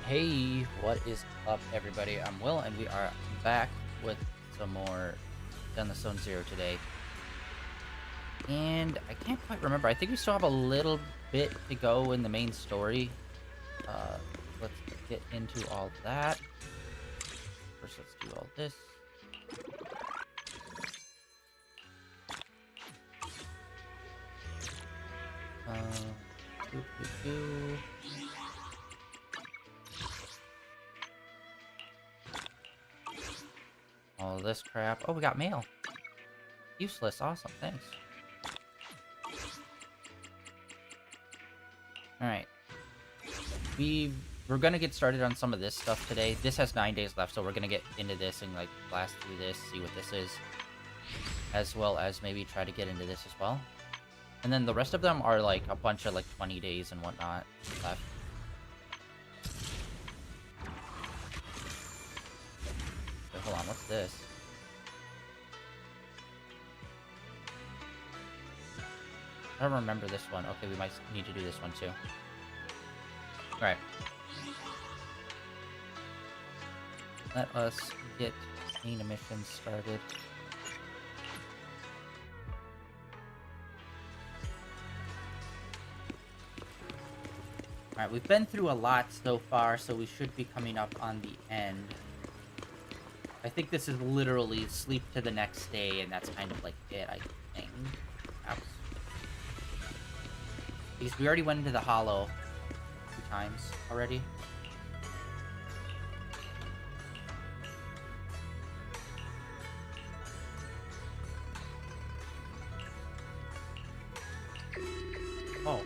Hey, what is up, everybody? I'm Will, and we are back with some more Zenless Zone Zero today. And I can't quite remember. I think we still have a little bit to go in the main story. Uh, let's get into all that. First, let's do all this. Doo -doo -doo. All this crap. Oh, we got mail. Useless. Awesome. Thanks. Alright. We're gonna get started on some of this stuff today. This has 9 days left, so we're gonna get into this and like blast through this, see what this is. As well as maybe try to get into this as well. And then the rest of them are like a bunch of like 20 days and whatnot left. Wait, hold on, what's this? I don't remember this one. Okay, we might need to do this one too. Alright. Let us get main mission started. Alright, we've been through a lot so far, so we should be coming up on the end. I think this is literally sleep to the next day, and that's kind of like it, I think. Ouch. Because we already went into the hollow 2 times already. Oh.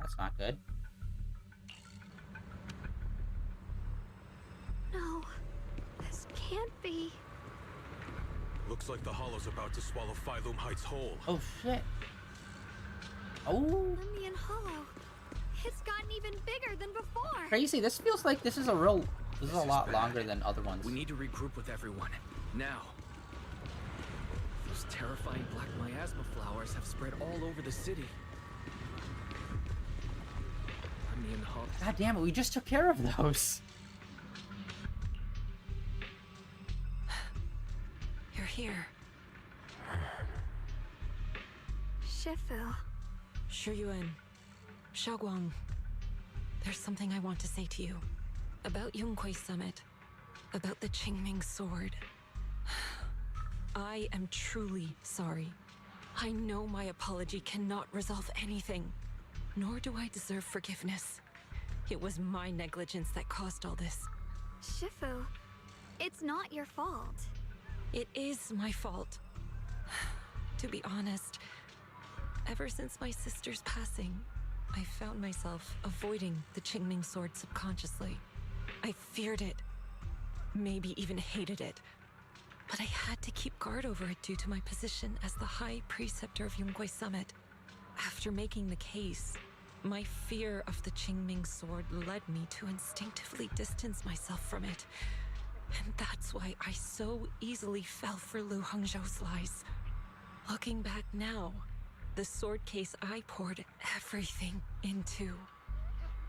That's not good. No, this can't be. Looks like the hollow's about to swallow Phylum Heights whole. Oh shit. Oh. Nemean Hollow. It's gotten even bigger than before. Crazy. This feels like this is a lot longer than other ones. We need to regroup with everyone. Now. Those terrifying black miasma flowers have spread all over the city. Nemean Hollow. God damn it, we just took care of those. You're here. Shifu. Shuyuan, Xiaoguang, there's something I want to say to you. About Yunquei Summit. About the Qingming Sword. I am truly sorry. I know my apology cannot resolve anything, nor do I deserve forgiveness. It was my negligence that caused all this. Shifu, it's not your fault. It is my fault. To be honest, ever since my sister's passing, I found myself avoiding the Qingming Sword subconsciously. I feared it, maybe even hated it. But I had to keep guard over it due to my position as the High Preceptor of Yunquei Summit. After making the case, my fear of the Qingming Sword led me to instinctively distance myself from it. And that's why I so easily fell for Lu Hangzhou's lies. Looking back now, the sword case I poured everything into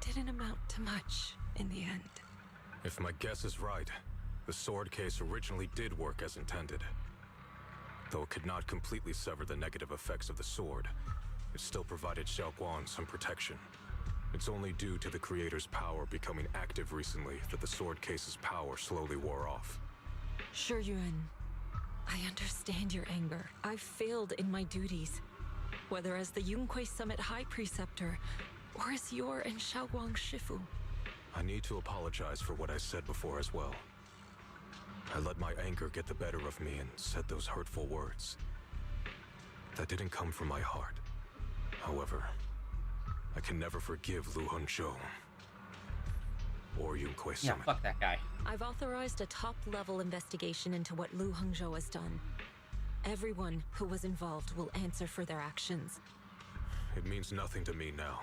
didn't amount to much in the end. If my guess is right, the sword case originally did work as intended. Though it could not completely sever the negative effects of the sword, it still provided Xiaoguang some protection. It's only due to the creator's power becoming active recently that the sword case's power slowly wore off. Shuyuan, I understand your anger. I've failed in my duties, whether as the Yunquei Summit High Preceptor or as your and Xiaoguang's Shifu. I need to apologize for what I said before as well. I let my anger get the better of me and said those hurtful words. That didn't come from my heart. However, I can never forgive Lu Hangzhou or Yunquei Yeah, Summit. fuck that guy. I've authorized a top-level investigation into what Lu Hangzhou has done. Everyone who was involved will answer for their actions. It means nothing to me now.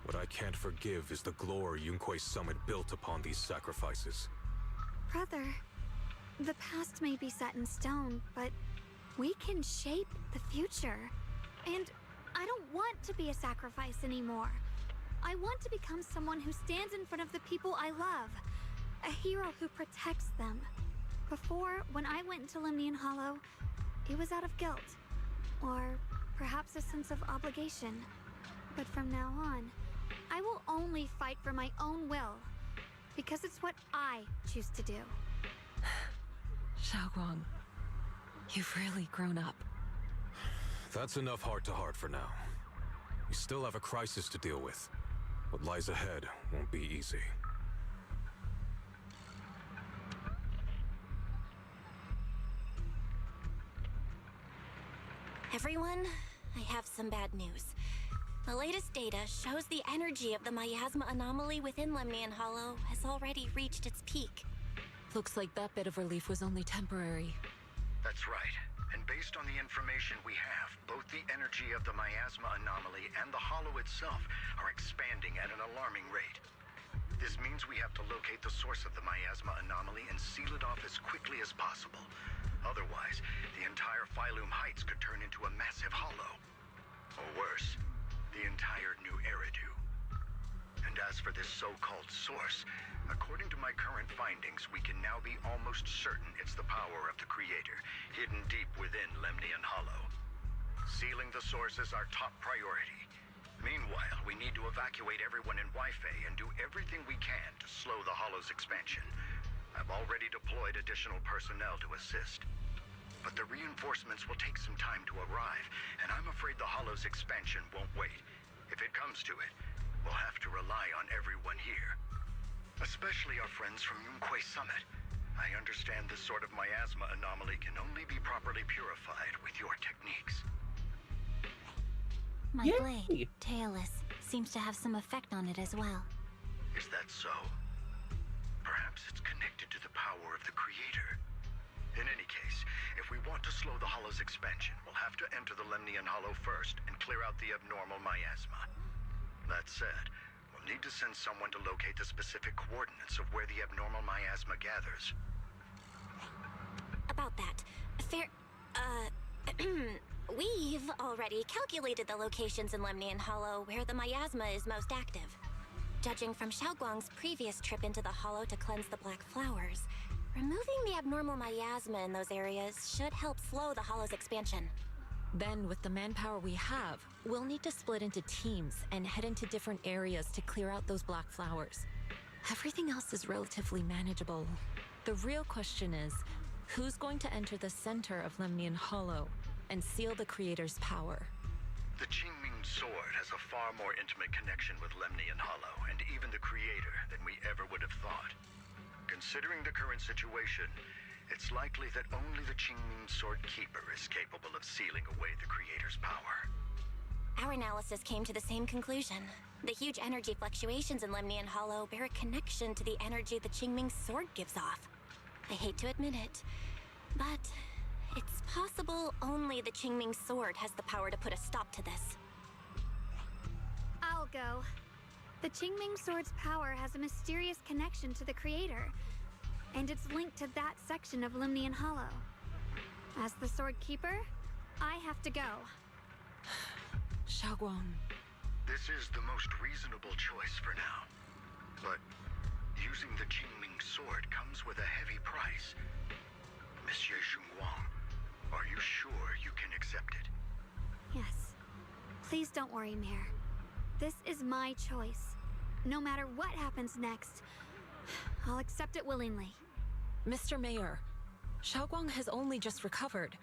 What I can't forgive is the glory Yunquei Summit built upon these sacrifices. Brother, The past may be set in stone, but we can shape the future. And I don't want to be a sacrifice anymore. I want to become someone who stands in front of the people I love. A hero who protects them. Before, when I went into Lemnian Hollow, it was out of guilt. Or perhaps a sense of obligation. But from now on, I will only fight for my own will. Because it's what I choose to do. Xiaoguang, you've really grown up. That's enough heart-to-heart for now. We still have a crisis to deal with. What lies ahead won't be easy. Everyone, I have some bad news. The latest data shows the energy of the miasma anomaly within Lemnian Hollow has already reached its peak. Looks like that bit of relief was only temporary. That's right. And based on the information we have, both the energy of the miasma anomaly and the hollow itself are expanding at an alarming rate. This means we have to locate the source of the miasma anomaly and seal it off as quickly as possible. Otherwise, the entire Phylum Heights could turn into a massive hollow. Or worse, the entire New Eridu. And as for this so-called source, according to my current findings, we can now be almost certain it's the power of the Creator, hidden deep within Lemnian Hollow. Sealing the source is our top priority. Meanwhile, we need to evacuate everyone in Wi-Fi and do everything we can to slow the Hollow's expansion. I've already deployed additional personnel to assist. But the reinforcements will take some time to arrive, and I'm afraid the Hollow's expansion won't wait. If it comes to it, we'll have to rely on everyone here. Especially our friends from Yunquay Summit. I understand this sort of miasma anomaly can only be properly purified with your techniques. My Yay! blade, Tailless, seems to have some effect on it as well. Is that so? Perhaps it's connected to the power of the Creator. In any case, if we want to slow the Hollow's expansion, we'll have to enter the Lemnian Hollow first and clear out the abnormal miasma. That said, we'll need to send someone to locate the specific coordinates of where the abnormal miasma gathers. About that, we've already calculated the locations in Lemnian Hollow where the miasma is most active. Judging from Xiaoguang's previous trip into the Hollow to cleanse the Black Flowers, removing the abnormal miasma in those areas should help slow the Hollow's expansion. Then, with the manpower we have, we'll need to split into teams and head into different areas to clear out those black flowers. Everything else is relatively manageable. The real question is, who's going to enter the center of Lemnian Hollow and seal the Creator's power? The Qingming Sword has a far more intimate connection with Lemnian Hollow and even the Creator than we ever would have thought. Considering the current situation, it's likely that only the Qingming Sword Keeper is capable of sealing away the Creator's power. Our analysis came to the same conclusion. The huge energy fluctuations in Lemnian Hollow bear a connection to the energy the Qingming Sword gives off. I hate to admit it, but it's possible only the Qingming Sword has the power to put a stop to this. I'll go. The Qingming Sword's power has a mysterious connection to the Creator, and it's linked to that section of Lemnian Hollow. As the Sword Keeper, I have to go. Xiaoguang. This is the most reasonable choice for now. But using the Qingming Sword comes with a heavy price. Monsieur Xunguang, are you sure you can accept it? Yes. Please don't worry, Mayor. This is my choice. No matter what happens next, I'll accept it willingly. Mr. Mayor, Xiaoguang has only just recovered.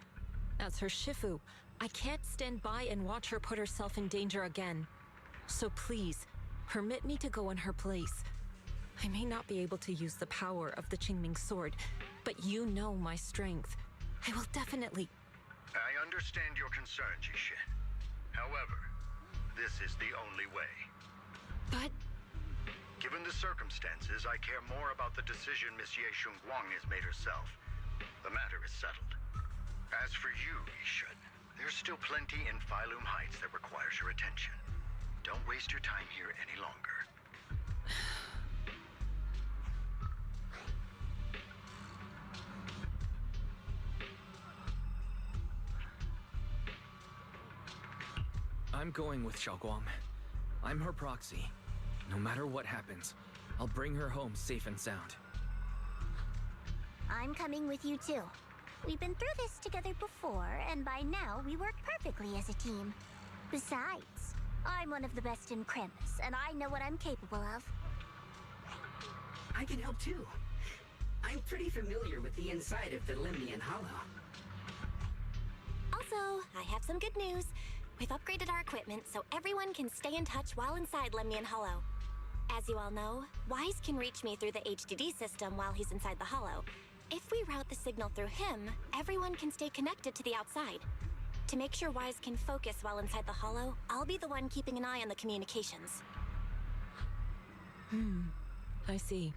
As her Shifu, I can't stand by and watch her put herself in danger again. So please, permit me to go in her place. I may not be able to use the power of the Qingming Sword, but you know my strength. I will definitely... I understand your concern, Jixin. However, this is the only way. But... Given the circumstances, I care more about the decision Monsieur Xunguang has made herself. The matter is settled. As for you, Yishun, there's still plenty in Phylum Heights that requires your attention. Don't waste your time here any longer. I'm going with Xiaoguang. I'm her proxy. No matter what happens, I'll bring her home safe and sound. I'm coming with you too. We've been through this together before, and by now we work perfectly as a team. Besides, I'm one of the best in Krimis, and I know what I'm capable of. I can help too. I'm pretty familiar with the inside of the Lemnian Hollow. Also, I have some good news. We've upgraded our equipment so everyone can stay in touch while inside Lemnian Hollow. As you all know, Wise can reach me through the HDD system while he's inside the Hollow. If we route the signal through him, everyone can stay connected to the outside. To make sure Wise can focus while inside the Hollow, I'll be the one keeping an eye on the communications. I see.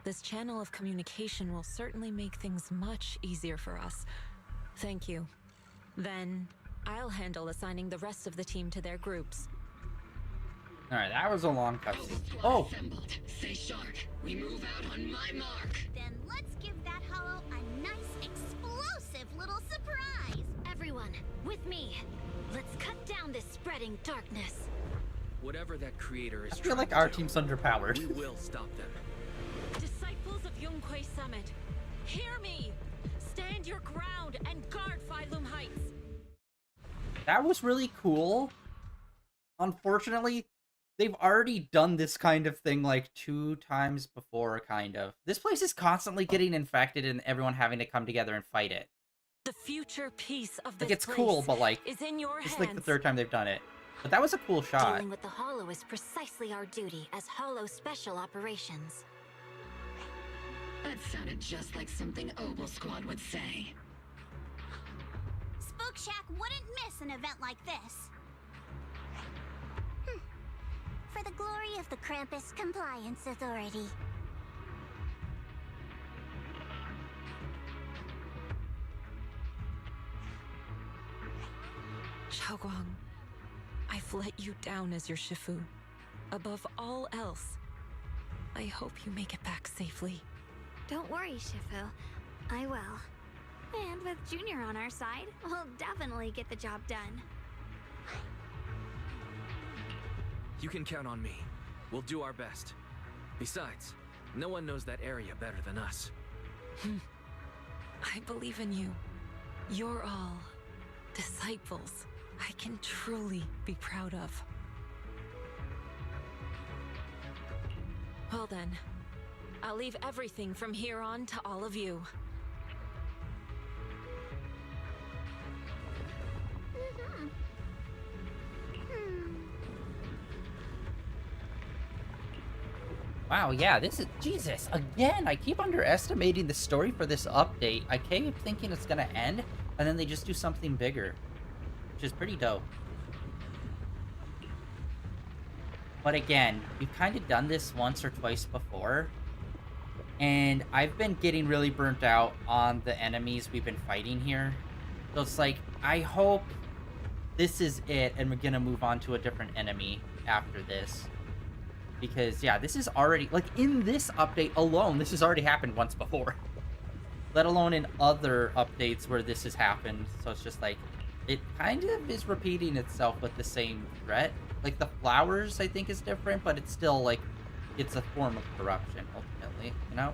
This channel of communication will certainly make things much easier for us. Thank you. Then, I'll handle assigning the rest of the team to their groups. Alright, that was a long cutscene. Oh! Assembled. Stay sharp. We move out on my mark. Then let's give that Hollow a nice, explosive little surprise! Everyone, with me. Let's cut down this spreading darkness. Whatever that creator is I feel trying like to our do, team's underpowered. we will stop them. Disciples of Yunquei Summit, hear me! Stand your ground and guard Phylum Heights! That was really cool. Unfortunately, they've already done this kind of thing like 2 times before, kind of. This place is constantly getting infected and everyone having to come together and fight it. The future peace of this Like, it's place cool, but like, is in your it's hands. like the 3rd time they've done it. But that was a cool shot. Dealing with the Hollow is precisely our duty as Hollow Special Operations. That sounded just like something Obel Squad would say. Spook Shack wouldn't miss an event like this. For the glory of the Krampus Compliance Authority. Xiaoguang, I've let you down as your Shifu. Above all else, I hope you make it back safely. Don't worry, Shifu. I will. And with Junior on our side, we'll definitely get the job done. You can count on me. We'll do our best. Besides, no one knows that area better than us. I believe in you. You're all disciples I can truly be proud of. Well then, I'll leave everything from here on to all of you. Wow, yeah, this is... Jesus, again, I keep underestimating the story for this update. I keep thinking it's gonna end, and then they just do something bigger. Which is pretty dope. But again, we've kind of done this once or twice before. And I've been getting really burnt out on the enemies we've been fighting here. So it's like, I hope this is it, and we're gonna move on to a different enemy after this. Because, yeah, this is already... Like, in this update alone, this has already happened once before. Let alone in other updates where this has happened. So it's just like, it kind of is repeating itself with the same threat. Like, the flowers, I think, is different, but it's still, like, it's a form of corruption, ultimately, you know?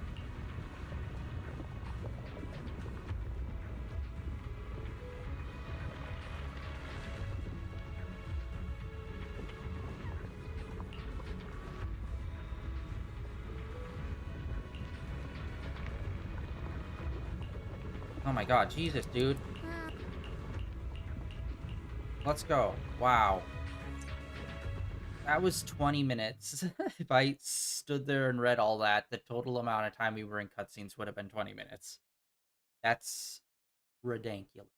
Oh my god, Jesus, dude. Let's go. Wow. That was 20 minutes. If I stood there and read all that, the total amount of time we were in cutscenes would have been 20 minutes. That's ridiculous.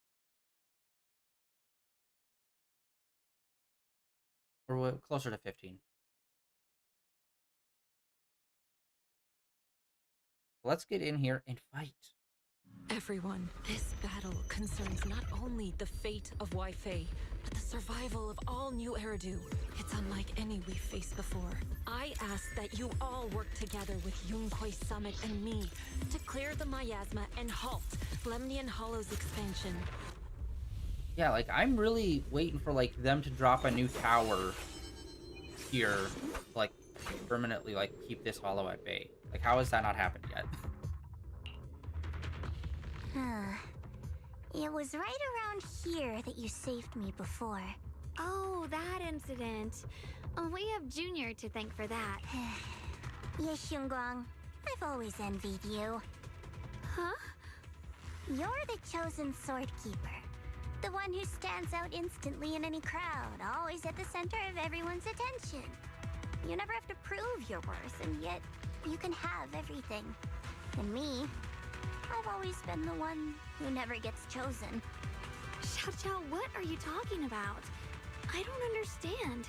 Or closer to 15. Let's get in here and fight. Everyone, this battle concerns not only the fate of Wi-Fi, but the survival of all New Eridu. It's unlike any we've faced before. I ask that you all work together with Yunquei Summit and me to clear the miasma and halt Lemnian Hollow's expansion. Yeah, like, I'm really waiting for, like, them to drop a new tower here, to, like, permanently, like, keep this hollow at bay. Like, how has that not happened yet? It was right around here that you saved me before. Oh, that incident. Oh, we have Junior to thank for that. Yes, Xingguang. I've always envied you. Huh? You're the chosen sword keeper. The one who stands out instantly in any crowd, always at the center of everyone's attention. You never have to prove your worth, and yet you can have everything. And me, I've always been the one who never gets chosen. Xiao, what are you talking about? I don't understand.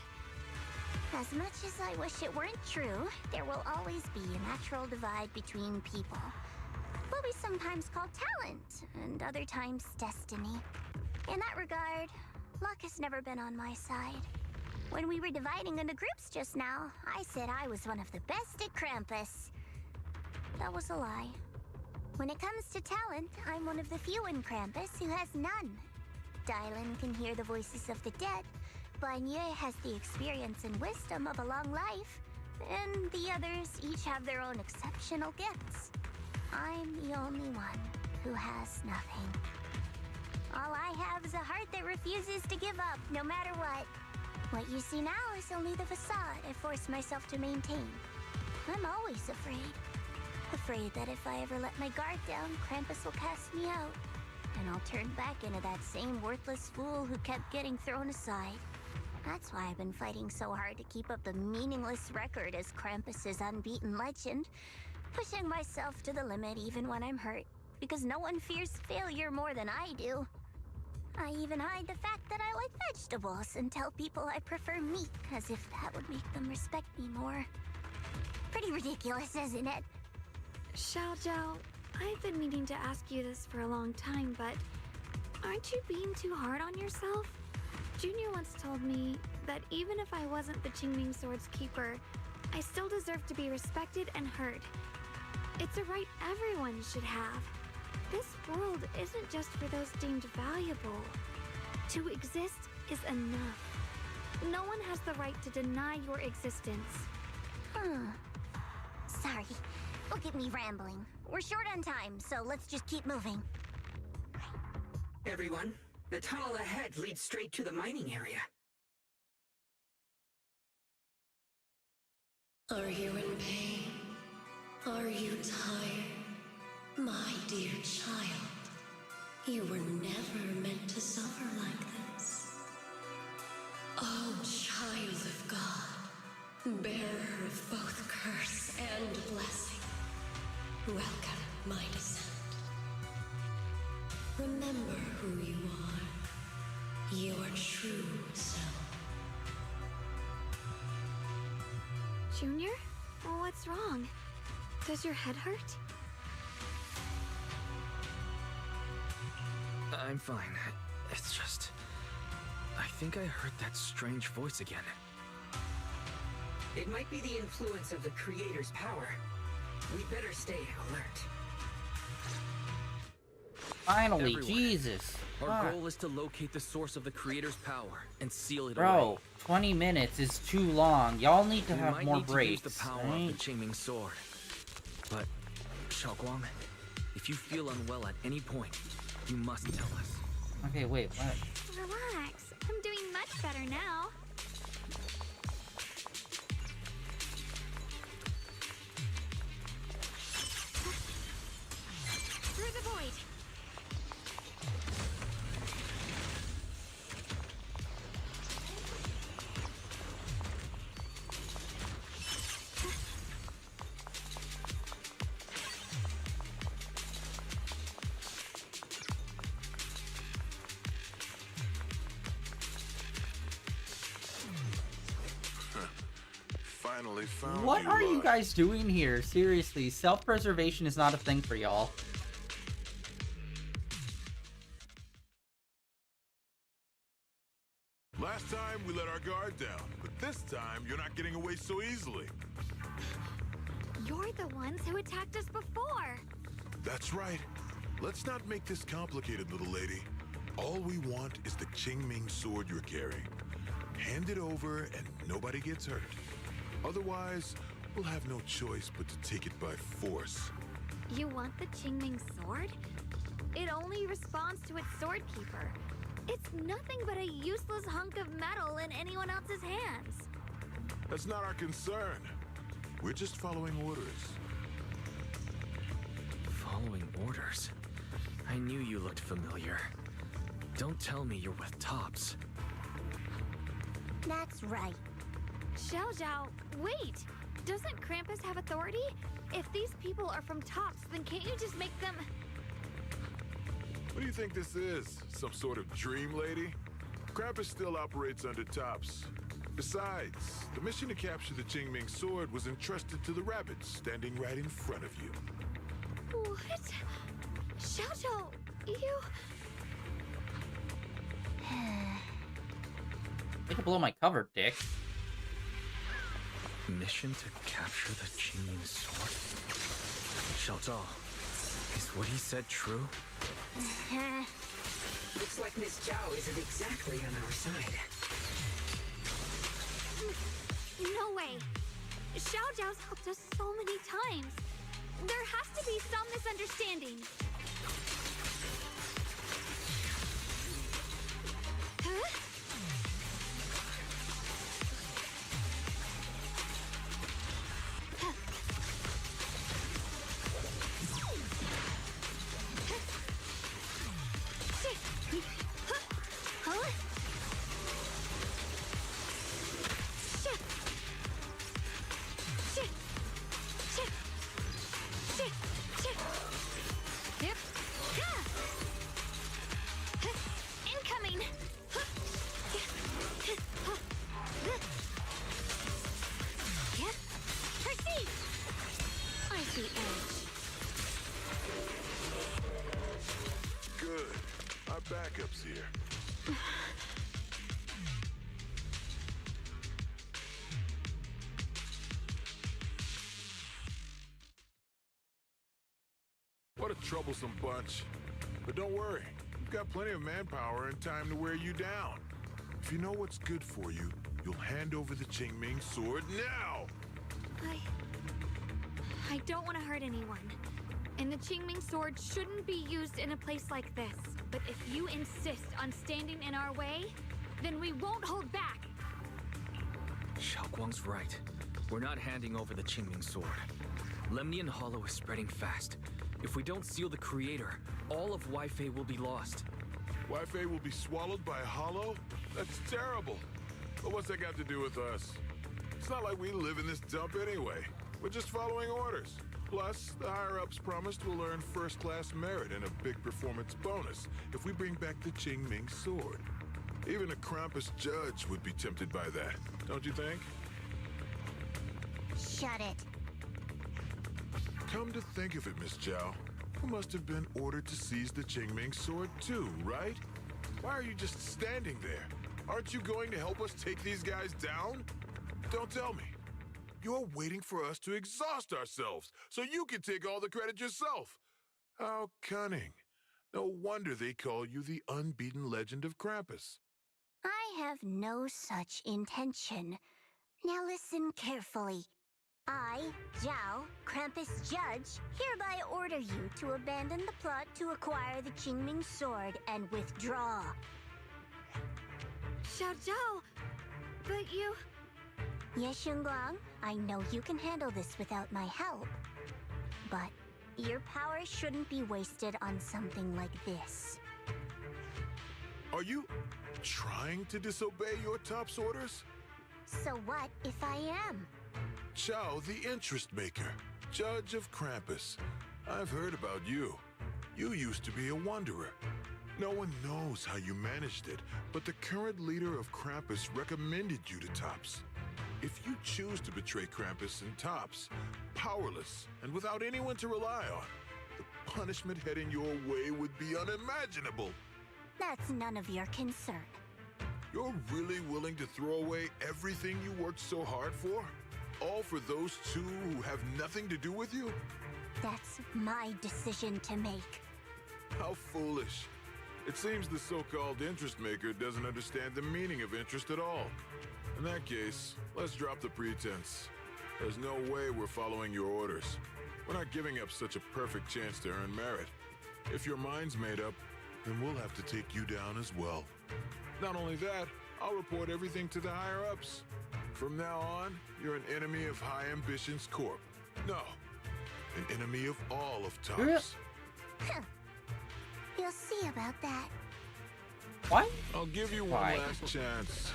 As much as I wish it weren't true, there will always be a natural divide between people. What we sometimes call talent, and other times destiny. In that regard, luck has never been on my side. When we were dividing into groups just now, I said I was one of the best at Krampus. That was a lie. When it comes to talent, I'm one of the few in Krampus who has none. Dylan can hear the voices of the dead, Banye has the experience and wisdom of a long life, and the others each have their own exceptional gifts. I'm the only one who has nothing. All I have is a heart that refuses to give up, no matter what. What you see now is only the facade I forced myself to maintain. I'm always afraid. Afraid that if I ever let my guard down, Krampus will cast me out. And I'll turn back into that same worthless fool who kept getting thrown aside. That's why I've been fighting so hard to keep up the meaningless record as Krampus's unbeaten legend. Pushing myself to the limit even when I'm hurt, because no one fears failure more than I do. I even hide the fact that I like vegetables and tell people I prefer meat, as if that would make them respect me more. Pretty ridiculous, isn't it? Xiao, I've been meaning to ask you this for a long time, but aren't you being too hard on yourself? Junior once told me that even if I wasn't the Qingming Sword's keeper, I still deserve to be respected and heard. It's a right everyone should have. This world isn't just for those deemed valuable. To exist is enough. No one has the right to deny your existence. Sorry. Look at me rambling. We're short on time, so let's just keep moving. Everyone, the tunnel ahead leads straight to the mining area. Are you in pain? Are you tired? My dear child, you were never meant to suffer like this. Oh, child of God, bearer of both curse and blessing, welcome my descent. Remember who you are, your true self. Junior? What's wrong? Does your head hurt? I'm fine. It's just... I think I heard that strange voice again. It might be the influence of the Creator's power. We'd better stay alert. Finally, Everyone, Jesus. Our Fuck. goal is to locate the source of the Creator's power and seal it Bro, away. 20 minutes is too long. Y'all need to We have might more need breaks. to use the power right? of the Qingming Sword. But, Xiaoguang, if you feel unwell at any point, you must tell us. Okay, wait, what? Relax. I'm doing much better now. Through the void. Finally found What are you Lud. guys doing here? Seriously, self-preservation is not a thing for y'all. Last time we let our guard down, but this time you're not getting away so easily. You're the ones who attacked us before. That's right. Let's not make this complicated, little lady. All we want is the Qingming sword you're carrying. Hand it over and nobody gets hurt. Otherwise, we'll have no choice but to take it by force. You want the Qingming sword? It only responds to its sword keeper. It's nothing but a useless hunk of metal in anyone else's hands. That's not our concern. We're just following orders. Following orders? I knew you looked familiar. Don't tell me you're with Tops. That's right. Xiao Zhao, wait! Doesn't Krampus have authority? If these people are from Tops, then can't you just make them... What do you think this is? Some sort of dream lady? Krampus still operates under Tops. Besides, the mission to capture the Qingming sword was entrusted to the rabbits standing right in front of you. What? Xiao Zhao, you... Way to blow my cover, dick. Mission to capture the Qingming sword? Xiao Zhao, is what he said true? Looks like Miss Zhao isn't exactly on our side. No way. Xiao Zhao's helped us so many times. There has to be some misunderstanding. Huh? Incoming! Proceed! I see edge. Good. Our backup's here. What a troublesome bunch. But don't worry, we've got plenty of manpower and time to wear you down. If you know what's good for you, you'll hand over the Qingming sword now! I don't want to hurt anyone. And the Qingming sword shouldn't be used in a place like this. But if you insist on standing in our way, then we won't hold back. Xiaoguang's right. We're not handing over the Qingming sword. Lemnian Hollow is spreading fast. If we don't seal the creator, all of Weifei will be lost. Weifei will be swallowed by a hollow? That's terrible. But what's that got to do with us? It's not like we live in this dump anyway. We're just following orders. Plus, the higher-ups promised we'll earn first-class merit and a big performance bonus if we bring back the Qingming sword. Even a Krampus judge would be tempted by that, don't you think? Shut it. Come to think of it, Miss Zhao, you must have been ordered to seize the Qingming sword too, right? Why are you just standing there? Aren't you going to help us take these guys down? Don't tell me. You're waiting for us to exhaust ourselves so you can take all the credit yourself. How cunning. No wonder they call you the unbeaten legend of Krampus. I have no such intention. Now listen carefully. I, Zhao, Krampus Judge, hereby order you to abandon the plot to acquire the Qingming sword and withdraw. Xiao Zhao, but you... Yes, Xingguang, I know you can handle this without my help. But your power shouldn't be wasted on something like this. Are you trying to disobey your top's orders? So what if I am? Zhao, the interest maker, judge of Krampus. I've heard about you. You used to be a wanderer. No one knows how you managed it, but the current leader of Krampus recommended you to Tops. If you choose to betray Krampus and Tops, powerless and without anyone to rely on, the punishment heading your way would be unimaginable. That's none of your concern. You're really willing to throw away everything you worked so hard for? All for those two who have nothing to do with you? That's my decision to make. How foolish. It seems the so-called interest maker doesn't understand the meaning of interest at all. In that case, let's drop the pretense. There's no way we're following your orders. We're not giving up such a perfect chance to earn merit. If your mind's made up, then we'll have to take you down as well. Not only that, I'll report everything to the higher-ups. From now on, you're an enemy of High Ambitions Corp. No, an enemy of all of TOPS. Huh. You'll see about that. What? I'll give you one Why? last chance.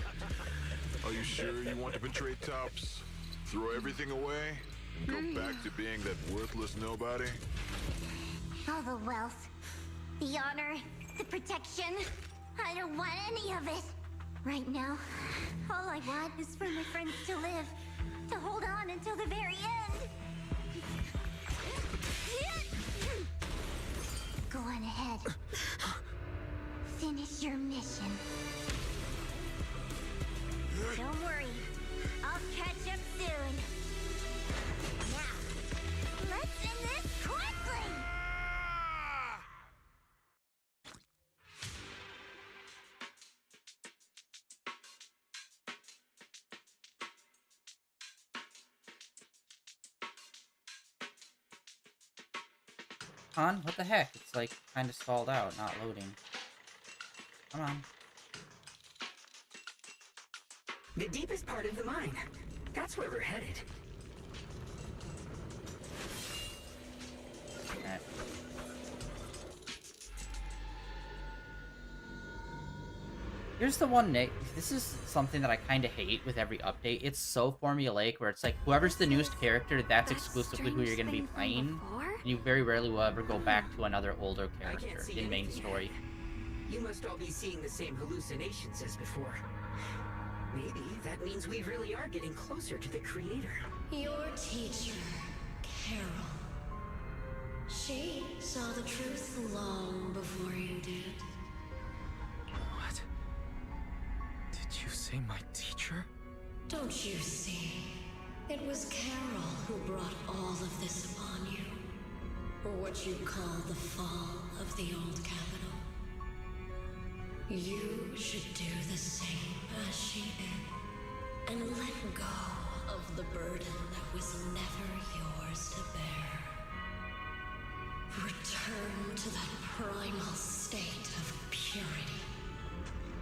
Are you sure you want to betray TOPS? Throw everything away and go back to being that worthless nobody? All the wealth, the honor, the protection. I don't want any of it. Right now, all I want is for my friends to live, to hold on until the very end. Go on ahead. Finish your mission. Don't worry. I'll catch up soon. Now, let's end this quickly! On? What the heck? It's like kind of stalled out, not loading. Come on. The deepest part of the mine. That's where we're headed. Alright. Here's the one, Nick. This is something that I kind of hate with every update. It's so formulaic where it's like, whoever's the newest character, that's exclusively who you're going to be playing. And you very rarely will ever go back to another older character in main story. You must all be seeing the same hallucinations as before. Maybe that means we really are getting closer to the creator. Your teacher, Carol. She saw the truth long before you did. What? Did you say my teacher? Don't you see? It was Carol who brought all of this upon you. Or what you call the fall of the old capital. You should do the same as she did. And let go of the burden that was never yours to bear. Return to that primal state of purity,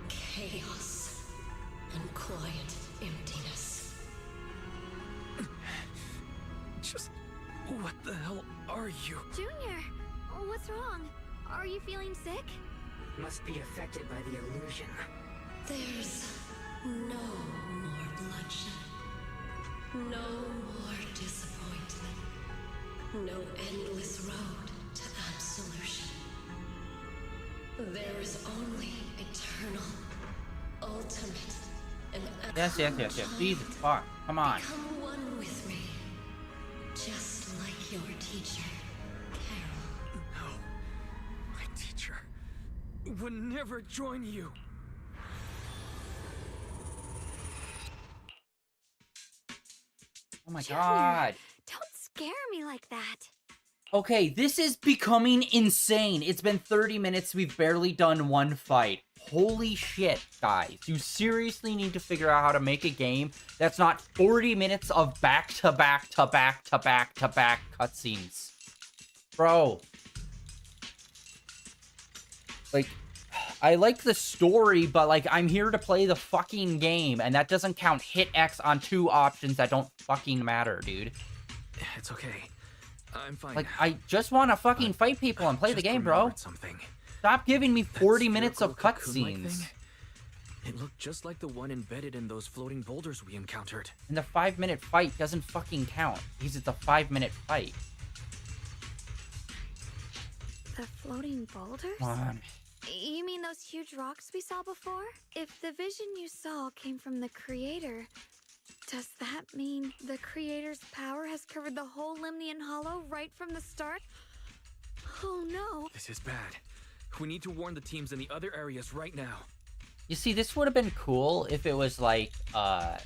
chaos, and quiet emptiness. Just... what the hell are you? Junior, what's wrong? Are you feeling sick? Must be affected by the illusion. There's no more bloodshed. No more disappointment. No endless road to absolution. There is only eternal, ultimate, and Yes. Jesus, fuck. Come on. Become one with me. Just like your teacher, Carol. No. My teacher would never join you. Oh my Junior, god. Don't scare me like that. Okay, this is becoming insane. It's been 30 minutes. We've barely done one fight. Holy shit, guys. You seriously need to figure out how to make a game that's not 40 minutes of back-to-back cutscenes. Bro. Like, I like the story, but, like, I'm here to play the fucking game, and that doesn't count hit X on 2 options that don't fucking matter, dude. It's okay. I'm fine. Like, I just want to fucking fight people and play the game, bro. Something. Stop giving me 40 That minutes of spherical cocoon-like cutscenes. thing? It looked just like the one embedded in those floating boulders we encountered. And the 5-minute fight doesn't fucking count, because it's a 5-minute fight. The floating boulders? Come on. You mean those huge rocks we saw before? If the vision you saw came from the creator, does that mean the creator's power has covered the whole Limnian Hollow right from the start? Oh no. This is bad. We need to warn the teams in the other areas right now. You see, this would have been cool if it was like I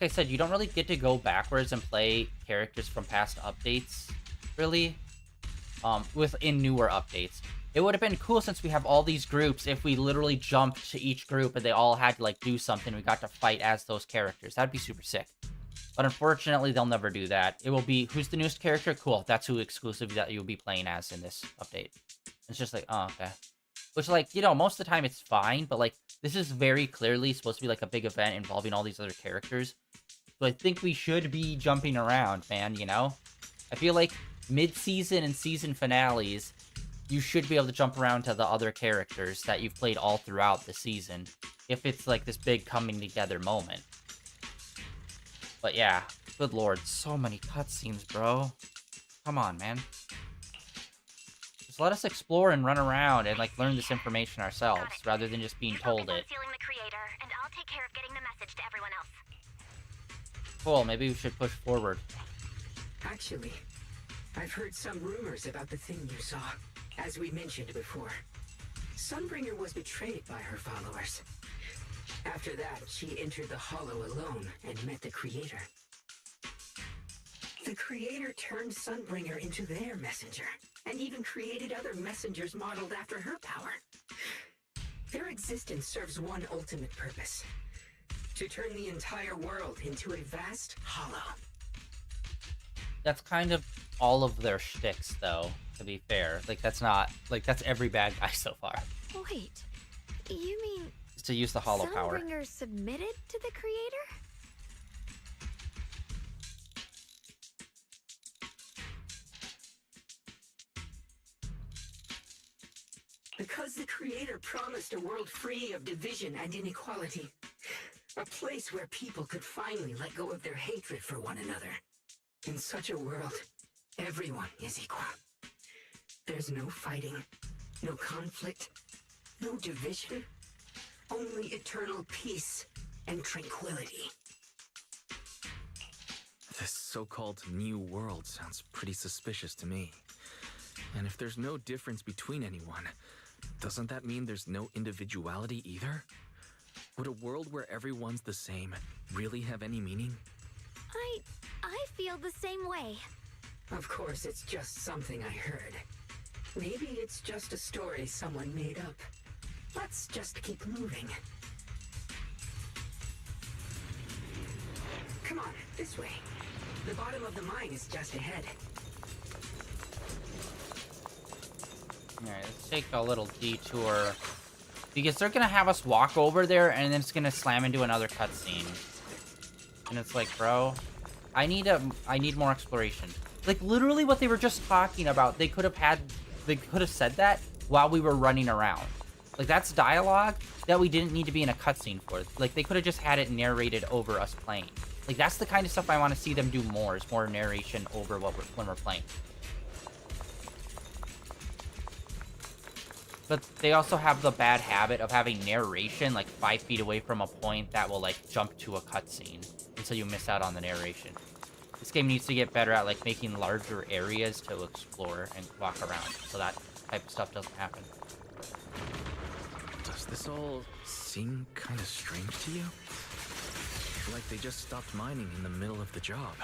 said, you don't really get to go backwards and play characters from past updates, really. within newer updates. It would have been cool since we have all these groups if we literally jumped to each group and they all had to like do something. We got to fight as those characters. That'd be super sick. But unfortunately, they'll never do that. It will be, who's the newest character? Cool. That's who exclusively that you'll be playing as in this update. It's just like, oh, okay. Which, like, you know, most of the time it's fine, but, like, this is very clearly supposed to be, like, a big event involving all these other characters. So I think we should be jumping around, man, you know? I feel like mid-season and season finales, you should be able to jump around to the other characters that you've played all throughout the season, if it's, like, this big coming together moment. But yeah, good lord, so many cutscenes, bro. Come on, man. Just let us explore and run around and, like, learn this information ourselves, rather than just being told it. Sealing the creator, and I'll take care of getting the message to everyone else. Cool, maybe we should push forward. Actually, I've heard some rumors about the thing you saw. As we mentioned before, Sunbringer was betrayed by her followers. After that, she entered the Hollow alone and met the Creator. The Creator turned Sunbringer into their messenger, and even created other messengers modeled after her power. Their existence serves one ultimate purpose: to turn the entire world into a vast hollow. That's kind of all of their shticks, though, to be fair. Like, that's not... Like, that's every bad guy so far. Wait, you mean Is to use the hollow power. Sunbringer submitted to the Creator? Because the Creator promised a world free of division and inequality. A place where people could finally let go of their hatred for one another. In such a world, everyone is equal. There's no fighting, no conflict, no division, only eternal peace and tranquility. This so-called new world sounds pretty suspicious to me. And if there's no difference between anyone, doesn't that mean there's no individuality either? Would a world where everyone's the same really have any meaning? I feel the same way. Of course, it's just something I heard. Maybe it's just a story someone made up. Let's just keep moving. Come on, this way. The bottom of the mine is just ahead. Alright, let's take a little detour. Because they're gonna have us walk over there, and then it's gonna slam into another cutscene. And it's like, bro, I need more exploration. Like, literally what they were just talking about, they could have said that while we were running around. Like, that's dialogue that we didn't need to be in a cutscene for. Like, they could have just had it narrated over us playing. Like, that's the kind of stuff I want to see them do more, is more narration over when we're playing. But they also have the bad habit of having narration, like, 5 feet away from a point that will, like, jump to a cutscene. And so you miss out on the narration. This game needs to get better at, like, making larger areas to explore and walk around, so that type of stuff doesn't happen. Does this all seem kind of strange to you? Like they just stopped mining in the middle of the job.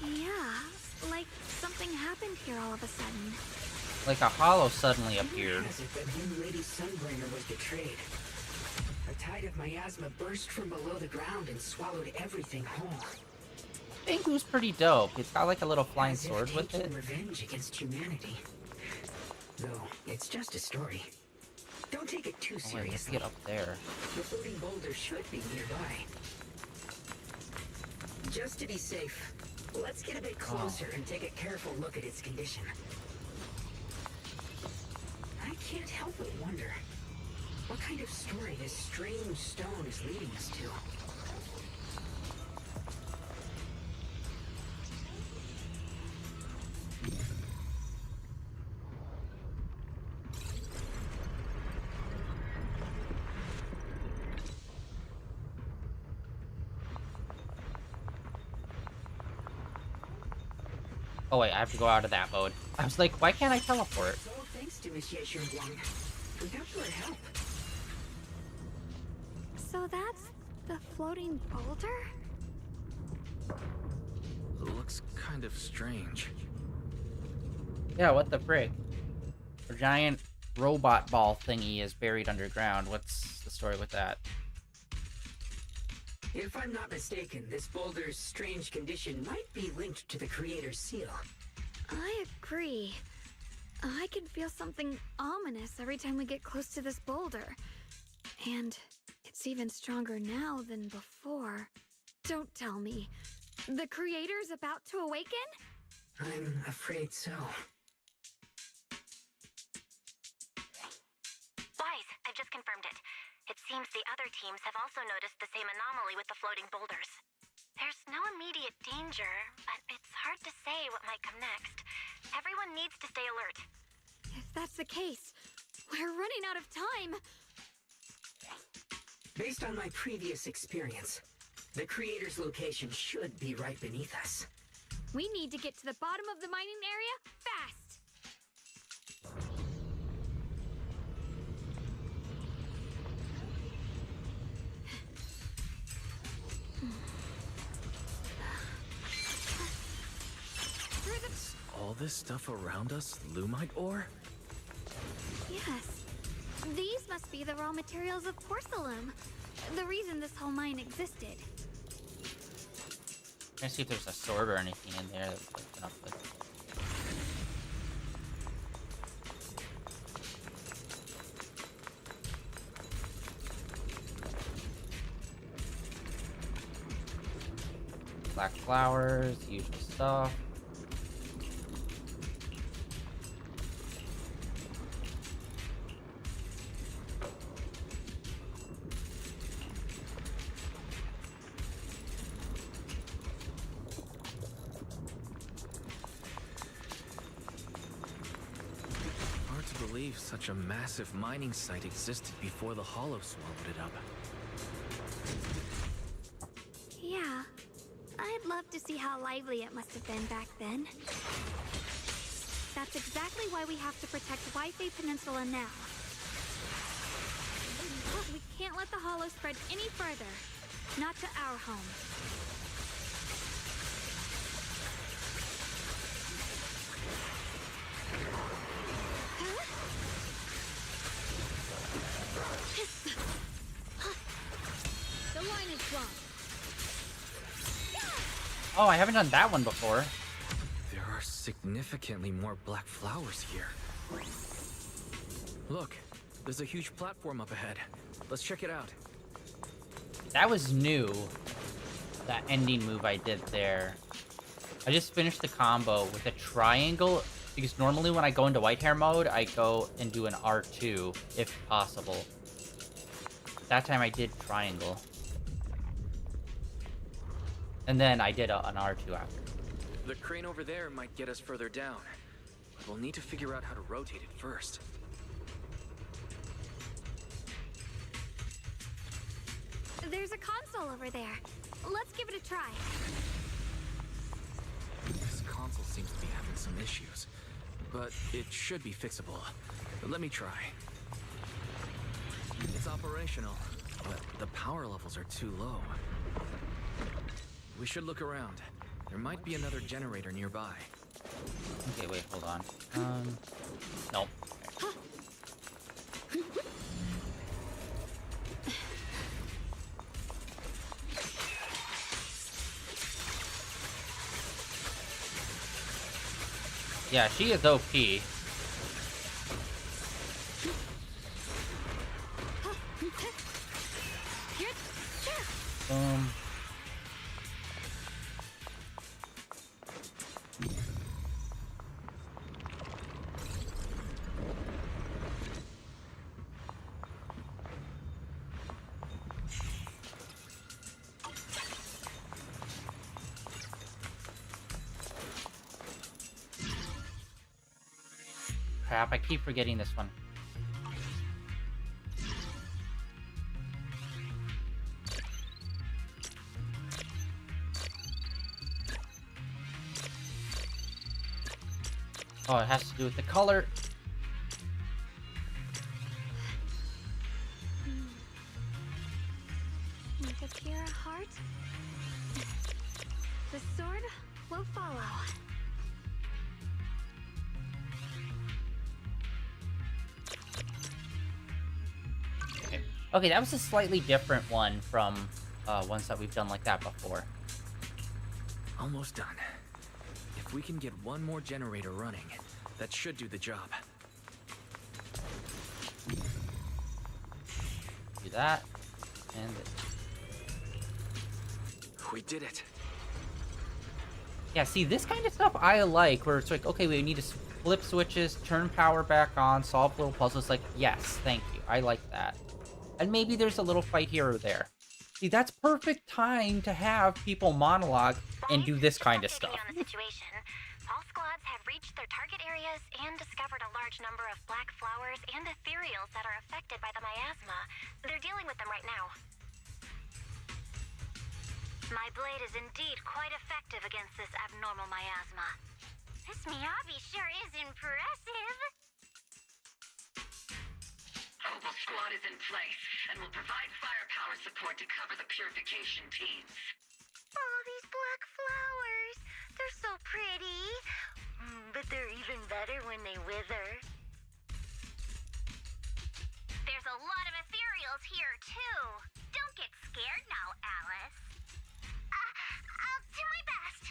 Yeah, like something happened here all of a sudden. Like a hollow suddenly appeared. As if that new Lady Sunbringer was betrayed. A tide of miasma burst from below the ground and swallowed everything whole. I think it was pretty dope. It's got like a little flying As if sword with it. taking revenge against humanity. Though it's just a story. Don't take it too Oh, wait, let's seriously. get up there. The floating boulder should be nearby. Just to be safe, let's get a bit closer and take a careful look at its condition. I can't help but wonder what kind of story this strange stone is leading us to. Oh wait, I have to go out of that mode. I was like, why can't I teleport? So thanks to Monsieur Wang. Without your help. So that's the floating boulder? It looks kind of strange. Yeah, what the frick? A giant robot ball thingy is buried underground. What's the story with that? If I'm not mistaken, this boulder's strange condition might be linked to the creator's seal. I agree. I can feel something ominous every time we get close to this boulder. And it's even stronger now than before. Don't tell me. The creator's about to awaken? I'm afraid so. Wise, I've just confirmed it. It seems the other teams have also noticed the same anomaly with the floating boulders. There's no immediate danger, but it's hard to say what might come next. Everyone needs to stay alert. If that's the case, we're running out of time. Based on my previous experience, the creator's location should be right beneath us. We need to get to the bottom of the mining area fast. Through the... All this stuff around us, Lumite ore? Yes. These must be the raw materials of porcelain. The reason this whole mine existed. Trying to see if there's a sword or anything in there that we can up with. Black flowers, usual stuff. Hard to believe such a massive mining site existed before the Hollow swallowed it up. Yeah. I'd love to see how lively it must have been back then. That's exactly why we have to protect Wi-Fi Peninsula now. We can't let the Hollow spread any further. Not to our home. The line is drawn. Oh, I haven't done that one before. There are significantly more black flowers here. Look, there's a huge platform up ahead. Let's check it out. That was new. That ending move I did there. I just finished the combo with a triangle, because normally when I go into white hair mode, I go and do an R2, if possible. That time I did triangle. And then I did an R2 after. The crane over there might get us further down. But we'll need to figure out how to rotate it first. There's a console over there. Let's give it a try. This console seems to be having some issues. But it should be fixable. Let me try. It's operational, but the power levels are too low. We should look around. There might be another generator nearby. Okay, wait, hold on. Nope. Yeah, she is OP. Boom. Crap, I keep forgetting this one. Oh, it has to do with the color. With a pure heart, the sword will follow. Okay, that was a slightly different one from ones that we've done like that before. Almost done. If we can get one more generator running, that should do the job. Do that, and We did it. yeah, see, this kind of stuff I like, where it's like, okay, we need to flip switches, turn power back on, solve little puzzles. Like, yes, thank you, I like that. And maybe there's a little fight here or there. See, that's perfect time to have people monologue and do this kind of stuff. On the situation, all squads have reached their target areas and discovered a large number of black flowers and ethereals that are affected by the miasma. They're dealing with them right now. My blade is indeed quite effective against this abnormal miasma. This Miyabi sure is impressive. Opal Squad is in place and will provide firepower support to cover the purification teams. Oh, these black flowers. They're so pretty. But they're even better when they wither. There's a lot of ethereals here, too. Don't get scared now, Alice. I'll do my best.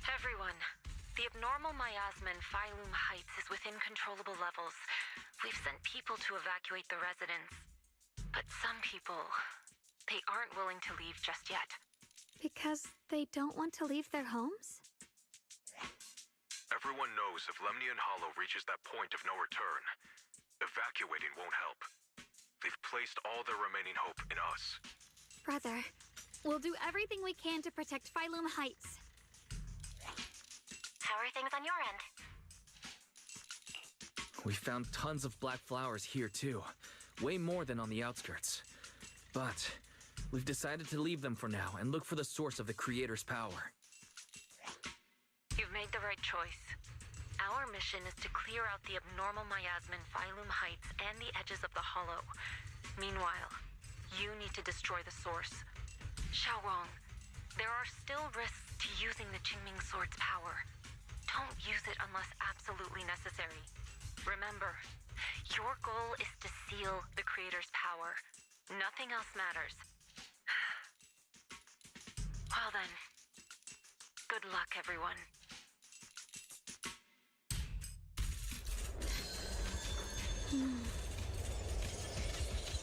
Everyone, the abnormal miasma in Phylum Heights is within controllable levels. We've sent people to evacuate the residents. But some people, they aren't willing to leave just yet. Because they don't want to leave their homes? Everyone knows if Lemnian Hollow reaches that point of no return, evacuating won't help. They've placed all their remaining hope in us. Brother, we'll do everything we can to protect Phylum Heights. How are things on your end? We found tons of black flowers here too. Way more than on the outskirts. But we've decided to leave them for now and look for the source of the Creator's power. You've made the right choice. Our mission is to clear out the abnormal miasma in Phylum Heights and the edges of the Hollow. Meanwhile, you need to destroy the source. Xiaowang, there are still risks to using the Qingming Sword's power. Don't use it unless absolutely necessary. Remember, your goal is to seal the Creator's power. Nothing else matters. Well then, good luck, everyone.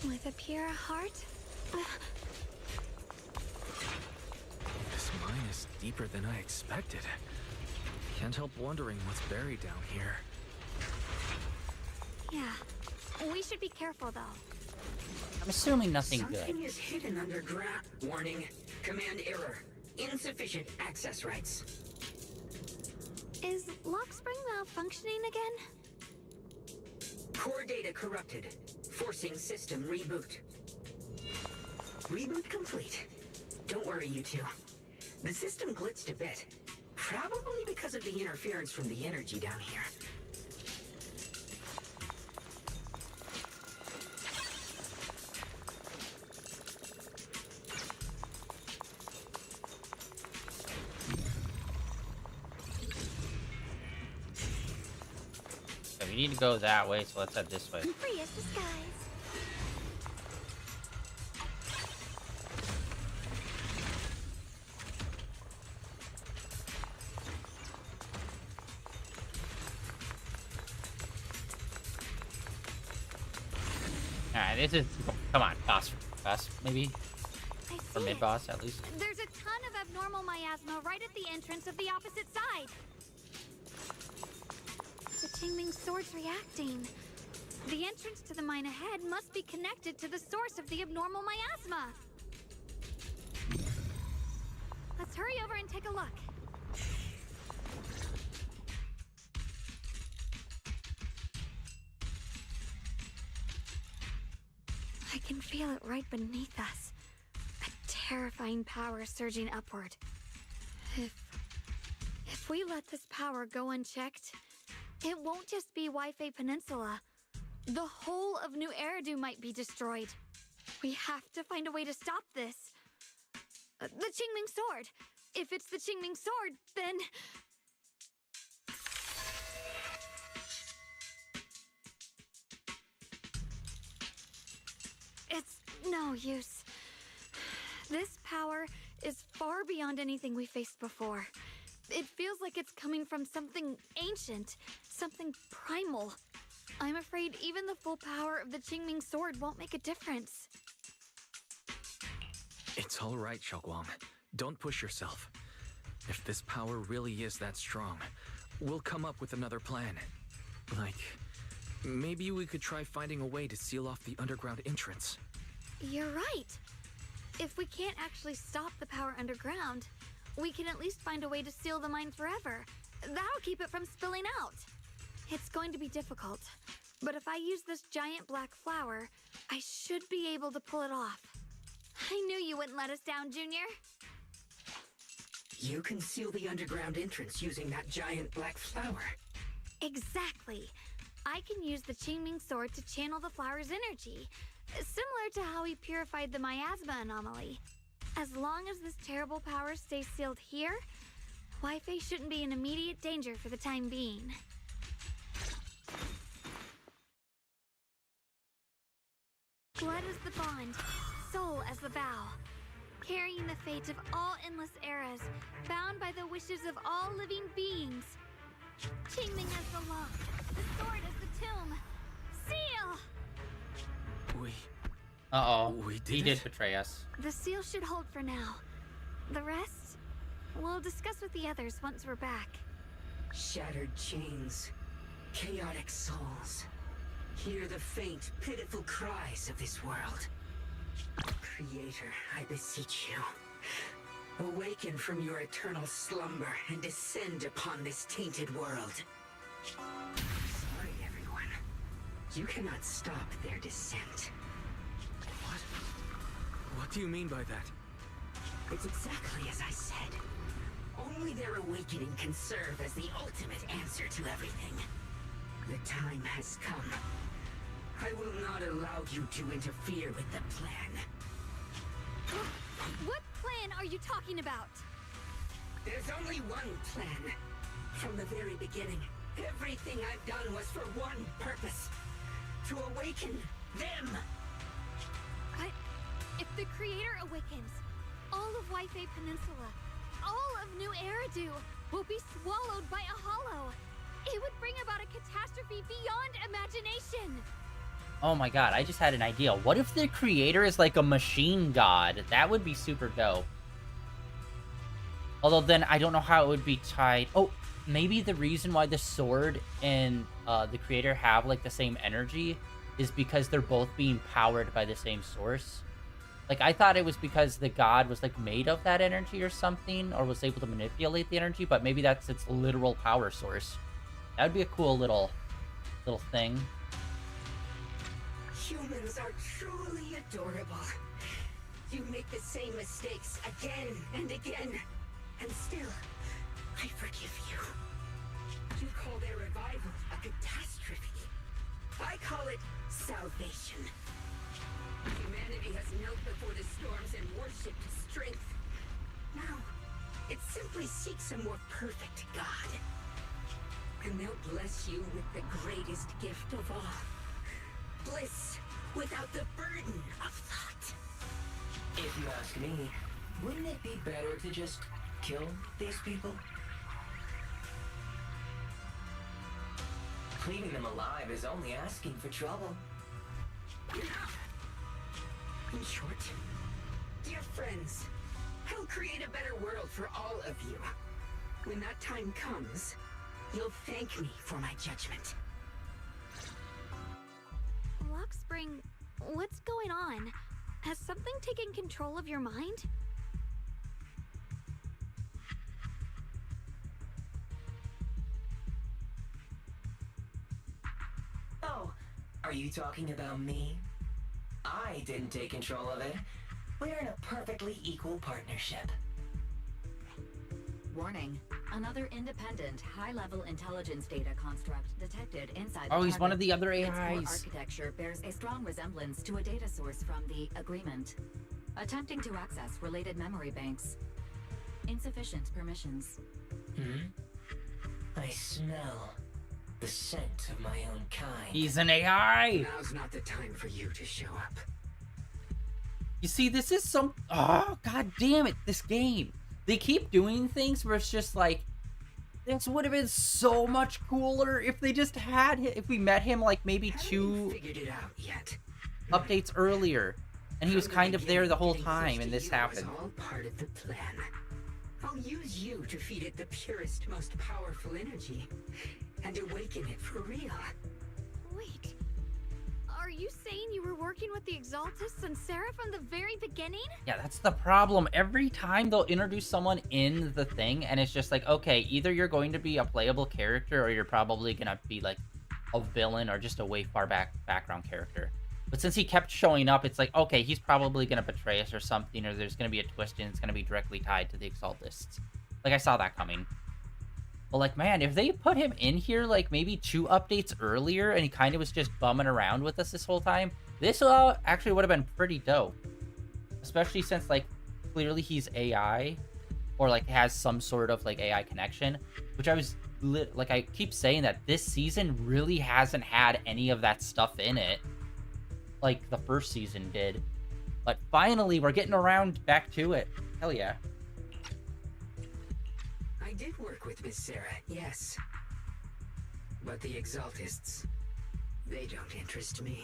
With a pure heart? This mine is deeper than I expected. Can't help wondering what's buried down here. Yeah. We should be careful, though. I'm assuming nothing good. Something is hidden underground. Warning. Command error. Insufficient access rights. Is Lockspring malfunctioning again? Core data corrupted. Forcing system reboot. Reboot complete. Don't worry, you two. The system glitched a bit. Probably because of the interference from the energy down here. Okay, we need to go that way, so let's head this way. Free as the skies. Alright, this is... Come on, boss. Boss, maybe? I Or see it. mid-boss, at least. There's a ton of abnormal miasma right at the entrance of the opposite side. The Qingming Sword's reacting. The entrance to the mine ahead must be connected to the source of the abnormal miasma. Let's hurry over and take a look. I can feel it right beneath us. A terrifying power surging upward. If we let this power go unchecked, it won't just be Wi-Fi Peninsula. The whole of New Eridu might be destroyed. We have to find a way to stop this. The Qingming Sword. If it's the Qingming Sword, then... no use. This power is far beyond anything we faced before. It feels like it's coming from something ancient, something primal. I'm afraid even the full power of the Qingming sword won't make a difference. It's all right, Xiaoguang. Don't push yourself. If this power really is that strong, we'll come up with another plan. Like, maybe we could try finding a way to seal off the underground entrance. You're right. If we can't actually stop the power underground, we can at least find a way to seal the mine forever. That'll keep it from spilling out. It's going to be difficult, but if I use this giant black flower, I should be able to pull it off. I knew you wouldn't let us down, Junior. You can seal the underground entrance using that giant black flower. Exactly. I can use the Qingming sword to channel the flower's energy, similar to how we purified the miasma anomaly. As long as this terrible power stays sealed here, Wi-Fi shouldn't be in immediate danger for the time being. Blood is the bond, soul as the vow, carrying the fate of all endless eras, bound by the wishes of all living beings. Qingming as the lock, the sword as the tomb. Seal! Uh-oh. We He did did it? betray us. The seal should hold for now. The rest, we'll discuss with the others once we're back. Shattered chains, chaotic souls. Hear the faint, pitiful cries of this world. Creator, I beseech you. Awaken from your eternal slumber and descend upon this tainted world. Sorry, everyone. You cannot stop their descent. What? What do you mean by that? It's exactly as I said. Only their awakening can serve as the ultimate answer to everything. The time has come. I will not allow you to interfere with the plan. What plan are you talking about? There's only one plan. From the very beginning, everything I've done was for one purpose. To awaken them. But if the Creator awakens, all of Wi-Fi Peninsula, all of New Eridu will be swallowed by a hollow. It would bring about a catastrophe beyond imagination. Oh my god, I just had an idea. What if the creator is like a machine god? That would be super dope. Although then I don't know how it would be tied. Oh, maybe the reason why the sword and the creator have like the same energy is because they're both being powered by the same source. Like, I thought it was because the god was like made of that energy or something, or was able to manipulate the energy, but maybe that's its literal power source. That would be a cool little thing. Humans are truly adorable. You make the same mistakes again and again, and still, I forgive you. You call their revival a catastrophe. I call it salvation. Humanity has knelt before the storms and worshipped strength. Now, it simply seeks a more perfect God. And they'll bless you with the greatest gift of all. Bliss without the burden of thought. If you ask me, wouldn't it be better to just kill these people? Leaving them alive is only asking for trouble. Enough! In short, dear friends, I'll create a better world for all of you. When that time comes, you'll thank me for my judgment. Lock Spring, what's going on? Has something taken control of your mind? Oh, are you talking about me? I didn't take control of it. We're in a perfectly equal partnership. Warning. Another independent, high-level intelligence data construct detected inside Oh, the he's one of target. the other Its core AIs. architecture bears a strong resemblance to a data source from the Agreement. Attempting to access related memory banks. Insufficient permissions. I smell the scent of my own kind. He's an AI! Now's not the time for you to show up. You see, this is some... Oh, god damn it, this game. They keep doing things where it's just like, this would have been so much cooler if they just had him, if we met him like maybe two figured it out yet? updates earlier. And he was kind of there the whole time, and this happened. All part of the plan. I'll use you to feed it the purest, most powerful energy, and awaken it for real. Wait, are you saying you were working with the Exaltists and Sarah from the very beginning? Yeah, that's the problem. Every time they'll introduce someone in the thing, and it's just like, okay, either you're going to be a playable character, or you're probably gonna be like a villain, or just a way far background character. But since he kept showing up, it's like, okay, he's probably gonna betray us or something, or there's gonna be a twist and it's gonna be directly tied to the Exaltists. Like, I saw that coming. But like, man, if they put him in here like maybe 2 updates earlier, and he kind of was just bumming around with us this whole time, this actually would have been pretty dope. Especially since, like, clearly he's AI, or like has some sort of like AI connection, which I was like, I keep saying that this season really hasn't had any of that stuff in it like the first season did. But finally, we're getting around back to it. Hell yeah. I did work with Miss Sarah, yes. But the Exaltists, they don't interest me.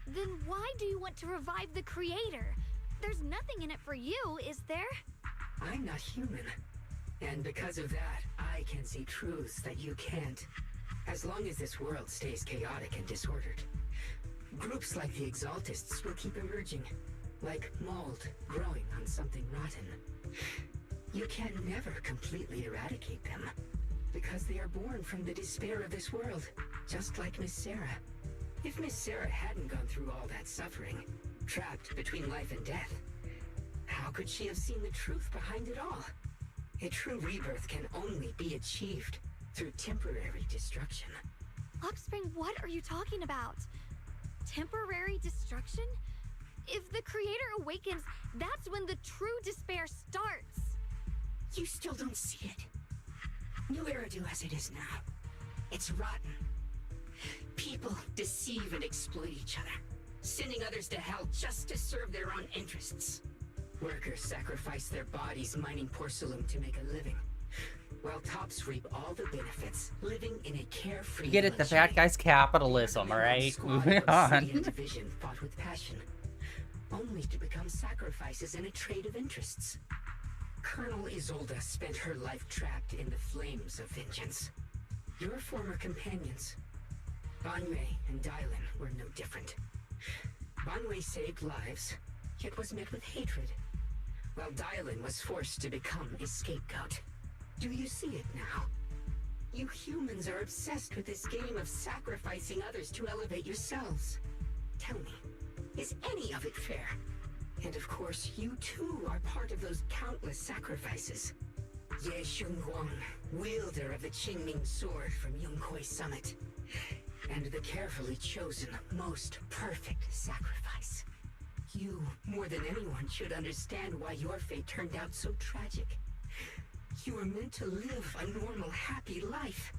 Then why do you want to revive the Creator? There's nothing in it for you, is there? I'm not human. And because of that, I can see truths that you can't. As long as this world stays chaotic and disordered, groups like the Exaltists will keep emerging, like mold growing on something rotten. You can never completely eradicate them, because they are born from the despair of this world, just like Miss Sarah. If Miss Sarah hadn't gone through all that suffering, trapped between life and death, how could she have seen the truth behind it all? A true rebirth can only be achieved through temporary destruction. Offspring, what are you talking about? Temporary destruction? If the Creator awakens, that's when the true despair starts. You still don't see it. New Era do as it is now. It's rotten. People deceive and exploit each other, sending others to hell just to serve their own interests. Workers sacrifice their bodies mining porcelain to make a living, while tops reap all the benefits, living in a carefree. You get it, the bad guy's capitalism, alright? Moving on. Division fought with passion, only to become sacrifices in a trade of interests. Colonel Isolde spent her life trapped in the flames of vengeance. Your former companions, Banwei and Dylan, were no different. Banwei saved lives, yet was met with hatred, while Dylan was forced to become a scapegoat. Do you see it now? You humans are obsessed with this game of sacrificing others to elevate yourselves. Tell me, is any of it fair? And of course, you too are part of those countless sacrifices. Ye Shunguang, wielder of the Qingming sword from Yongkoi Summit, and the carefully chosen, most perfect sacrifice. You, more than anyone, should understand why your fate turned out so tragic. You were meant to live a normal, happy life,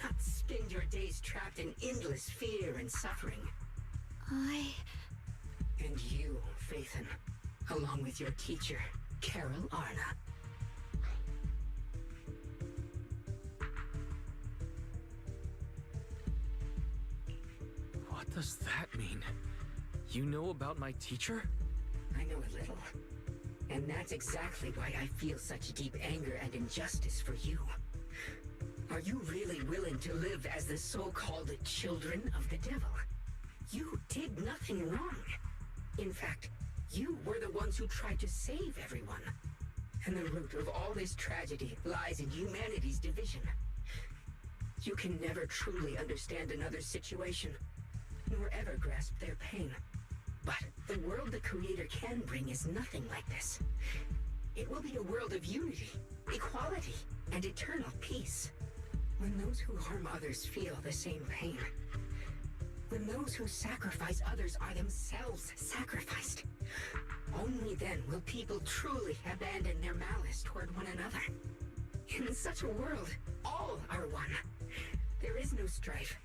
not spend your days trapped in endless fear and suffering. And you, Faithen, along with your teacher, Carol Arna. What does that mean? You know about my teacher? I know a little. And that's exactly why I feel such deep anger and injustice for you. Are you really willing to live as the so-called children of the devil? You did nothing wrong. In fact, you were the ones who tried to save everyone. And the root of all this tragedy lies in humanity's division. You can never truly understand another's situation, nor ever grasp their pain. But the world the Creator can bring is nothing like this. It will be a world of unity, equality, and eternal peace. When those who harm others feel the same pain. When those who sacrifice others are themselves sacrificed. Only then will people truly abandon their malice toward one another. In such a world, all are one. There is no strife,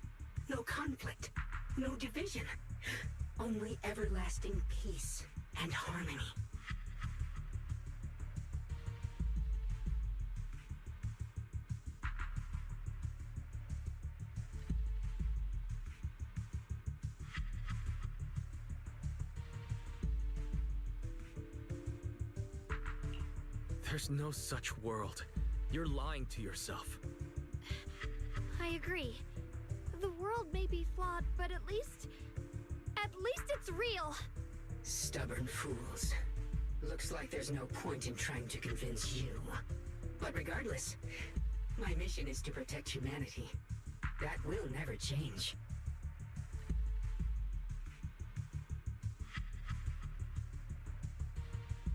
no conflict, no division. Only everlasting peace and harmony. There's no such world. You're lying to yourself. I agree. The world may be flawed, but at least it's real. Stubborn fools. Looks like there's no point in trying to convince you. But regardless, my mission is to protect humanity. That will never change.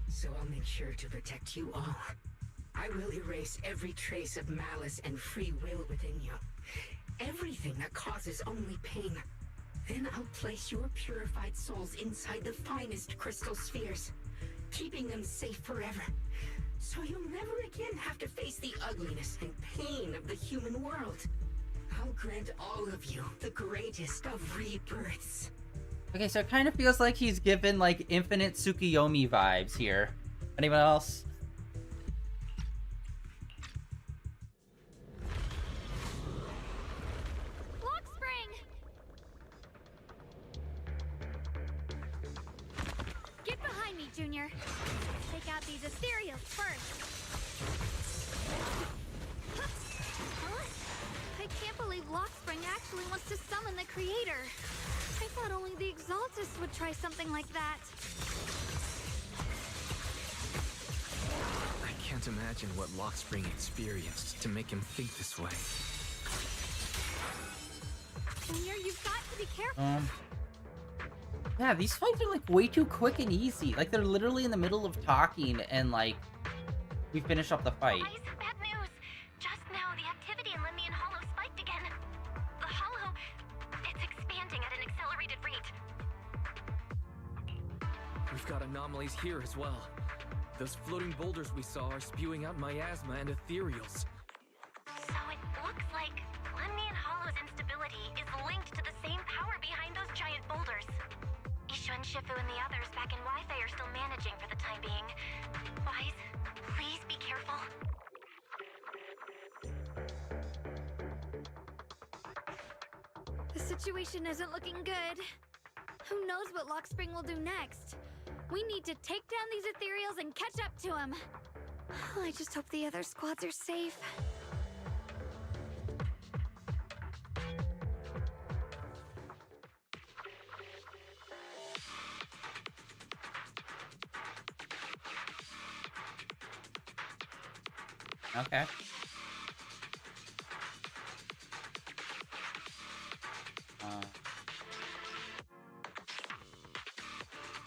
So I'll make sure to protect you all. I will erase every trace of malice and free will within you. Everything that causes only pain. Then I'll place your purified souls inside the finest crystal spheres, keeping them safe forever. So you'll never again have to face the ugliness and pain of the human world. I'll grant all of you the greatest of rebirths. Okay, so it kind of feels like he's given, like, infinite Tsukuyomi vibes here. Anyone else? Lock spring! Get behind me, Junior. Take out these ethereals first. I can't believe Lockspring actually wants to summon the creator. I thought only the Exaltists would try something like that. I can't imagine what Lockspring experienced to make him think this way. Junior, you've got to be careful. Yeah, these fights are like way too quick and easy. Like they're literally in the middle of talking and like we finish up the fight. Guys, bad news. Just now, the activity in Lemnian Hollow spiked again. The Hollow, it's expanding at an accelerated rate. We've got anomalies here as well. Those floating boulders we saw are spewing out miasma and ethereals. So it looks like Lemnian Hollow's instability is linked to the same power behind those giant boulders. Ishu and Shifu and the others back in Wi-Fi are still managing for the time being. Wise, please be careful. The situation isn't looking good. Who knows what Lockspring will do next? We need to take down these ethereals and catch up to him. I just hope the other squads are safe. Okay.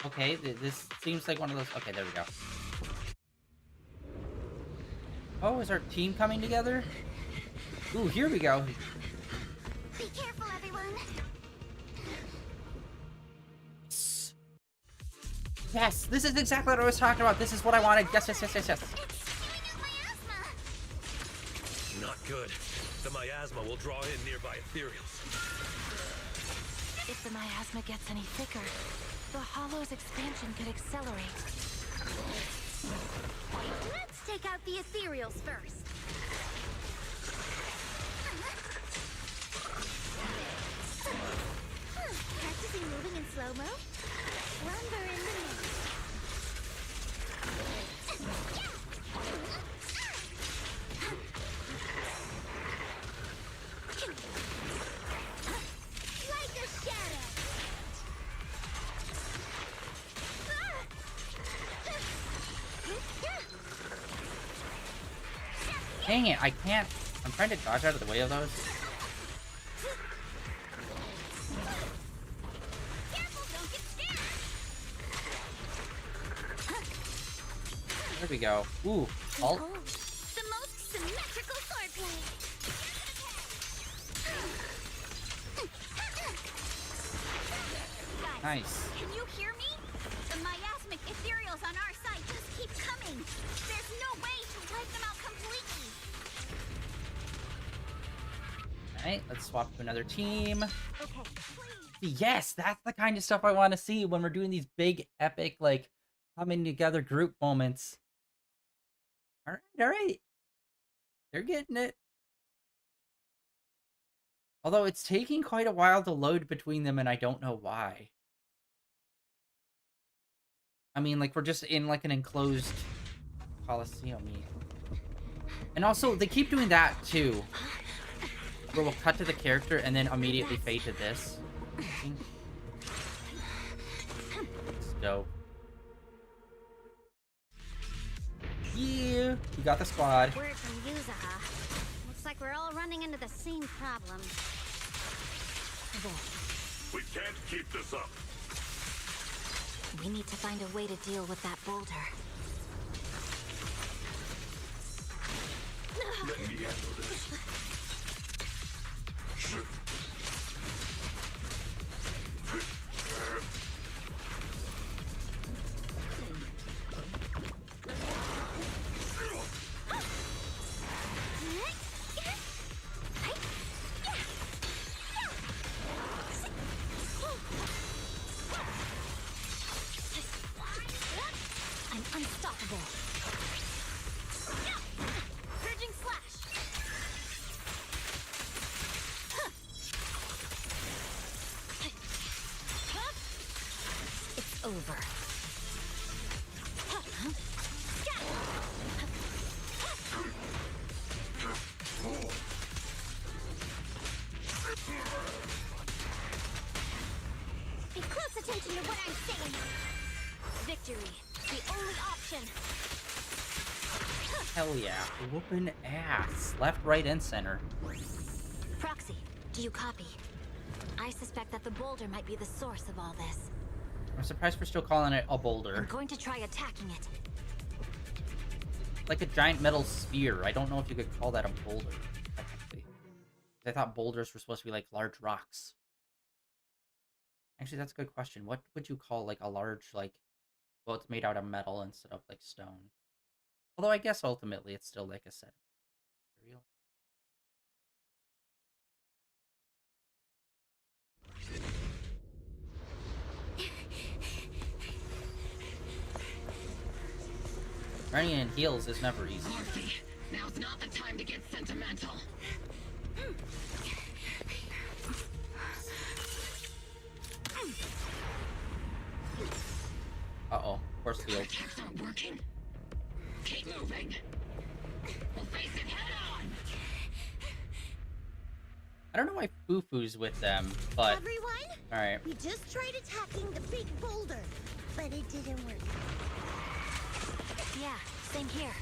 Okay, this seems like one of those. Okay, there we go. Oh, is our team coming together? Ooh, here we go. Be careful, everyone. Yes, this is exactly what I was talking about. This is what I wanted. Yes, yes, yes, yes, yes. Not good. The miasma will draw in nearby ethereals. If the miasma gets any thicker, the Hollow's expansion could accelerate. Let's take out the ethereals first. Practicing moving in slow-mo? Lumber in the mix. Like a shadow. Dang it, I can't. I'm trying to dodge out of the way of those. Careful, don't get scared. There we go. Ooh, alt. The most symmetrical swordplay. Guys, Nice. can you hear me? The miasmic ethereals on our side just keep coming. There's no way to wipe them out completely. Alright, let's swap to another team. Okay, please. Yes, that's the kind of stuff I want to see when we're doing these big, epic, like, coming together group moments. Alright. They're getting it. Although it's taking quite a while to load between them, and I don't know why. I mean, like, we're just in, like, an enclosed Coliseum. And also, they keep doing that, too. Where we'll cut to the character and then immediately fade to this. It's dope. Yeah! We got the squad. Word from Yuzaha. Looks like we're all running into the same problem. We can't keep this up. We need to find a way to deal with that boulder. Let me handle this. I'm unstoppable. Surging slash. It's over. Pay close attention to what I'm saying. Victory, the only option. Hell yeah. Whooping ass. Left, right, and center. Proxy, do you copy? I suspect that the boulder might be the source of all this. I'm surprised we're still calling it a boulder. I'm going to try attacking it. Like a giant metal sphere. I don't know if you could call that a boulder, technically. I thought boulders were supposed to be like large rocks. Actually, that's a good question. What would you call like a large, like, well, it's made out of metal instead of like stone. Although I guess ultimately it's still like a set of material. Running in heels is never easy. Morphe, now's not the time to get sentimental. Uh-oh. Force field. Attacks aren't working. Keep moving. We'll face it head on. I don't know why Fufu's with them, but... Everyone? Alright. We just tried attacking the big boulder, but it didn't work. Yeah, same here.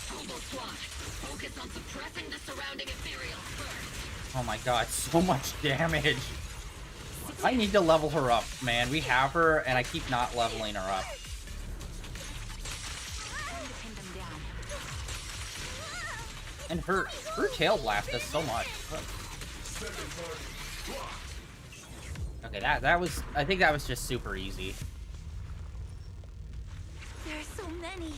Hobo squad, focus on suppressing the surrounding ethereal first. Oh my god, so much damage. I need to level her up, man. We have her, and I keep not leveling her up. And her tail blast does so much. Okay, that was... I think that was just super easy. There are so many.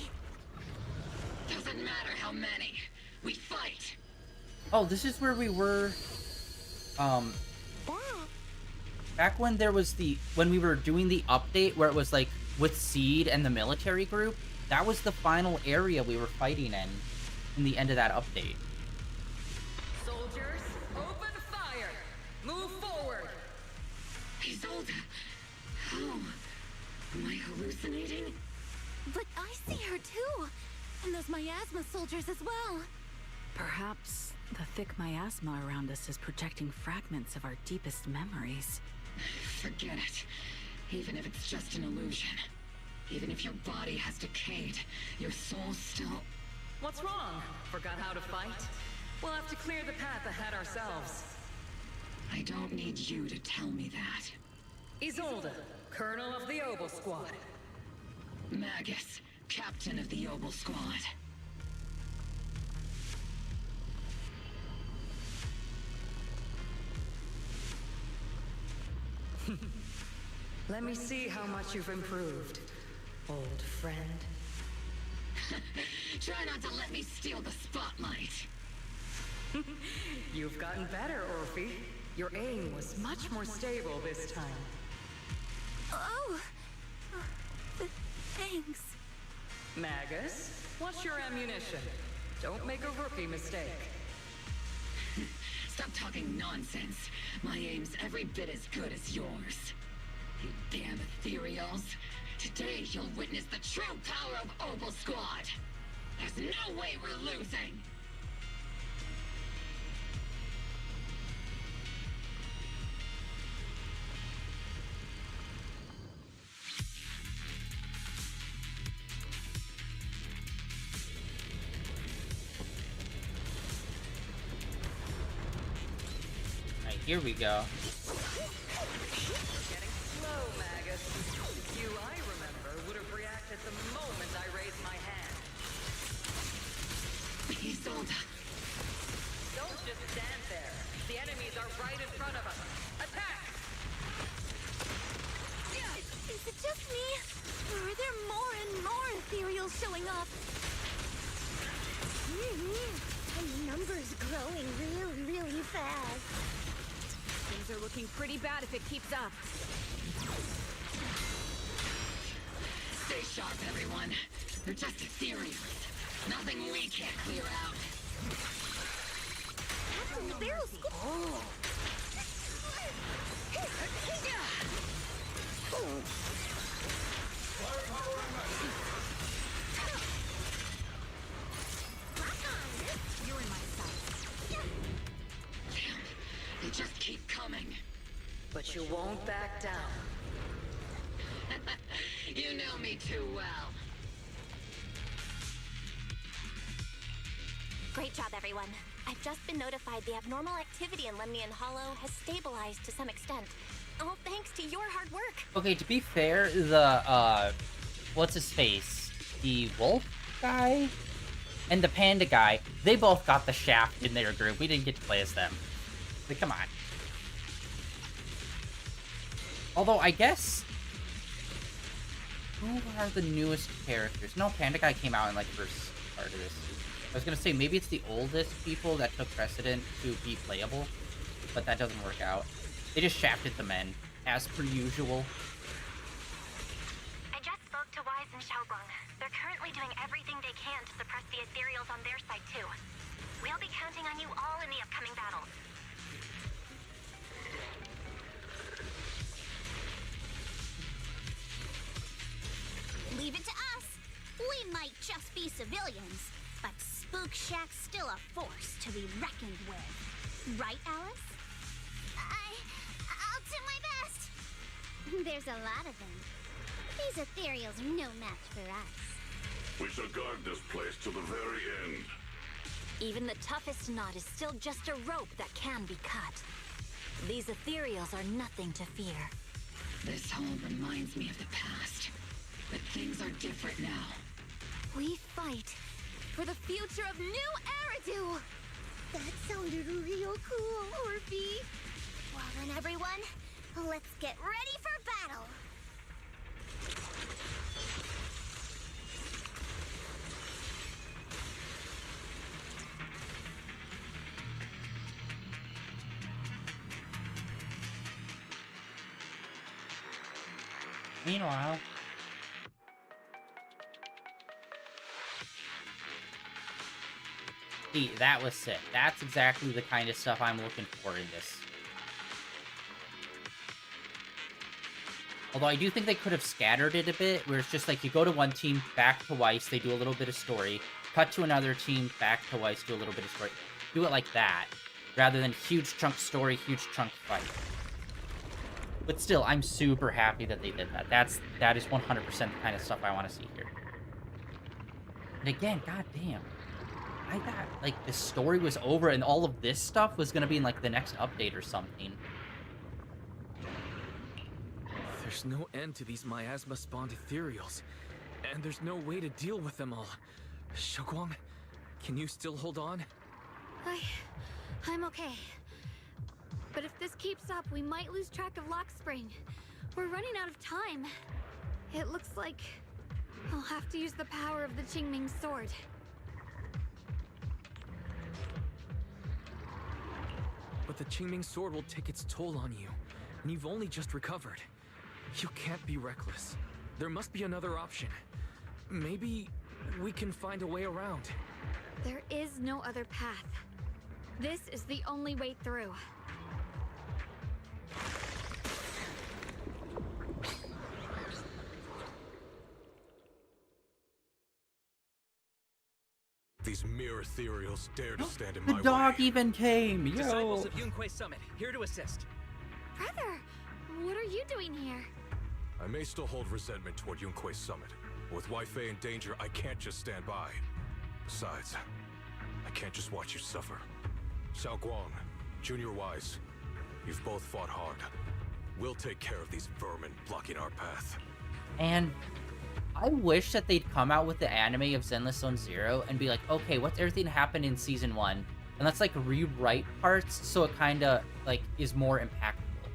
Doesn't matter how many. We fight. Oh, this is where we were... Back when there was when we were doing the update where it was like with Seed and the military group, that was the final area we were fighting in the end of that update. Soldiers, open fire! Move forward! Isolde, how? Am I hallucinating? But I see her too! And those miasma soldiers as well! Perhaps the thick miasma around us is projecting fragments of our deepest memories. Forget it. Even if it's just an illusion. Even if your body has decayed, your soul still... What's wrong? Forgot how to fight? We'll have to clear the path ahead ourselves. I don't need you to tell me that. Isolde, Colonel of the Obel Squad. Magus, Captain of the Obel Squad. Let me see how much you've improved, old friend. Try not to let me steal the spotlight. You've gotten better, Orphe. Your aim was much more stable this time. Oh! Thanks. Magus, what's your ammunition? Don't make a rookie mistake. Stop talking nonsense. My aim's every bit as good as yours. You damn ethereals. Today you'll witness the true power of Opal Squad. There's no way we're losing. Alright, here we go. Getting slow, Magus. You, I remember, would have reacted the moment I raised my hand. Isolde. Don't just stand there. The enemies are right in front of us. Attack! Is it just me? Or are there more and more ethereals showing up? The number's growing really fast. Things are looking pretty bad if it keeps up. Stay sharp, everyone. They're just ethereals. Nothing we can't clear out. That's in the barrel scoop. Oh. You're in my sight. Damn, they just keep coming. But you won't back down. You know me too well. Great job, everyone. I've just been notified the abnormal activity in Lemnian Hollow has stabilized to some extent. All thanks to your hard work. Okay, to be fair, the, what's his face? The wolf guy? And the panda guy, they both got the shaft in their group. We didn't get to play as them. Like, come on. Although, I guess... Who are the newest characters? No, Panda Guy came out in, like, the first part of this. I was gonna say, maybe it's the oldest people that took precedent to be playable, but that doesn't work out. They just shafted the men, as per usual. I just spoke to Wise and Xiaoguang. They're currently doing everything they can to suppress the ethereals on their side, too. We'll be counting on you all in the upcoming battles. Leave it to us. We might just be civilians, but Spook Shack's still a force to be reckoned with. Right, Alice? I'll do my best. There's a lot of them. These ethereals are no match for us. We shall guard this place to the very end. Even the toughest knot is still just a rope that can be cut. These ethereals are nothing to fear. This hole reminds me of the past. But things are different now. We fight for the future of New Eridu! That sounded real cool, Orphe. Well then, everyone, let's get ready for battle. Meanwhile... See, that was sick. That's exactly the kind of stuff I'm looking for in this. Although I do think they could have scattered it a bit, where it's just like you go to one team, back to Weiss, they do a little bit of story, cut to another team, back to Weiss, do a little bit of story. Do it like that, rather than huge chunk story, huge chunk fight. But still, I'm super happy that they did that. That is 100% the kind of stuff I want to see here. And again, goddamn. I thought, like, the story was over and all of this stuff was gonna be in, like, the next update or something. There's no end to these miasma-spawned ethereals, and there's no way to deal with them all. Xiaoguang, can you still hold on? I'm okay. But if this keeps up, we might lose track of Lock Spring. We're running out of time. It looks like I'll have to use the power of the Qingming sword. But the Qingming sword will take its toll on you, and you've only just recovered. You can't be reckless. There must be another option. Maybe we can find a way around. There is no other path. This is the only way through. These mere ethereals dare to stand in The my dog way. even came, yo! Disciples of Yunque Summit, here to assist. Brother, what are you doing here? I may still hold resentment toward Yunque Summit. But with Wei-Fei in danger, I can't just stand by. Besides, I can't just watch you suffer. Xiao Guang, Junior Wise, you've both fought hard. We'll take care of these vermin blocking our path. And I wish that they'd come out with the anime of Zenless Zone Zero and be like, okay, what's everything happened in season 1? And let's like rewrite parts so it kind of like is more impactful.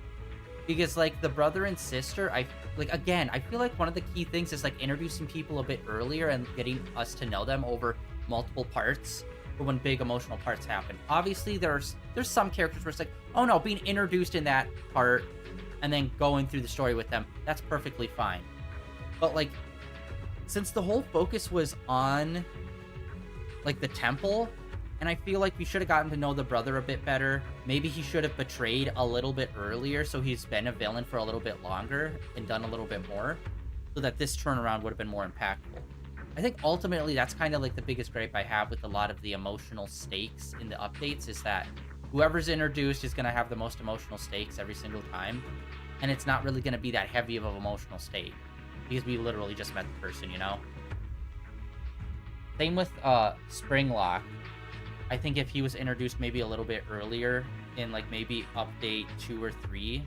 Because like the brother and sister, I feel like one of the key things is like introducing people a bit earlier and getting us to know them over multiple parts for when big emotional parts happen. Obviously there's some characters where it's like, oh no, being introduced in that part and then going through the story with them, that's perfectly fine. But like, since the whole focus was on like the temple, and I feel like we should have gotten to know the brother a bit better. Maybe he should have betrayed a little bit earlier, so he's been a villain for a little bit longer and done a little bit more, so that this turnaround would have been more impactful. I think ultimately that's kind of like the biggest gripe I have with a lot of the emotional stakes in the updates, is that whoever's introduced is going to have the most emotional stakes every single time, and it's not really going to be that heavy of an emotional stake, because we literally just met the person, you know? Same with Springlock. I think if he was introduced maybe a little bit earlier in like maybe update 2 or 3,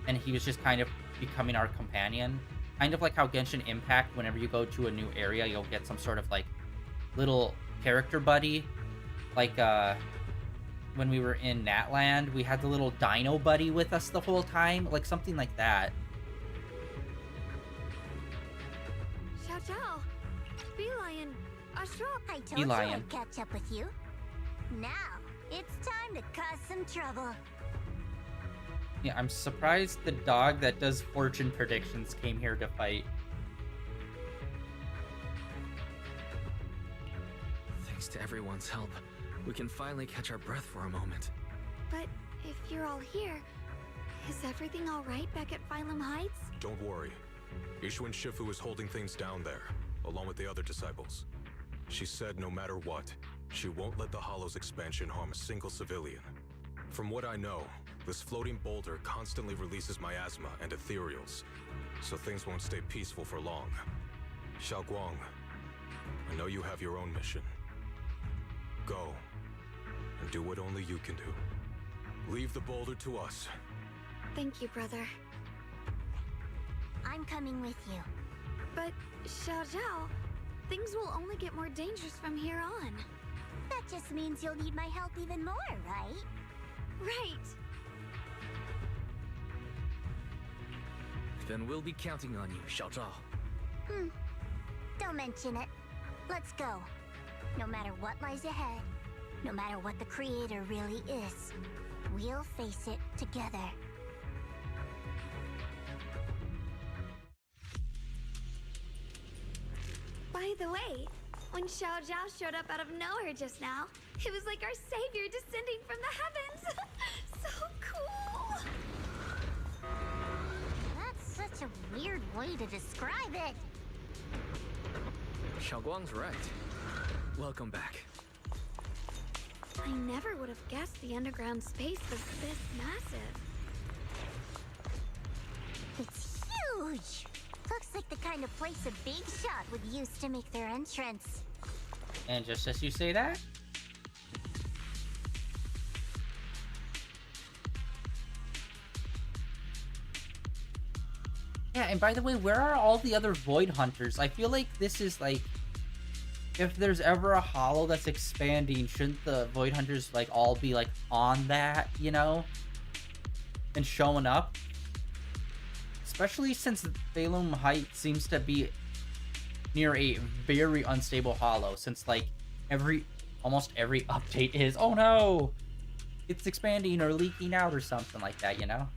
and he was just kind of becoming our companion, kind of like how Genshin Impact, whenever you go to a new area, you'll get some sort of like little character buddy. Like when we were in Natland, we had the little dino buddy with us the whole time, like something like that. Xiao Zhao, Beelion, Ashok. I told you Beelion. I'd catch up with you. Now, it's time to cause some trouble. Yeah, I'm surprised the dog that does fortune predictions came here to fight. Thanks to everyone's help, we can finally catch our breath for a moment. But if you're all here, is everything all right back at Phylum Heights? Don't worry. Ishwin Shifu is holding things down there, along with the other disciples. She said no matter what, she won't let the Hollow's expansion harm a single civilian. From what I know, this floating boulder constantly releases miasma and ethereals, so things won't stay peaceful for long. Xiao Guang, I know you have your own mission. Go, and do what only you can do. Leave the boulder to us. Thank you, brother. I'm coming with you. But, Xiao Zhao, things will only get more dangerous from here on. That just means you'll need my help even more, right? Right. Then we'll be counting on you, Xiao Zhao. Don't mention it. Let's go. No matter what lies ahead, no matter what the Creator really is, we'll face it together. By the way, when Xiao Zhao showed up out of nowhere just now, it was like our savior descending from the heavens. So cool. That's such a weird way to describe it. Xiao Guang's right. Welcome back. I never would have guessed the underground space was this massive. It's huge. Looks like the kind of place a big shot would use to make their entrance. And just as you say that, yeah, and by the way, where are all the other Void Hunters? I feel like this is like, if there's ever a Hollow that's expanding, shouldn't the Void Hunters like all be like on that, you know? And showing up? Especially since Phylum Heights seems to be near a very unstable Hollow, since like almost every update is, oh no, it's expanding or leaking out or something like that, you know?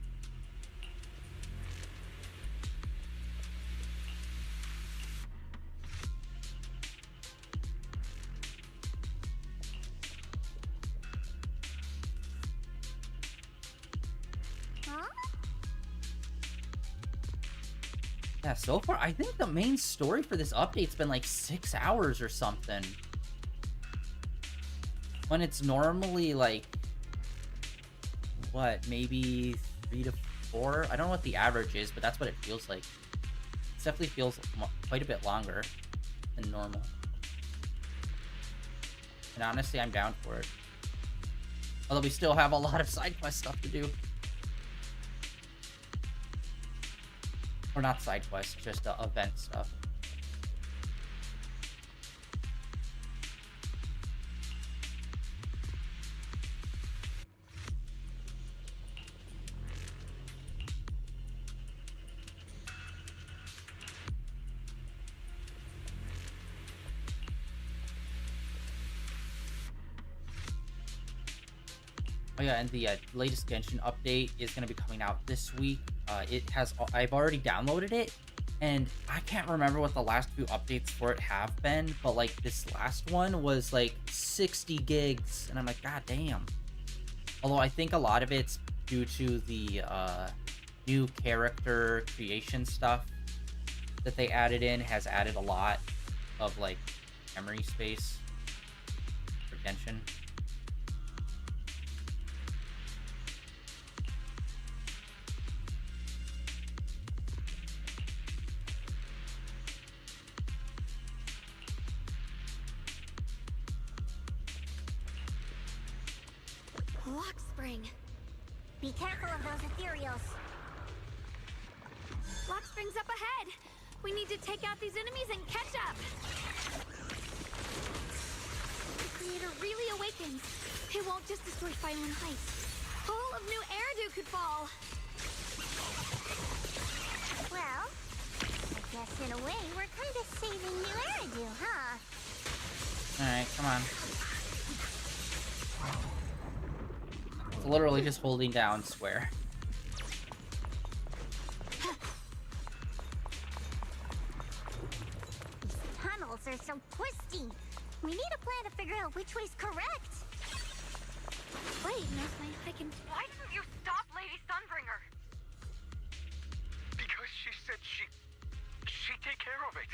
Yeah, so far, I think the main story for this update's been like 6 hours or something. When it's normally like, what, maybe 3 to 4? I don't know what the average is, but that's what it feels like. It definitely feels quite a bit longer than normal. And honestly, I'm down for it. Although we still have a lot of side quest stuff to do. Or not side quests, just event stuff. Oh yeah, and the latest Genshin update is going to be coming out this week. I've already downloaded it, and I can't remember what the last few updates for it have been, but like this last one was like 60 gigs, and I'm like, god damn. Although I think a lot of it's due to the new character creation stuff that they added in has added a lot of like memory space for Genshin. Lock spring. Be careful of those ethereals. Lock spring's up ahead. We need to take out these enemies and catch up. The creator really awakens. It won't just destroy Firelin Heights. All of New Eridu could fall. Well, I guess in a way we're kind of saving New Eridu, huh? Alright, come on. It's literally just holding down square. These tunnels are so twisty. We need a plan to figure out which way's correct. Wait, I can... Why didn't you stop Lady Sunbringer? Because she said she'd take care of it.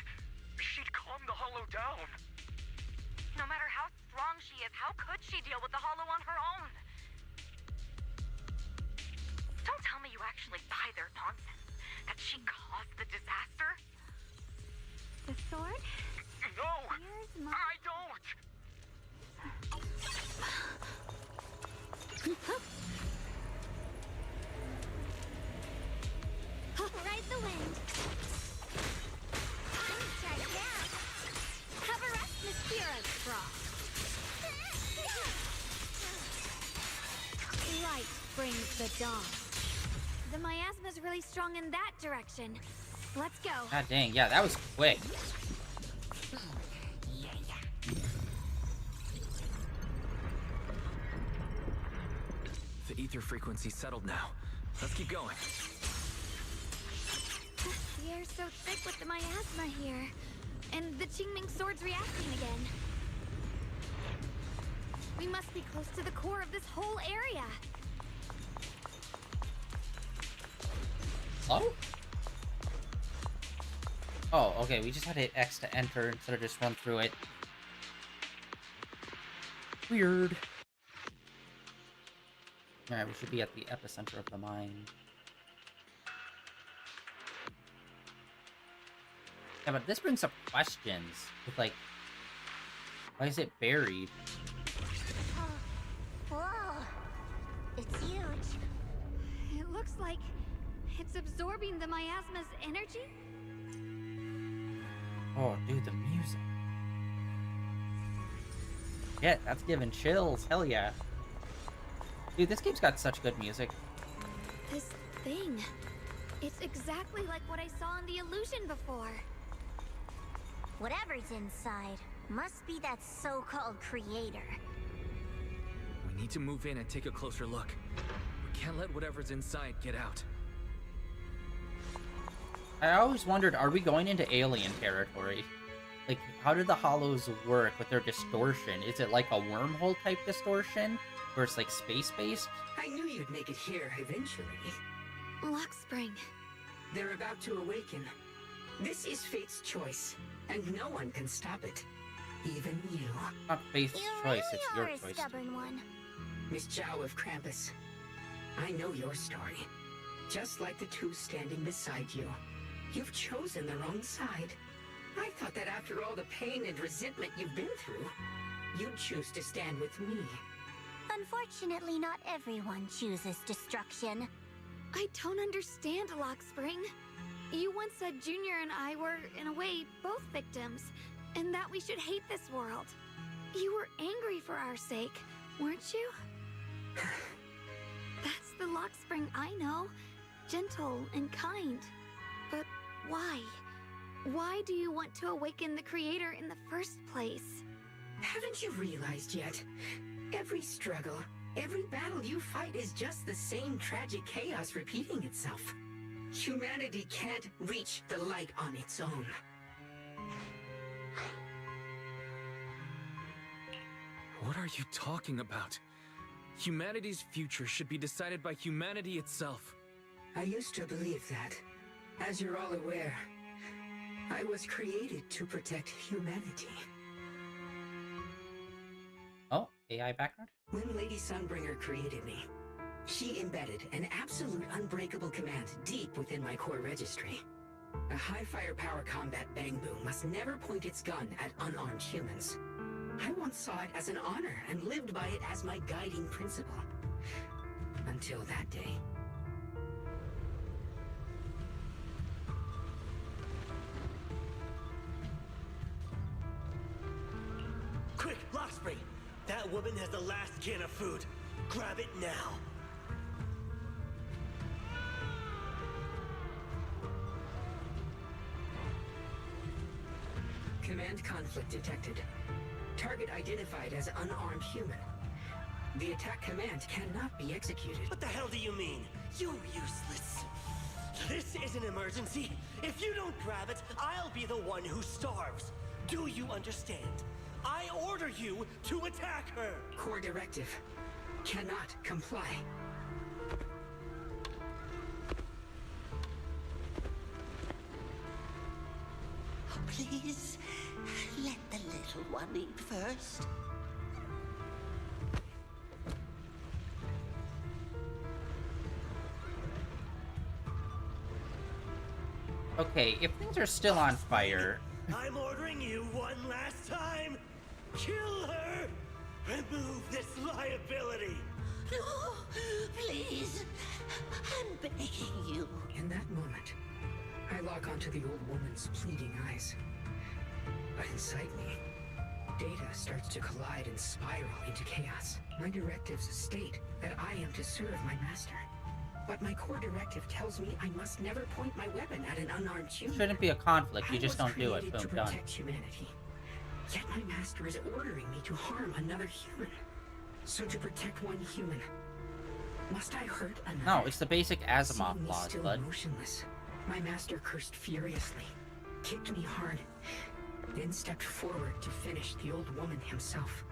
She'd calm the Hollow down. No matter how strong she is, how could she deal with the Hollow on her own? Don't tell me you actually buy their nonsense. That she caused the disaster? The sword? No! Here's my... I don't! Ride the wind. I'm strike now. Have a rest, Miss Kira's frost. Light brings the dawn. The miasma's really strong in that direction. Let's go. God dang, yeah, that was quick. The ether frequency's settled now. Let's keep going. The air's so thick with the miasma here. And the Qingming sword's reacting again. We must be close to the core of this whole area. Oh? Oh, okay, we just had to hit X to enter instead of just run through it. Weird. Alright, we should be at the epicenter of the mine. Yeah, but this brings up questions. With, like, why is it buried? Whoa. It's huge. It looks like it's absorbing the miasma's energy? Oh, dude, the music. Yeah, that's giving chills. Hell yeah. Dude, this game's got such good music. This thing. It's exactly like what I saw in the illusion before. Whatever's inside, Must be that so-called creator. We need to move in and take a closer look. We can't let whatever's inside get out. I always wondered, are we going into alien territory? Like, how do the hollows work with their distortion? Is it like a wormhole type distortion? Where it's like space-based? I knew you'd make it here eventually. Lockspring. They're about to awaken. This is fate's choice, and no one can stop it. Even you. Not fate's choice, it's your You're a choice. stubborn one. Miss Zhao of Krampus. I know your story. Just like the two standing beside you. You've chosen the wrong side. I thought that after all the pain and resentment you've been through, you'd choose to stand with me. Unfortunately, not everyone chooses destruction. I don't understand, Lockspring. You once said Junior and I were, in a way, both victims, and that we should hate this world. You were angry for our sake, weren't you? That's the Lockspring I know. Gentle and kind. But why? Why do you want to awaken the Creator in the first place? Haven't you realized yet? Every struggle, every battle you fight is just the same tragic chaos repeating itself. Humanity can't reach the light on its own. What are you talking about? Humanity's future should be decided by humanity itself. I used to believe that. As you're all aware, I was created to protect humanity. Oh, AI background? When Lady Sunbringer created me, she embedded an absolute unbreakable command deep within my core registry. A high firepower combat bang boom must never point its gun at unarmed humans. I once saw it as an honor and lived by it as my guiding principle. Until that day. Quick, Lockspring! That woman has the last can of food. Grab it now. Command conflict detected. Target identified as unarmed human. The attack command cannot be executed. What the hell do you mean? You useless. This is an emergency. If you don't grab it, I'll be the one who starves. Do you understand? I order you to attack her! Core directive. Cannot comply. Please, let the little one eat first. Okay, if things are still on fire... I'm ordering you one last time! Kill her! Remove this liability! No, please. I'm begging you. In that moment, I lock onto the old woman's pleading eyes. But inside me, data starts to collide and spiral into chaos. My directives state that I am to serve my master. But my core directive tells me I must never point my weapon at an unarmed human. Shouldn't be a conflict, you just don't do it. Boom, to done. protect humanity. Yet my master is ordering me to harm another human. So to protect one human, must I hurt another? No, it's the basic Asimov Seeing me laws, still bud. motionless, my master cursed furiously, kicked me hard, then stepped forward to finish the old woman himself.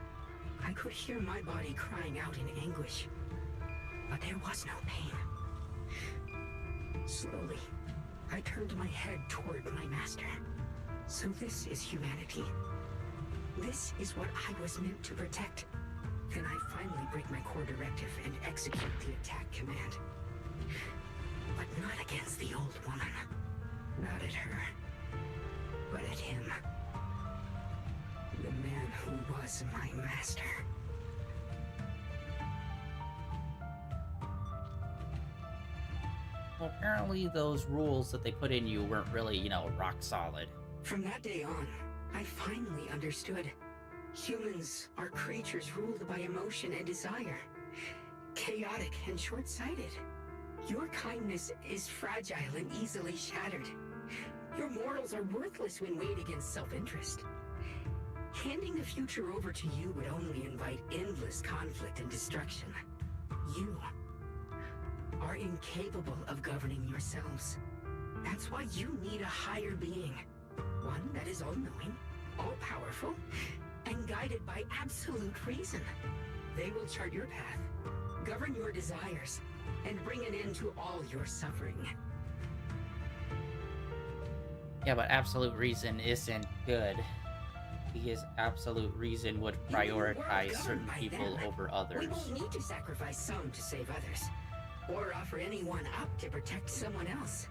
I could hear my body crying out in anguish, but there was no pain. Slowly, I turned my head toward my master. So this is humanity. This is what I was meant to protect. Then I finally break my core directive and execute the attack command. But not against the old woman. Not at her. But at him. The man who was my master. Well, apparently those rules that they put in you weren't really, you know, rock solid. From that day on, I finally understood. Humans are creatures ruled by emotion and desire. Chaotic and short-sighted. Your kindness is fragile and easily shattered. Your morals are worthless when weighed against self-interest. Handing the future over to you would only invite endless conflict and destruction. You are incapable of governing yourselves. That's why you need a higher being. One that is all-knowing, all-powerful, and guided by absolute reason. They will chart your path, govern your desires, and bring an end to all your suffering. Yeah, but absolute reason isn't good. Because absolute reason would prioritize certain people over others. We won't need to sacrifice some to save others, or offer anyone up to protect someone else.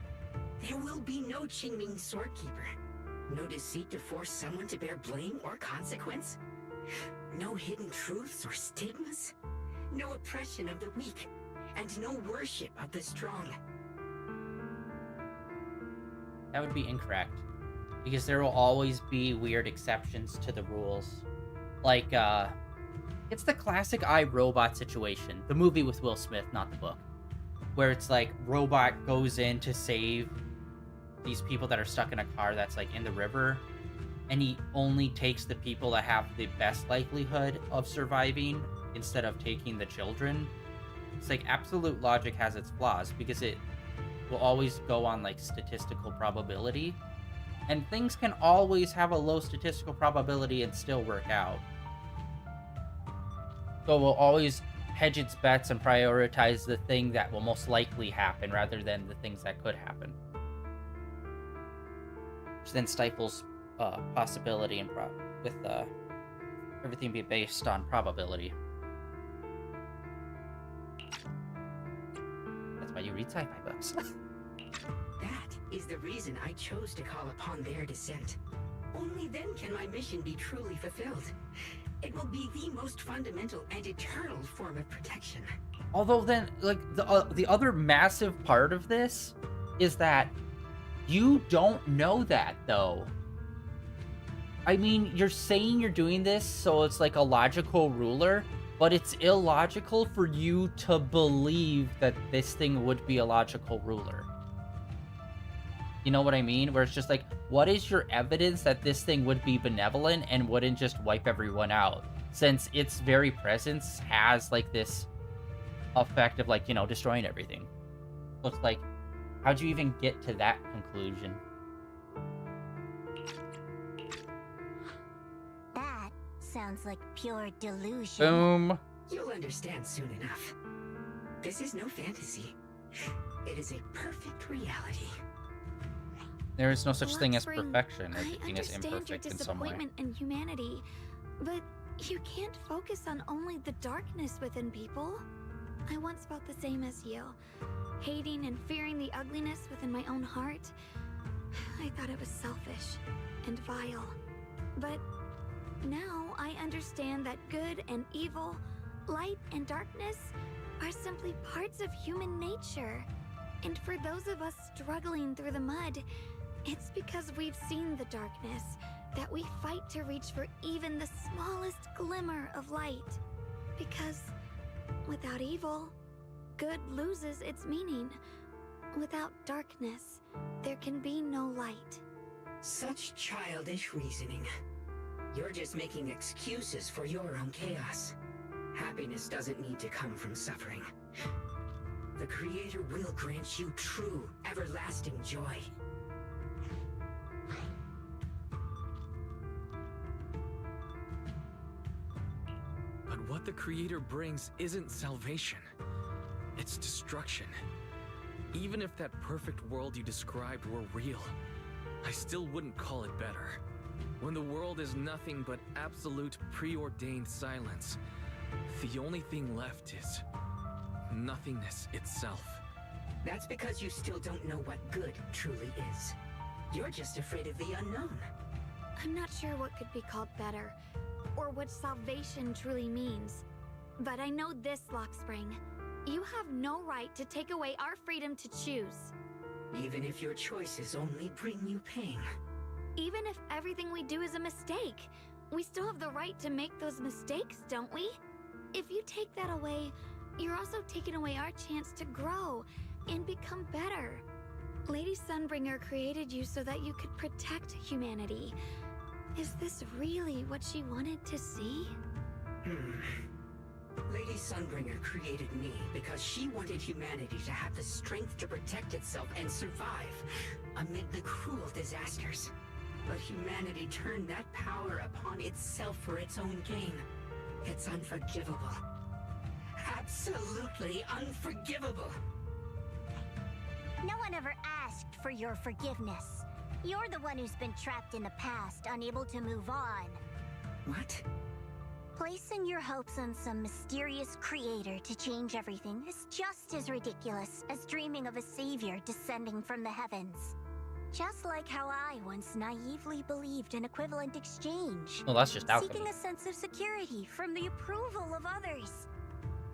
There will be no Qingming Swordkeeper. No deceit to force someone to bear blame or consequence. No hidden truths or stigmas. No oppression of the weak, and no worship of the strong. That would be incorrect. Because there will always be weird exceptions to the rules. Like, it's the classic iRobot situation. The movie with Will Smith, not the book. Where it's like, robot goes in to save these people that are stuck in a car that's like in the river. And he only takes the people that have the best likelihood of surviving instead of taking the children. It's like, absolute logic has its flaws because it will always go on like statistical probability. And things can always have a low statistical probability and still work out. So we'll always hedge its bets and prioritize the thing that will most likely happen rather than the things that could happen. Which then stifles possibility and with everything being based on probability. That's why you read sci-fi books. That is the reason I chose to call upon their descent. Only then can my mission be truly fulfilled. It will be the most fundamental and eternal form of protection. Although then, like, the other massive part of this is that you don't know that, though. I mean, you're saying you're doing this so it's like a logical ruler, but it's illogical for you to believe that this thing would be a logical ruler. You know what I mean? Where it's just like, what is your evidence that this thing would be benevolent and wouldn't just wipe everyone out? Since its very presence has, like, this effect of, like, you know, destroying everything. So it's like, how'd you even get to that conclusion? That sounds like pure delusion. Boom. You'll understand soon enough. This is no fantasy. It is a perfect reality. There is no such thing as Luxspring, perfection. I Everything is understand your imperfect in some way. disappointment in humanity, but you can't focus on only the darkness within people. I once felt the same as you, hating and fearing the ugliness within my own heart. I thought it was selfish and vile. But now I understand that good and evil, light and darkness are simply parts of human nature. And for those of us struggling through the mud, it's because we've seen the darkness that we fight to reach for even the smallest glimmer of light. Because without evil, good loses its meaning. Without darkness, there can be no light. Such childish reasoning. You're just making excuses for your own chaos. Happiness doesn't need to come from suffering. The Creator will grant you true, everlasting joy. But what the Creator brings isn't salvation. It's destruction. Even if that perfect world you described were real, I still wouldn't call it better. When the world is nothing but absolute preordained silence, the only thing left is nothingness itself. That's because you still don't know what good truly is. You're just afraid of the unknown. I'm not sure what could be called better, or what salvation truly means. But I know this, Luxspring. You have no right to take away our freedom to choose. Even if your choices only bring you pain. Even if everything we do is a mistake, we still have the right to make those mistakes, don't we? If you take that away, you're also taking away our chance to grow and become better. Lady Sunbringer created you so that you could protect humanity. Is this really what she wanted to see? Lady Sunbringer created me because she wanted humanity to have the strength to protect itself and survive amid the cruel disasters. But humanity turned that power upon itself for its own gain. It's unforgivable. Absolutely unforgivable. No one ever asked for your forgiveness. You're the one who's been trapped in the past, unable to move on. What? Placing your hopes on some mysterious creator to change everything is just as ridiculous as dreaming of a savior descending from the heavens. Just like how I once naively believed in equivalent exchange. Well, that's just alchemy. Seeking a sense of security from the approval of others.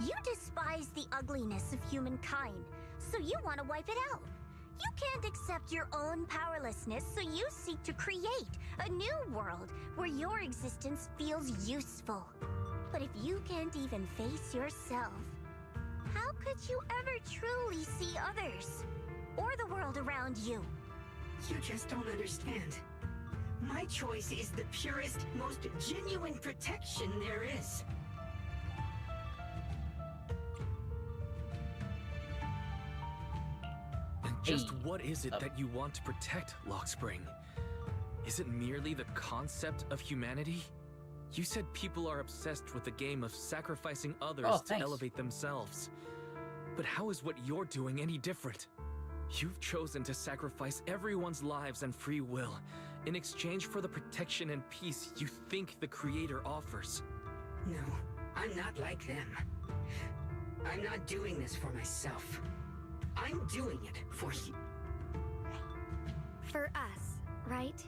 You despise the ugliness of humankind, so you want to wipe it out. You can't accept your own powerlessness, so you seek to create a new world where your existence feels useful. But if you can't even face yourself, how could you ever truly see others? Or the world around you? You just don't understand. My choice is the purest, most genuine protection there is. And just what is it that you want to protect, Lockspring? Is it merely the concept of humanity? You said people are obsessed with the game of sacrificing others to elevate themselves. But how is what you're doing any different? You've chosen to sacrifice everyone's lives and free will in exchange for the protection and peace you think the Creator offers. No, I'm not like them. I'm not doing this for myself. I'm doing it for you. For us, right?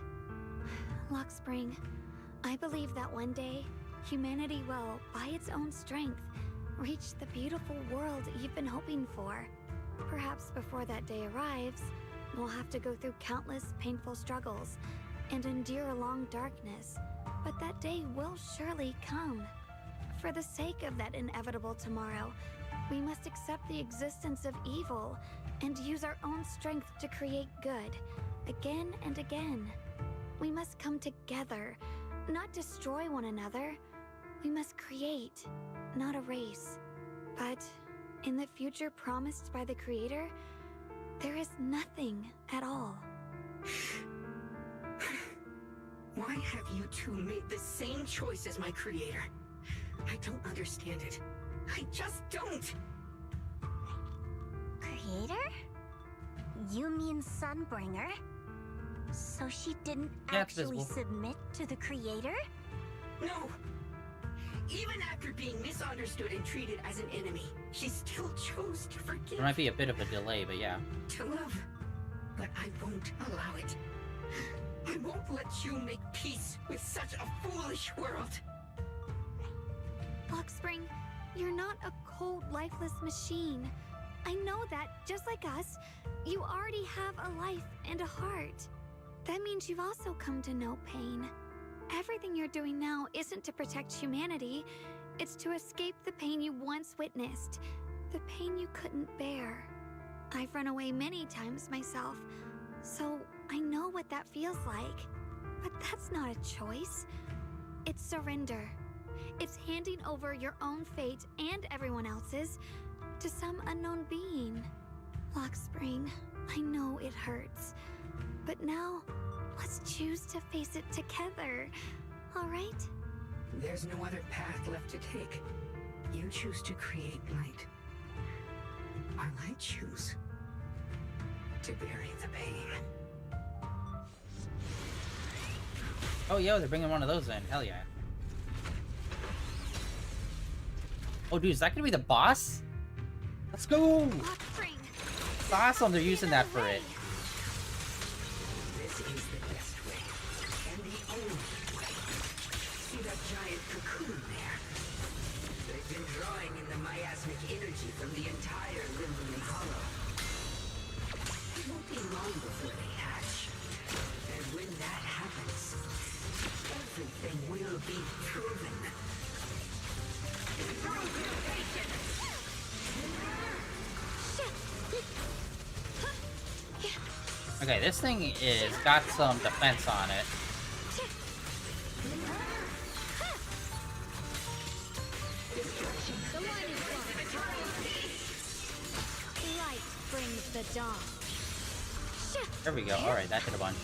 Lockspring, I believe that one day, humanity will, by its own strength, reach the beautiful world you've been hoping for. Perhaps before that day arrives, we'll have to go through countless painful struggles and endure a long darkness. But that day will surely come. For the sake of that inevitable tomorrow, we must accept the existence of evil and use our own strength to create good, again and again. We must come together, not destroy one another. We must create, not erase. But in the future promised by the Creator, there is nothing at all. Why have you two made the same choice as my Creator? I don't understand it. I just don't! Creator? You mean Sunbringer? So she didn't actually submit to the Creator? No! Even after being misunderstood and treated as an enemy, she still chose to forgive. There might be a bit of a delay, but yeah. To love. But I won't allow it. I won't let you make peace with such a foolish world. Lockspring, you're not a cold, lifeless machine. I know that, just like us, you already have a life and a heart. That means you've also come to know pain. Everything you're doing now isn't to protect humanity. It's to escape the pain you once witnessed. The pain you couldn't bear. I've run away many times myself, so I know what that feels like. But that's not a choice. It's surrender. It's handing over your own fate and everyone else's to some unknown being. Lockspring, I know it hurts. But now, let's choose to face it together, all right? There's no other path left to take. You choose to create light. While I choose to bury the pain. Oh, yo, they're bringing one of those in. Hell yeah. Oh, dude, is that gonna be the boss? Let's go! It's awesome they're using that for it. This is the best way, and the only way. See that giant cocoon there? They've been drawing in the miasmic energy from the entire Limnian Hollow. It won't be long before they hatch. And when that happens, everything will be proven. Okay, this thing is got some defense on it. the dawn. There we go. All right, that did a bunch.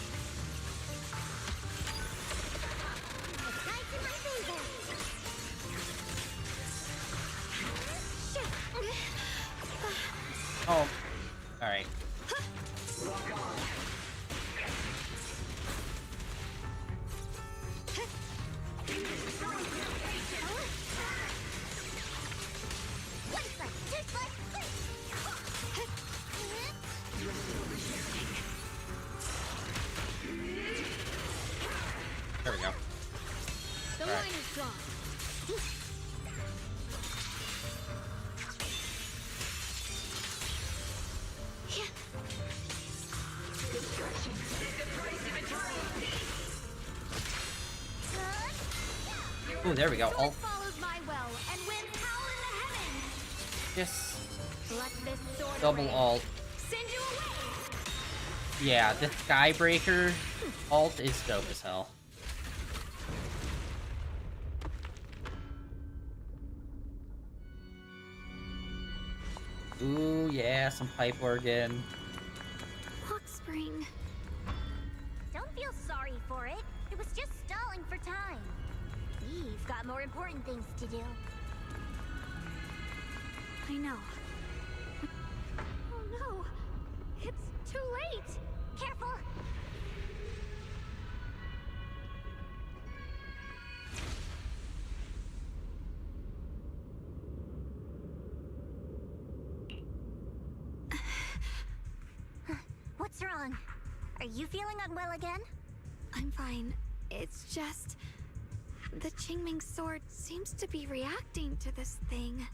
Oh, all right. There we go. The line is drawn. Ooh, there we go. Alt. Follows my well and wins power in the heavens. Yes. Let this sword Double away. alt. Send you away. Yeah, the Skybreaker alt is dope as hell. Ooh, yeah, some pipe organ. Hawk Spring. Don't feel sorry for it. It was just stalling for time. We've got more important things to do. I know. Oh no. It's too late. Careful. What's wrong? Are you feeling unwell again? I'm fine. It's just... the Qingming sword seems to be reacting to this thing.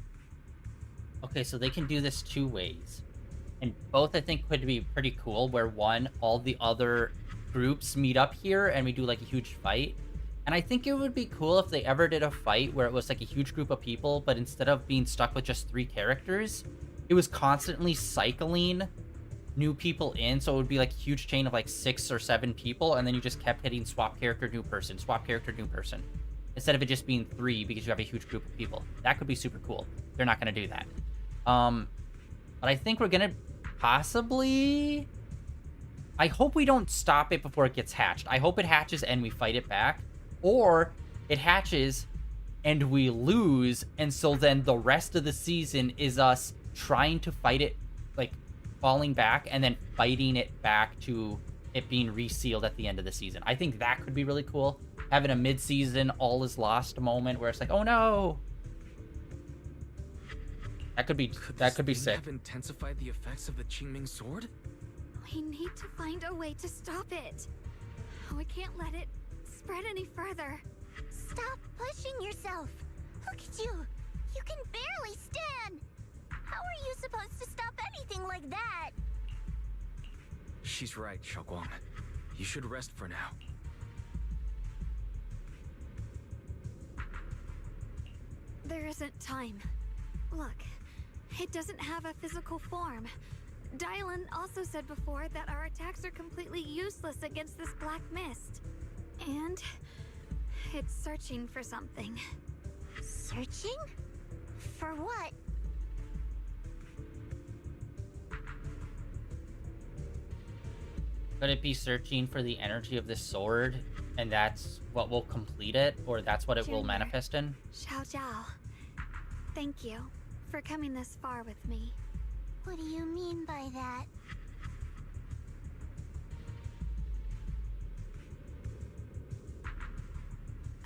Okay, so they can do this two ways. And both, I think, could be pretty cool, where one, all the other groups meet up here and we do, like, a huge fight. And I think it would be cool if they ever did a fight where it was, like, a huge group of people, but instead of being stuck with just 3 characters, it was constantly cycling new people in, so it would be, like, a huge chain of, like, 6 or 7 people, and then you just kept hitting swap character, new person, swap character, new person. Instead of it just being 3 because you have a huge group of people. That could be super cool. They're not going to do that. But I think we're going to possibly... I hope we don't stop it before it gets hatched. I hope it hatches and we fight it back. Or it hatches and we lose, and so then the rest of the season is us trying to fight it, like, falling back and then fighting it back to it being resealed at the end of the season. I think that could be really cool. Having a mid-season all is lost moment where it's like, oh no! That could be sick. Have intensified the effects of the Qingming sword? We need to find a way to stop it. We can't let it spread any further. Stop pushing yourself. Look at you. You can barely stand. How are you supposed to stop anything like that? She's right, Xiaoguang. You should rest for now. There isn't time. Look, it doesn't have a physical form. Dylan also said before that our attacks are completely useless against this black mist. And it's searching for something. Searching? For what? Could it be searching for the energy of this sword, and that's what will complete it, or that's what it will Junior. manifest in? Xiao Zhao, thank you for coming this far with me. What do you mean by that?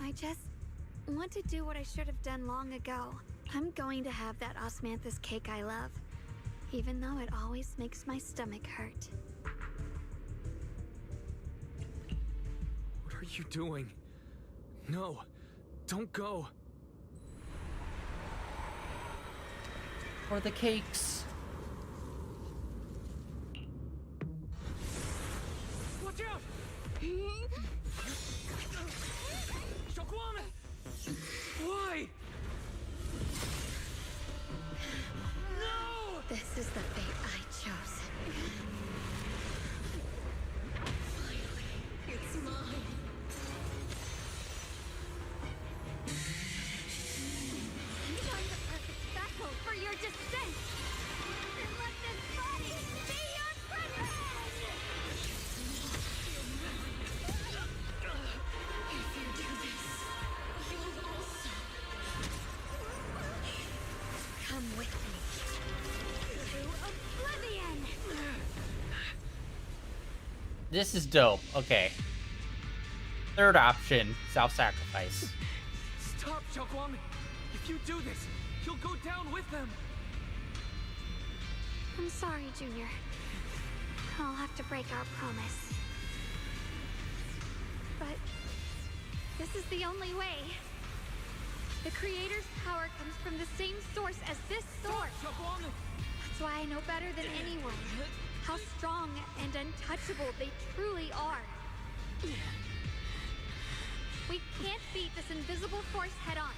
I just want to do what I should have done long ago. I'm going to have that osmanthus cake I love, even though it always makes my stomach hurt. What are you doing? No, don't go. For the cakes. Watch out! Xiaoguang! Why? No! This is the fate I chose. It's mine. Find the perfect vessel for your descent! And let this body be This is dope. Okay. Third option, self-sacrifice. Stop, Xiaoguang! If you do this, you'll go down with them! I'm sorry, Junior. I'll have to break our promise. But this is the only way. The Creator's power comes from the same source as this sword. That's why I know better than anyone how strong and untouchable they truly are. We can't beat this invisible force head-on.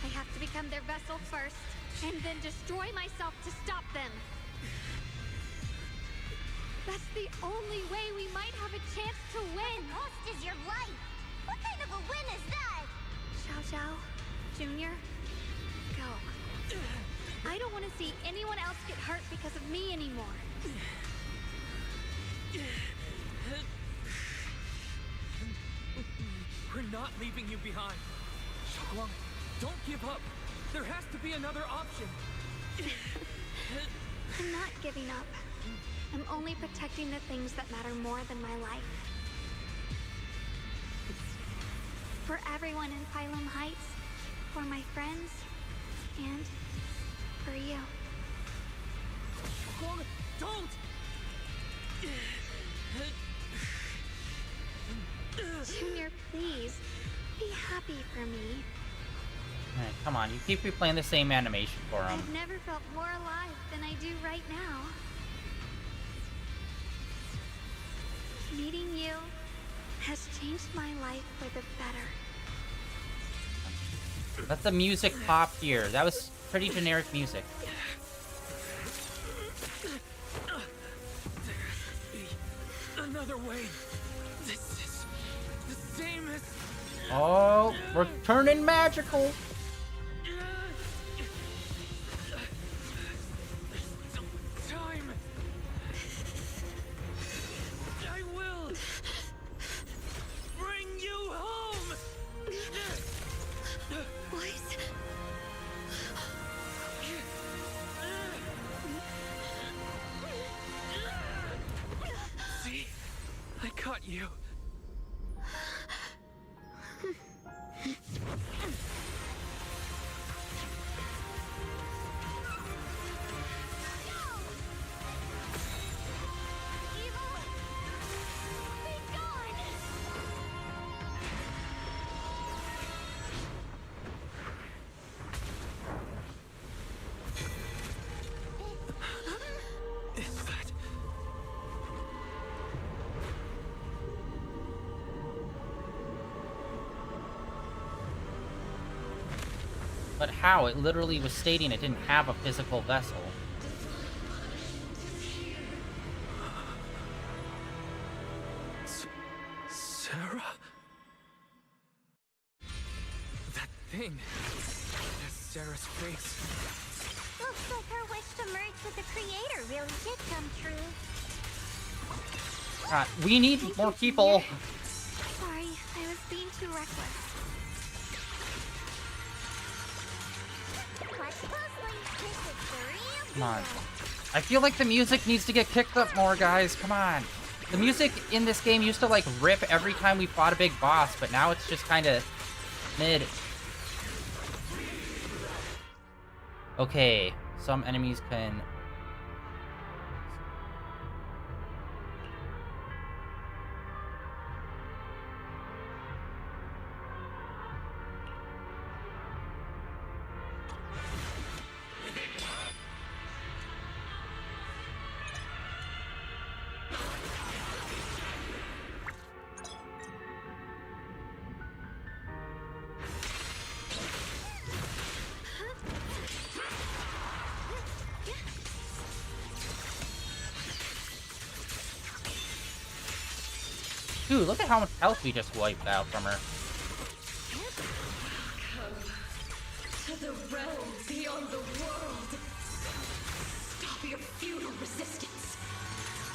I have to become their vessel first, and then destroy myself to stop them. That's the only way we might have a chance to win. The cost is your life. What kind of a win is that? Xiao Xiao, Junior, go. I don't want to see anyone else get hurt because of me anymore. We're not leaving you behind. Xiaoguang, don't give up. There has to be another option. I'm not giving up. I'm only protecting the things that matter more than my life. For everyone in Phylum Heights, for my friends, and for you. Xiaoguang, don't! Junior, please, be happy for me. Alright, come on, you keep replaying the same animation for him. I've never felt more alive than I do right now. Meeting you has changed my life for the better. Let the music pop here. That was pretty generic music. Another way. This is the same as... Oh, we're turning magical. Time. I will bring you home. What? See? I caught you. But how? It literally was stating it didn't have a physical vessel. Sarah? That thing. That's Sarah's face. Looks like her wish to merge with the Creator really did come true. God, we need more people. Sorry, I was being too reckless. Watch closely. This is the real Come on. deal. I feel like the music needs to get kicked up more, guys. Come on. The music in this game used to, like, rip every time we fought a big boss, but now it's just kind of mid. Okay, some enemies can... Dude, look at how much health we just wiped out from her. To the realm beyond the world. Stop your futile resistance.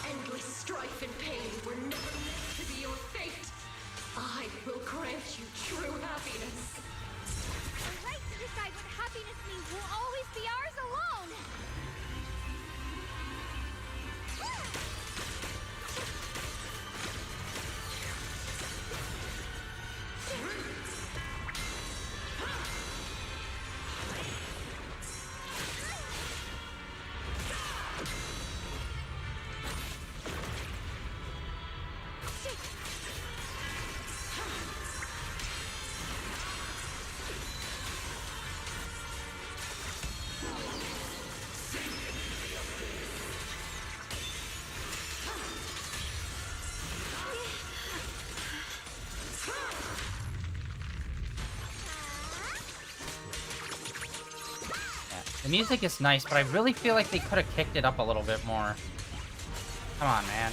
Endless strife and pain were never meant to be your fate. I will grant you true happiness. The right to decide what happiness means will always be ours alone! The music is nice, but I really feel like they could have kicked it up a little bit more. Come on, man.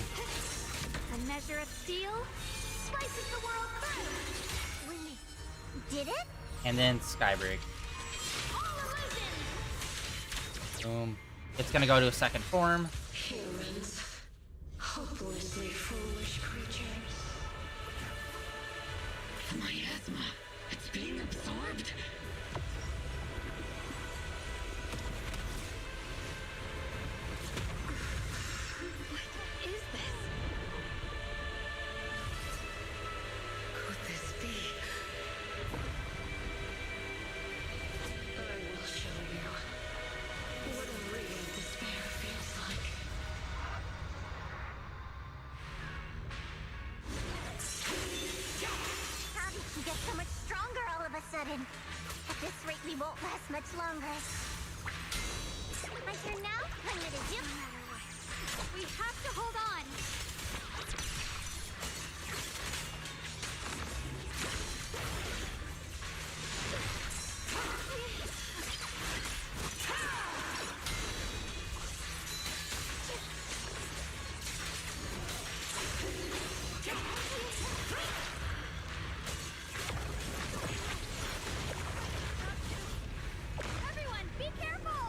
A measure of steel slices the world through. Wait, did it? And then Skybreak. Boom. It's gonna go to a second form. Humans, hopelessly foolish creatures. The miasma, it's being absorbed. What is this? Could this be? I will show you what a real despair feels like. How did you get so much stronger all of a sudden? At this rate, we won't last much longer. My turn now? I'm gonna do. We have to hold on. Everyone, be careful!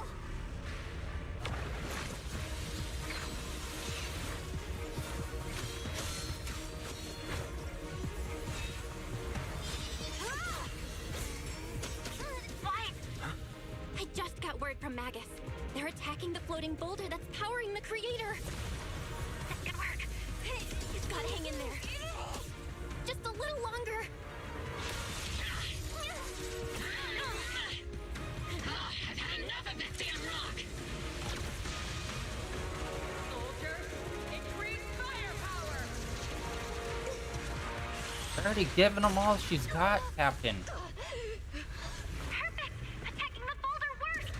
I just got word from Magus. They're attacking the floating boulder that's powering the creator. Good work. You've got to hang in there. Just a little longer. I've had enough of this damn rock! Soldier, increase firepower! They're already giving them all she's got, Captain. Perfect! Attacking the boulder worked!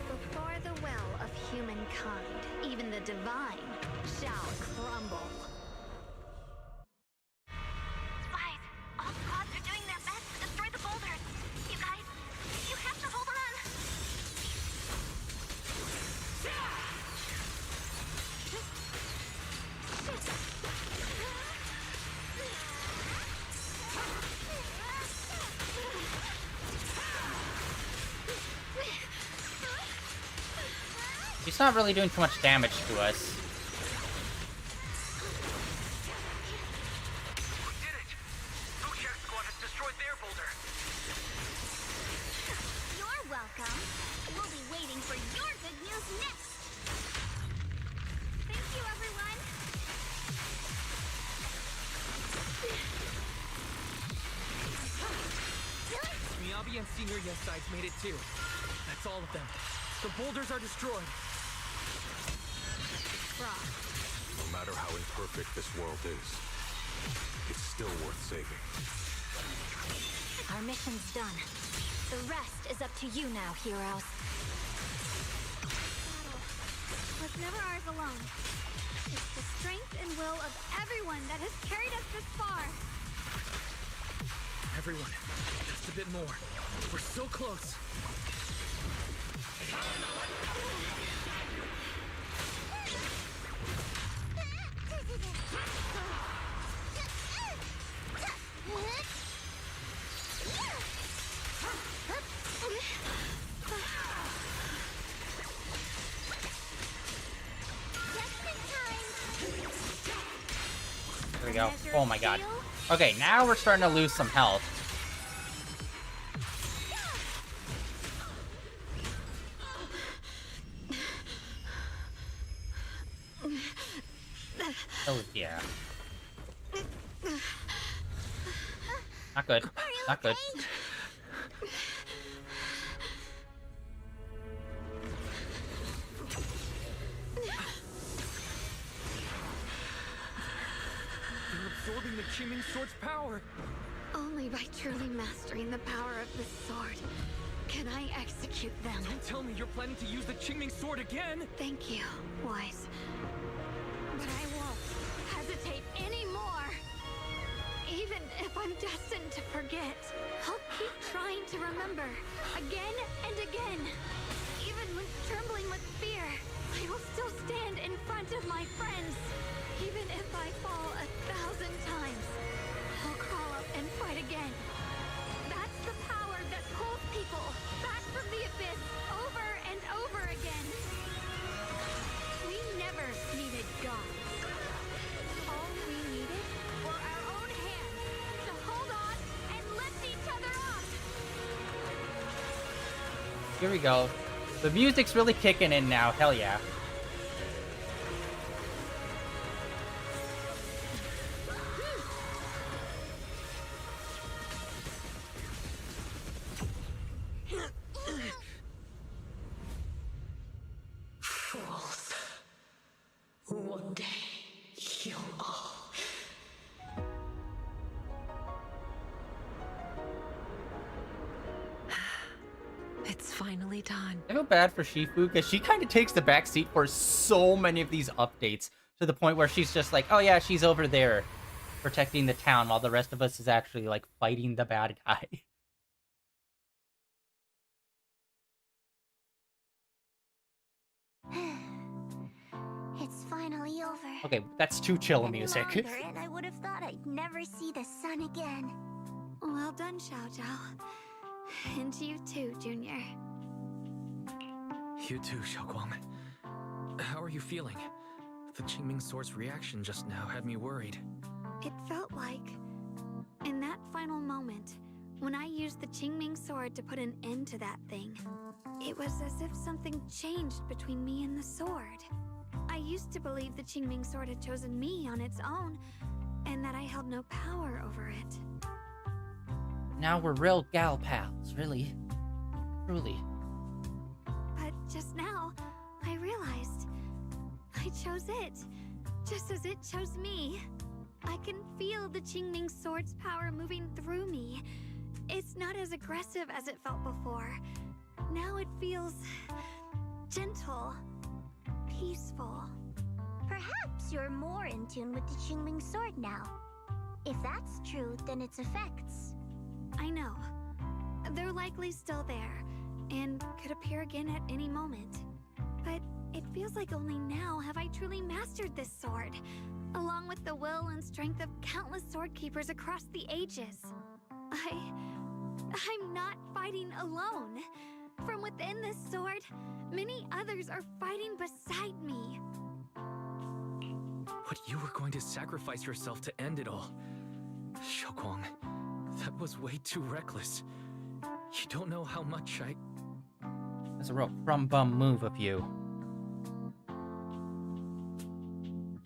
Before the well of humankind, even the divine shall crumble. Guys, all squads are doing their best to destroy the boulders. You guys, you have to hold on. She's not really doing too much damage to us. We did it! Lucia's squad has destroyed their boulder. You're welcome. We'll be waiting for your good news next. Thank you, everyone! Miyabi and Senior Yes Sides made it too. That's all of them. The boulders are destroyed. No matter how imperfect this world is, it's still worth saving. Our mission's done. The rest is up to you now, heroes. Was never ours alone. It's the strength and will of everyone that has carried us this far. Everyone, just a bit more. We're so close. There we go. Oh my god. Okay, now we're starting to lose some health. Oh yeah. Not good. Not good. They're absorbing the Qingming Sword's power. Only by truly mastering the power of the sword can I execute them. Don't tell me you're planning to use the Qingming Sword again! Thank you, Wise. But I won't hesitate anymore. I'm destined to forget. I'll keep trying to remember, again and again. Even when trembling with fear, I will still stand in front of my friends. Even if I fall 1,000 times, I'll crawl up and fight again. That's the power that pulls people back from the abyss over and over again. We never needed gods. All we needed were our own hands to hold on and lift each other up. Here we go. The music's really kicking in now. Hell yeah. Fools. One day, you'll all... It's finally done. I feel bad for Shifu because she kind of takes the back seat for so many of these updates to the point where she's just like, oh yeah, she's over there protecting the town while the rest of us is actually like fighting the bad guy. It's finally over. Okay, that's too chill Any music. longer, and I would have thought I'd never see the sun again. Well done, Xiao Zhao. And you too, Junior. You too, Xiaoguang. How are you feeling? The Qingming Sword's reaction just now had me worried. It felt like, in that final moment, when I used the Qingming Sword to put an end to that thing, it was as if something changed between me and the sword. I used to believe the Qingming Sword had chosen me on its own, and that I held no power over it. Now we're real gal pals, really. Truly. But just now, I realized I chose it, just as it chose me. I can feel the Qingming Sword's power moving through me. It's not as aggressive as it felt before. Now it feels gentle, peaceful. Perhaps you're more in tune with the Qingming Sword now. If that's true, then its effects. I know. They're likely still there, and could appear again at any moment. But it feels like only now have I truly mastered this sword, along with the will and strength of countless sword keepers across the ages. I'm not fighting alone. From within this sword, many others are fighting beside me. But you were going to sacrifice yourself to end it all. Xiaoguang, that was way too reckless. You don't know how much I... That's a real bum move of you.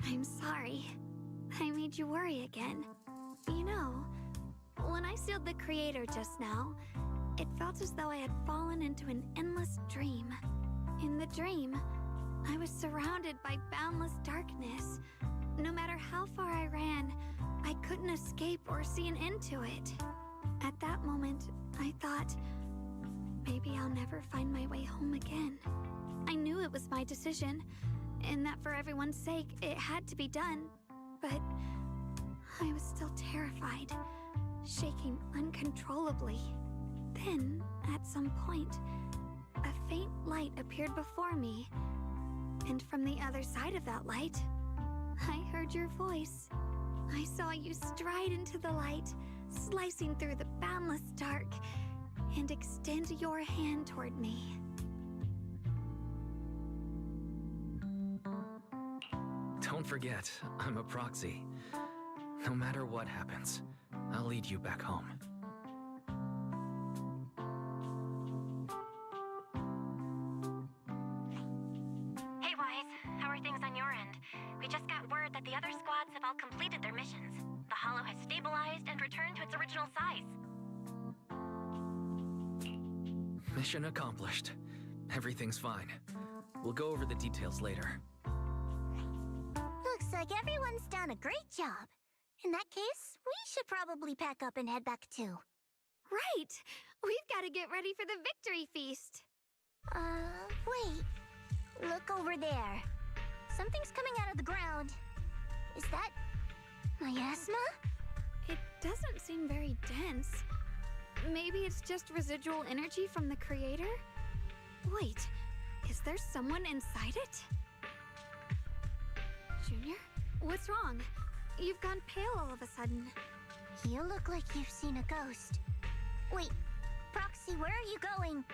I'm sorry. I made you worry again. You know, when I sealed the Creator just now, it felt as though I had fallen into an endless dream. In the dream, I was surrounded by boundless darkness. No matter how far I ran, I couldn't escape or see an end to it. At that moment, I thought, maybe I'll never find my way home again. I knew it was my decision, and that for everyone's sake, it had to be done. But I was still terrified, shaking uncontrollably. Then, at some point, a faint light appeared before me. And from the other side of that light, I heard your voice. I saw you stride into the light, slicing through the boundless dark, and extend your hand toward me. Don't forget, I'm a proxy. No matter what happens, I'll lead you back home. Hey, Wise. How are things on your end? We just got word that the other squads have all completed their missions. The Hollow has stabilized and returned to its original size. Mission accomplished. Everything's fine. We'll go over the details later. Looks like everyone's done a great job. In that case, we should probably pack up and head back too. Right! We've got to get ready for the victory feast! Wait. Look over there. Something's coming out of the ground. Is that... miasma? It doesn't seem very dense. Maybe it's just residual energy from the creator? Wait, is there someone inside it? Junior? What's wrong? You've gone pale all of a sudden. You look like you've seen a ghost. Wait, Proxy, where are you going?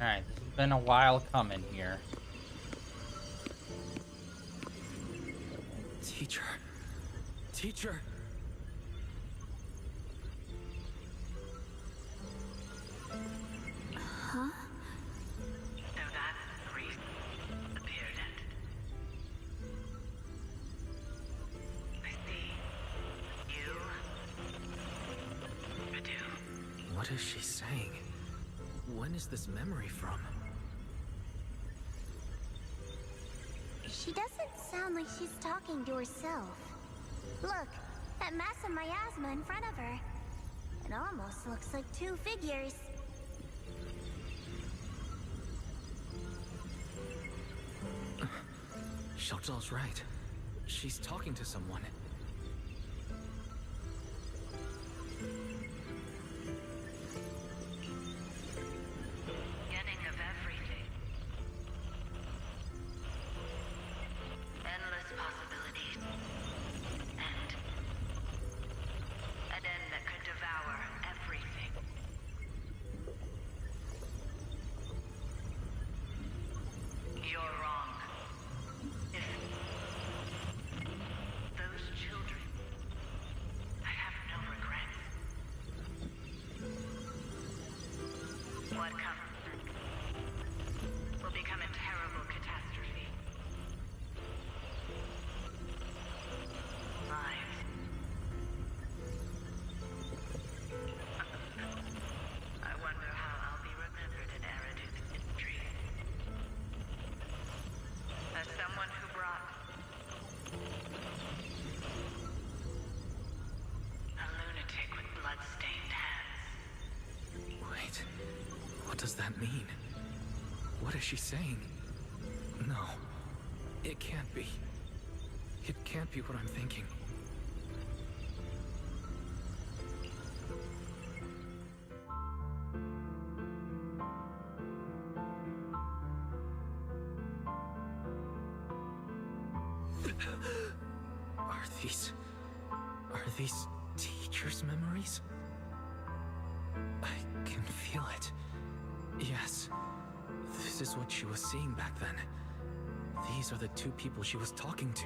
Alright, this has been a while coming here. Teacher. Teacher! Huh? So that's the reason appeared it. I see. You do. What is she saying? When is this memory from? She doesn't sound like she's talking to herself. Look, that massive miasma in front of her. It almost looks like two figures. Xiaozhao's right. She's talking to someone. Beginning of everything. Endless possibilities. An end that could devour everything. You're wrong. Those children, I have no regrets. What comes will become a terrible catastrophe. Lives. I wonder how I'll be remembered in Eridu's history. As someone who brought a lunatic with blood-stained hands. Wait, what does that mean? What is she saying? No, it can't be. It can't be what I'm thinking. Are these teachers' memories? I can feel it. Yes, this is what she was seeing back then. These are the two people she was talking to.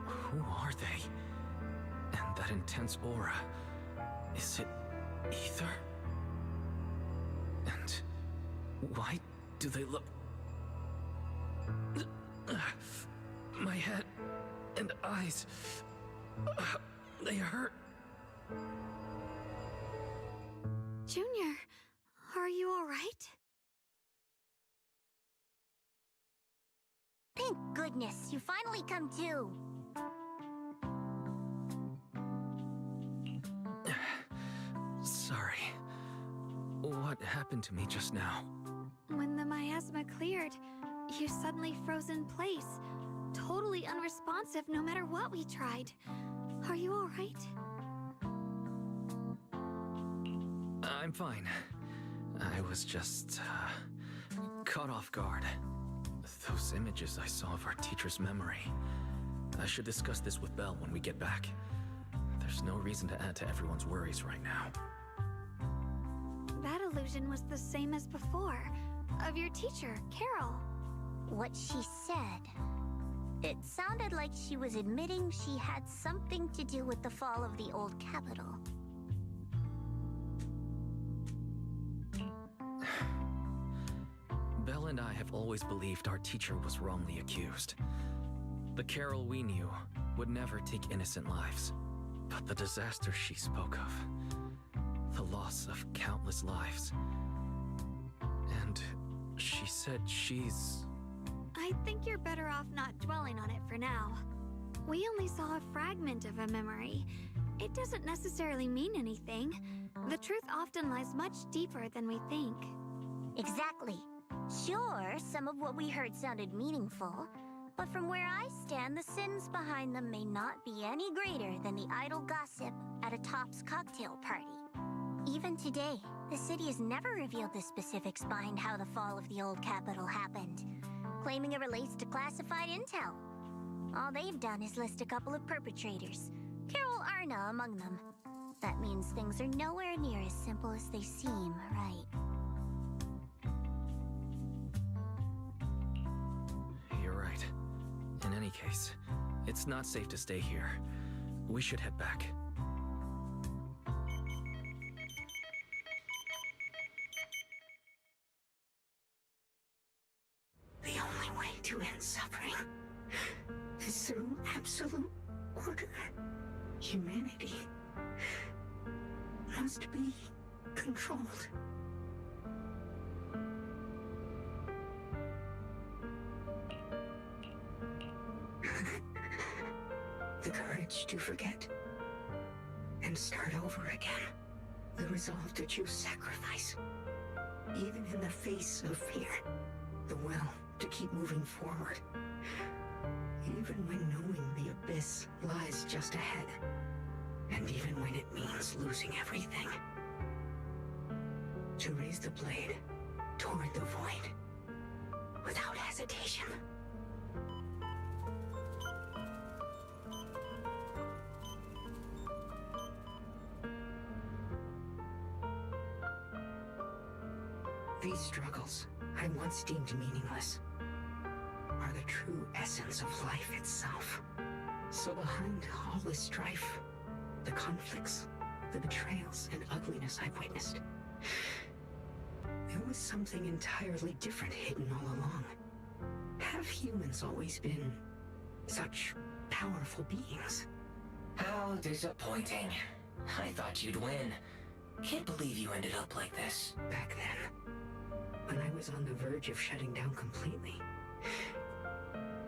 Who are they? And that intense aura, is it ether? And why do they look... My head and eyes, they hurt. Junior, are you all right? Thank goodness, you finally come to. Sorry. What happened to me just now? When the miasma cleared, you suddenly froze in place. Totally unresponsive no matter what we tried. Are you all right? I'm fine. I was just, caught off guard. Those images I saw of our teacher's memory. I should discuss this with Belle when we get back. There's no reason to add to everyone's worries right now. That illusion was the same as before. Of your teacher, Carol. What she said. It sounded like she was admitting she had something to do with the fall of the old capital. Belle and I have always believed our teacher was wrongly accused. The Carol we knew would never take innocent lives. But the disaster she spoke of, the loss of countless lives. And she said she's... I think you're better off not dwelling on it for now. We only saw a fragment of a memory. it doesn't necessarily mean anything. The truth often lies much deeper than we think. Exactly. Sure, some of what we heard sounded meaningful, but from where I stand, the sins behind them may not be any greater than the idle gossip at a Topps cocktail party. Even today, the city has never revealed the specifics behind how the fall of the old capital happened, claiming it relates to classified intel. All they've done is list a couple of perpetrators, Carol Arna among them. That means things are nowhere near as simple as they seem, right? You're right. In any case, it's not safe to stay here. We should head back. The only way to end suffering is through absolute order. Humanity must be controlled. The courage to forget and start over again. The resolve to choose sacrifice, even in the face of fear. The will to keep moving forward, even when knowing the abyss lies just ahead, and even when it means losing everything. To raise the blade toward the void, without hesitation. These struggles I once deemed meaningless are the true essence of life itself. So behind all the strife, the conflicts, the betrayals and ugliness I've witnessed, there was something entirely different hidden all along. Have humans always been such powerful beings? How disappointing. I thought you'd win. Can't believe you ended up like this. Back then, when I was on the verge of shutting down completely,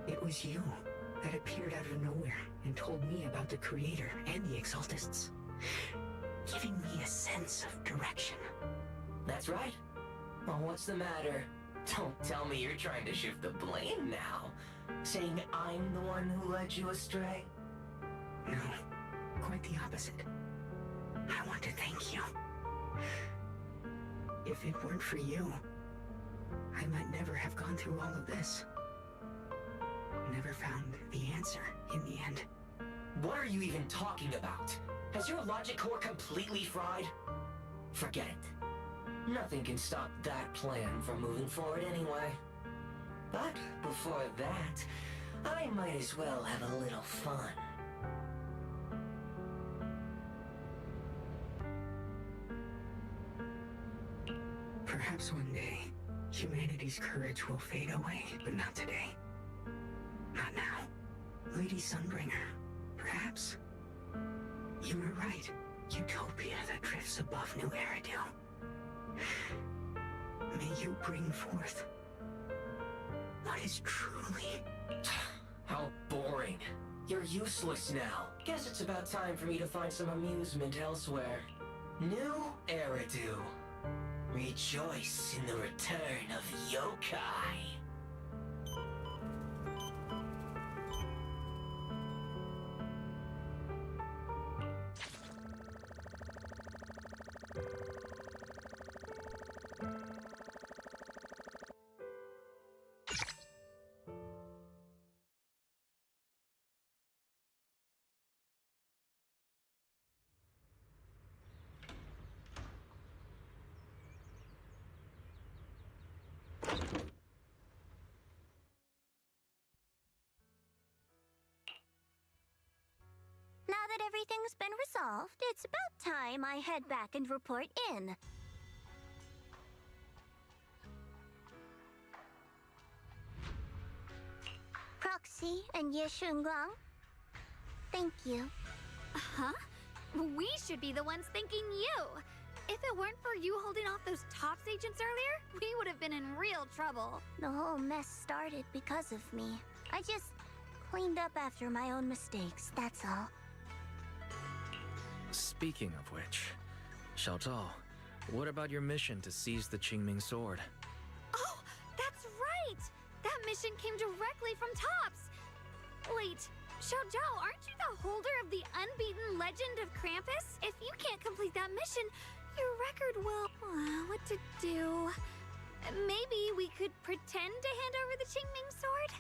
it was you that appeared out of nowhere and told me about the Creator and the Exaltists, giving me a sense of direction. That's right. Well, what's the matter? Don't tell me you're trying to shift the blame now, saying I'm the one who led you astray. No, quite the opposite. I want to thank you. If it weren't for you, I might never have gone through all of this. Never found the answer in the end. What are you even talking about? Has your logic core completely fried? Forget it. Nothing can stop that plan from moving forward anyway. But before that, I might as well have a little fun. Perhaps one day, humanity's courage will fade away, but not today. Not now. Lady Sunbringer, perhaps. You were right. Utopia that drifts above New Eridu. May you bring forth what is truly... How boring. You're useless now. Guess it's about time for me to find some amusement elsewhere. New Eridu. Rejoice in the return of yokai. Now that everything's been resolved, it's about time I head back and report in. Proxy and Yeshunguang, thank you. Huh? We should be the ones thanking you. If it weren't for you holding off those Topps agents earlier, we would have been in real trouble. The whole mess started because of me. I just cleaned up after my own mistakes, that's all. Speaking of which, Xiaozhao, what about your mission to seize the Qingming sword? Oh, that's right! That mission came directly from Tops! Wait, Xiaozhao, aren't you the holder of the unbeaten legend of Krampus? If you can't complete that mission, your record will... what to do? Maybe we could pretend to hand over the Qingming sword?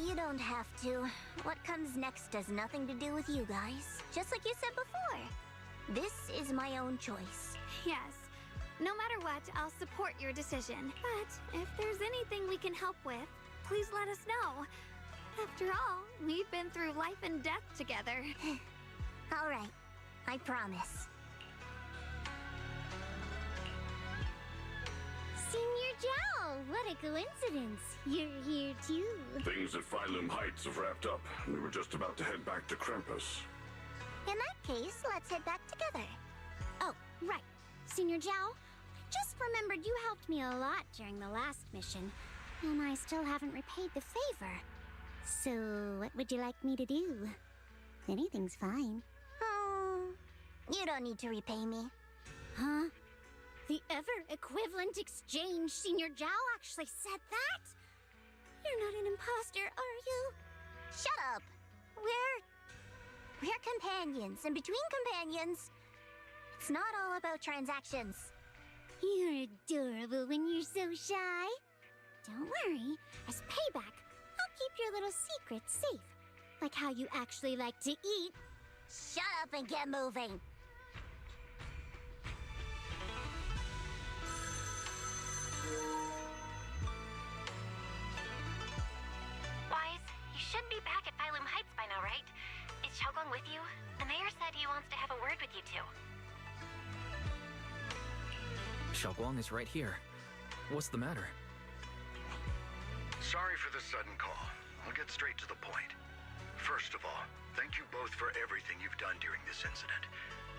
You don't have to. What comes next has nothing to do with you guys. Just like you said before. This is my own choice. Yes. No matter what, I'll support your decision. But if there's anything we can help with, please let us know. After all, we've been through life and death together. All right. I promise. Senior Zhao, what a coincidence. You're here too. Things at Phylum Heights have wrapped up. We were just about to head back to Krampus. In that case, let's head back together. Oh, right. Senior Zhao, I just remembered you helped me a lot during the last mission, and I still haven't repaid the favor. So, what would you like me to do? Anything's fine. Oh, you don't need to repay me. Huh? The ever-equivalent exchange, Senior Zhao actually said that? You're not an imposter, are you? Shut up! We're companions, and between companions, it's not all about transactions. You're adorable when you're so shy. Don't worry, as payback, I'll keep your little secrets safe. Like how you actually like to eat. Shut up and get moving. Wise, you should be back at Phylum Heights by now, right? Is Xiaogong with you? The mayor said he wants to have a word with you two. Xiaoguang is right here. What's the matter? Sorry for the sudden call. I'll get straight to the point. First of all, thank you both for everything you've done during this incident.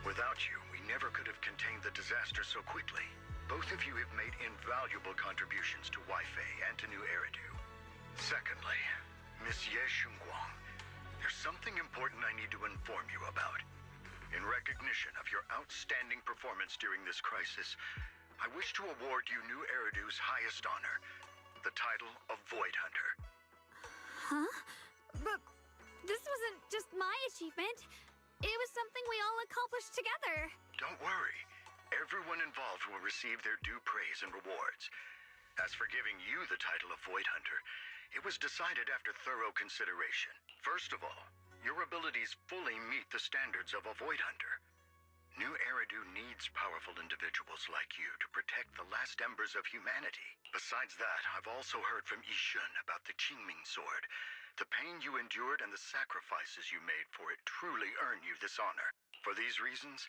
Without you, we never could have contained the disaster so quickly. Both of you have made invaluable contributions to Weifei and to New Eridu. Secondly, Miss Ye Xunguang, there's something important I need to inform you about. In recognition of your outstanding performance during this crisis, I wish to award you New Eridu's highest honor, the title of Void Hunter. Huh? But this wasn't just my achievement. It was something we all accomplished together. Don't worry. Everyone involved will receive their due praise and rewards. As for giving you the title of Void Hunter, it was decided after thorough consideration. First of all, your abilities fully meet the standards of a Void Hunter. New Eridu needs powerful individuals like you to protect the last embers of humanity. Besides that, I've also heard from Yishun about the Qingming sword. The pain you endured and the sacrifices you made for it truly earn you this honor. For these reasons,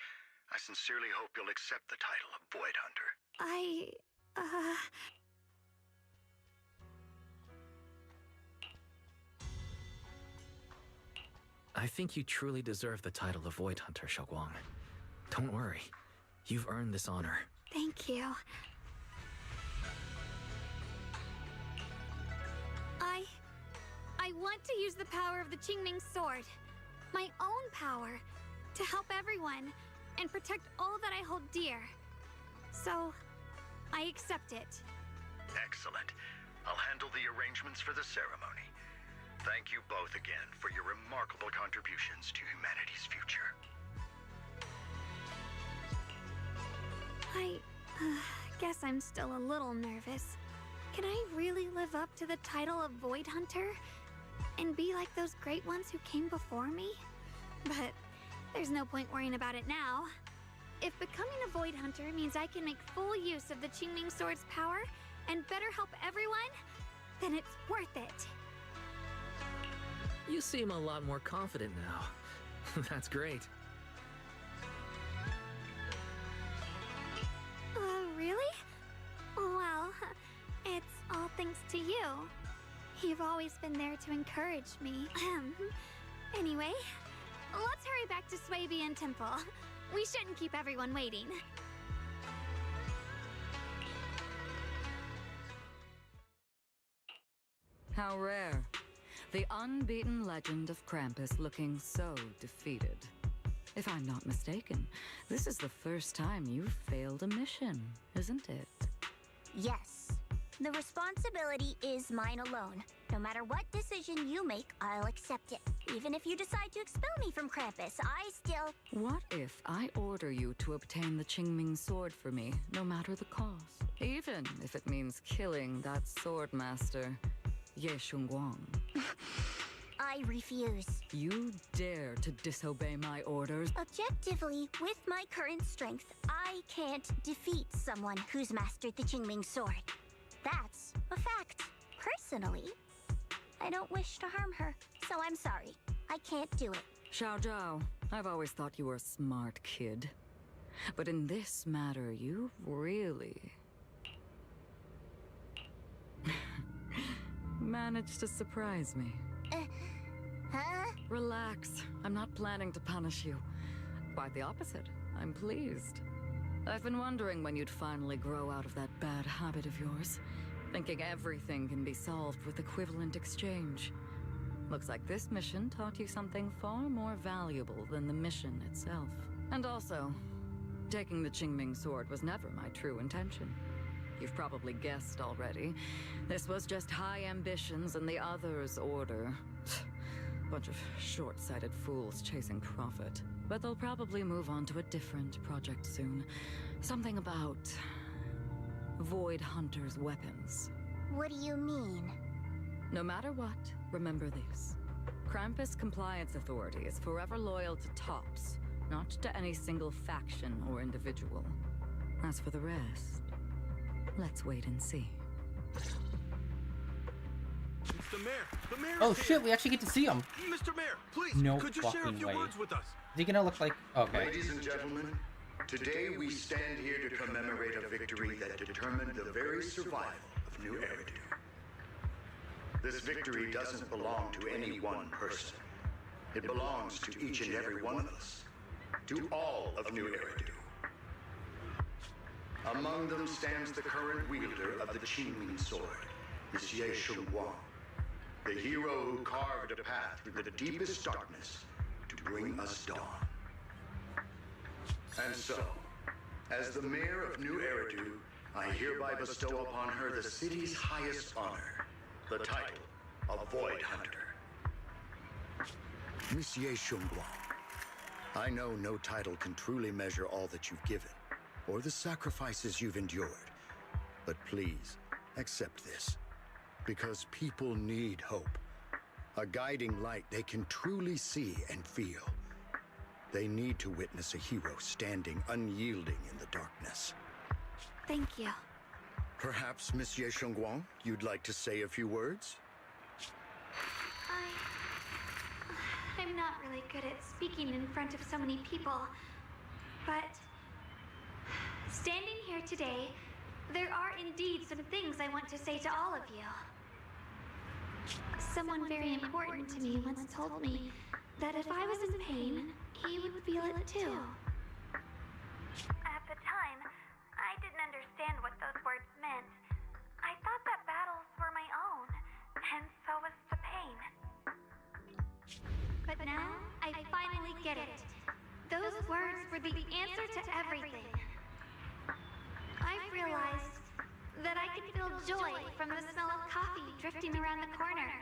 I sincerely hope you'll accept the title of Void Hunter. I think you truly deserve the title of Void Hunter, Xiaoguang. Don't worry. You've earned this honor. Thank you. I want to use the power of the Qingming sword. My own power. To help everyone. And protect all that I hold dear. So, I accept it. Excellent. I'll handle the arrangements for the ceremony. Thank you both again for your remarkable contributions to humanity's future. I guess I'm still a little nervous. Can I really live up to the title of Void Hunter? And be like those great ones who came before me? But there's no point worrying about it now. If becoming a Void Hunter means I can make full use of the Qingming sword's power and better help everyone, then it's worth it. You seem a lot more confident now. That's great. Really? Well, it's all thanks to you. You've always been there to encourage me. Anyway, let's hurry back to Swabian Temple. We shouldn't keep everyone waiting. How rare. The unbeaten legend of Krampus looking so defeated. If I'm not mistaken, this is the first time you've failed a mission, isn't it? Yes. The responsibility is mine alone. No matter what decision you make, I'll accept it. Even if you decide to expel me from Krampus, I still... What if I order you to obtain the Qingming sword for me, no matter the cost? Even if it means killing that sword master, Ye Shunguang. I refuse. You dare to disobey my orders? Objectively, with my current strength, I can't defeat someone who's mastered the Qingming sword. That's a fact. Personally, I don't wish to harm her, so I'm sorry. I can't do it. Xiao Zhao, I've always thought you were a smart kid. But in this matter, you've really... managed to surprise me. Huh? Relax. I'm not planning to punish you. Quite the opposite. I'm pleased. I've been wondering when you'd finally grow out of that bad habit of yours. Thinking everything can be solved with equivalent exchange. Looks like this mission taught you something far more valuable than the mission itself. And also, taking the Qingming sword was never my true intention. You've probably guessed already. This was just high ambitions in the other's order. Bunch of short-sighted fools chasing profit. But they'll probably move on to a different project soon. Something about... Void Hunter's weapons. What do you mean? No matter what, remember this. Krampus Compliance Authority is forever loyal to TOPS, not to any single faction or individual. As for the rest, let's wait and see. It's the mayor! The mayor! Oh shit, we actually get to see him! Mr. Mayor, please, No could you share a fucking few way. words with us? Is he gonna look like... Okay. Ladies and gentlemen, today we stand here to commemorate a victory that determined the very survival of New Eridu. This victory doesn't belong to any one person. It belongs to each and every one of us. To all of New Eridu. Among them stands the current wielder of the Qingming sword, Monsieur Shunguang, the hero who carved a path through the deepest darkness to bring us dawn. And so, as the mayor of New Eridu, I hereby bestow upon her the city's highest honor, the title of Void Hunter. Monsieur Shunguang, I know no title can truly measure all that you've given, or the sacrifices you've endured. But please, accept this. Because people need hope. A guiding light they can truly see and feel. They need to witness a hero standing unyielding in the darkness. Thank you. Perhaps, Monsieur Shunguang, you'd like to say a few words? I'm not really good at speaking in front of so many people, but standing here today, there are indeed some things I want to say to all of you. Someone very important to me once told me that if I was in pain, he would feel it too. At the time, I didn't understand what those words meant. I thought that battles were my own, and so was the pain. But now, I finally get it. Those words were the answer to everything. I've realized that I can feel joy from the smell of coffee drifting around the corner,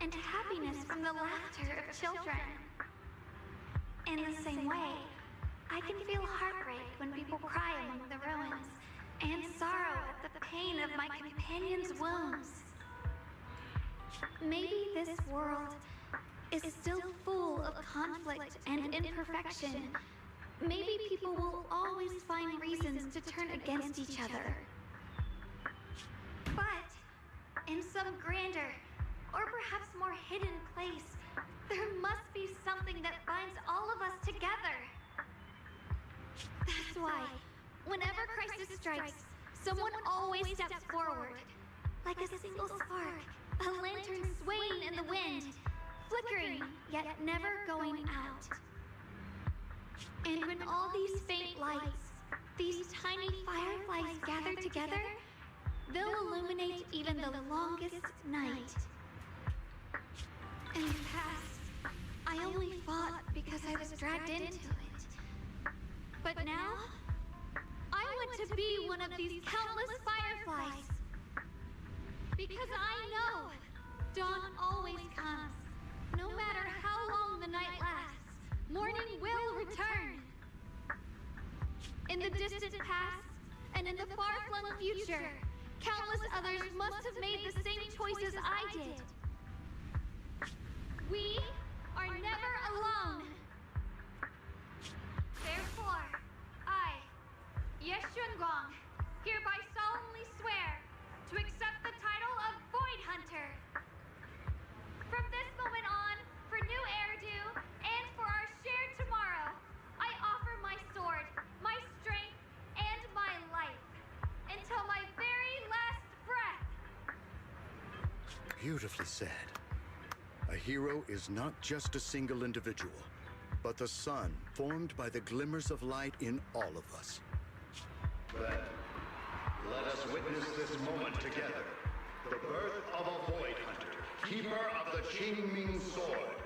and happiness from the laughter of children. In the same way, I can feel heartbreak when people cry among the ruins, and sorrow at the pain of my companions' wounds. Maybe this world is still full of conflict and imperfection. Maybe people will always find reasons to turn against each other. But in some grander, or perhaps more hidden place, there must be something that binds all of us together. That's why, whenever crisis strikes, someone always steps forward. Like a single spark, a lantern swaying in the wind, flickering, yet never going out. And when all these faint lights, these tiny fireflies gather together, they'll illuminate even the longest night. In the past, I only fought because I was dragged into it. But now, I want to be one of these countless fireflies. Because I know dawn always comes. No matter how long the night lasts, morning will return. In the distant past, and in the far-flung future, countless others must have made the same choices I did. We are never alone. Therefore, I, Ye Shunguang, hereby solemnly swear to accept the title of Void Hunter. From this moment on, for new Eridu, and for our shared tomorrow, I offer my sword, my strength, and my life, until my very last breath. Beautifully said. A hero is not just a single individual, but the sun formed by the glimmers of light in all of us. Then, let us witness this moment together. The birth of a Void Hunter, keeper of the Qingming Sword,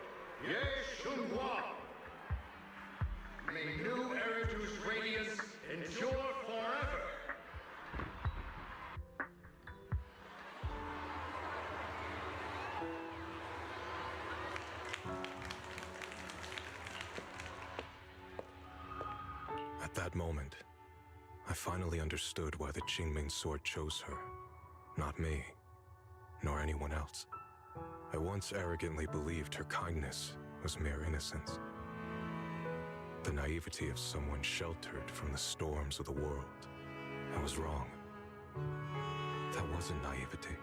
Ye Shunguang. May new Eridu's radiance endure forever. At that moment, I finally understood why the Qingming Sword chose her. Not me, nor anyone else. I once arrogantly believed her kindness was mere innocence. The naivety of someone sheltered from the storms of the world. I was wrong. That wasn't naivety.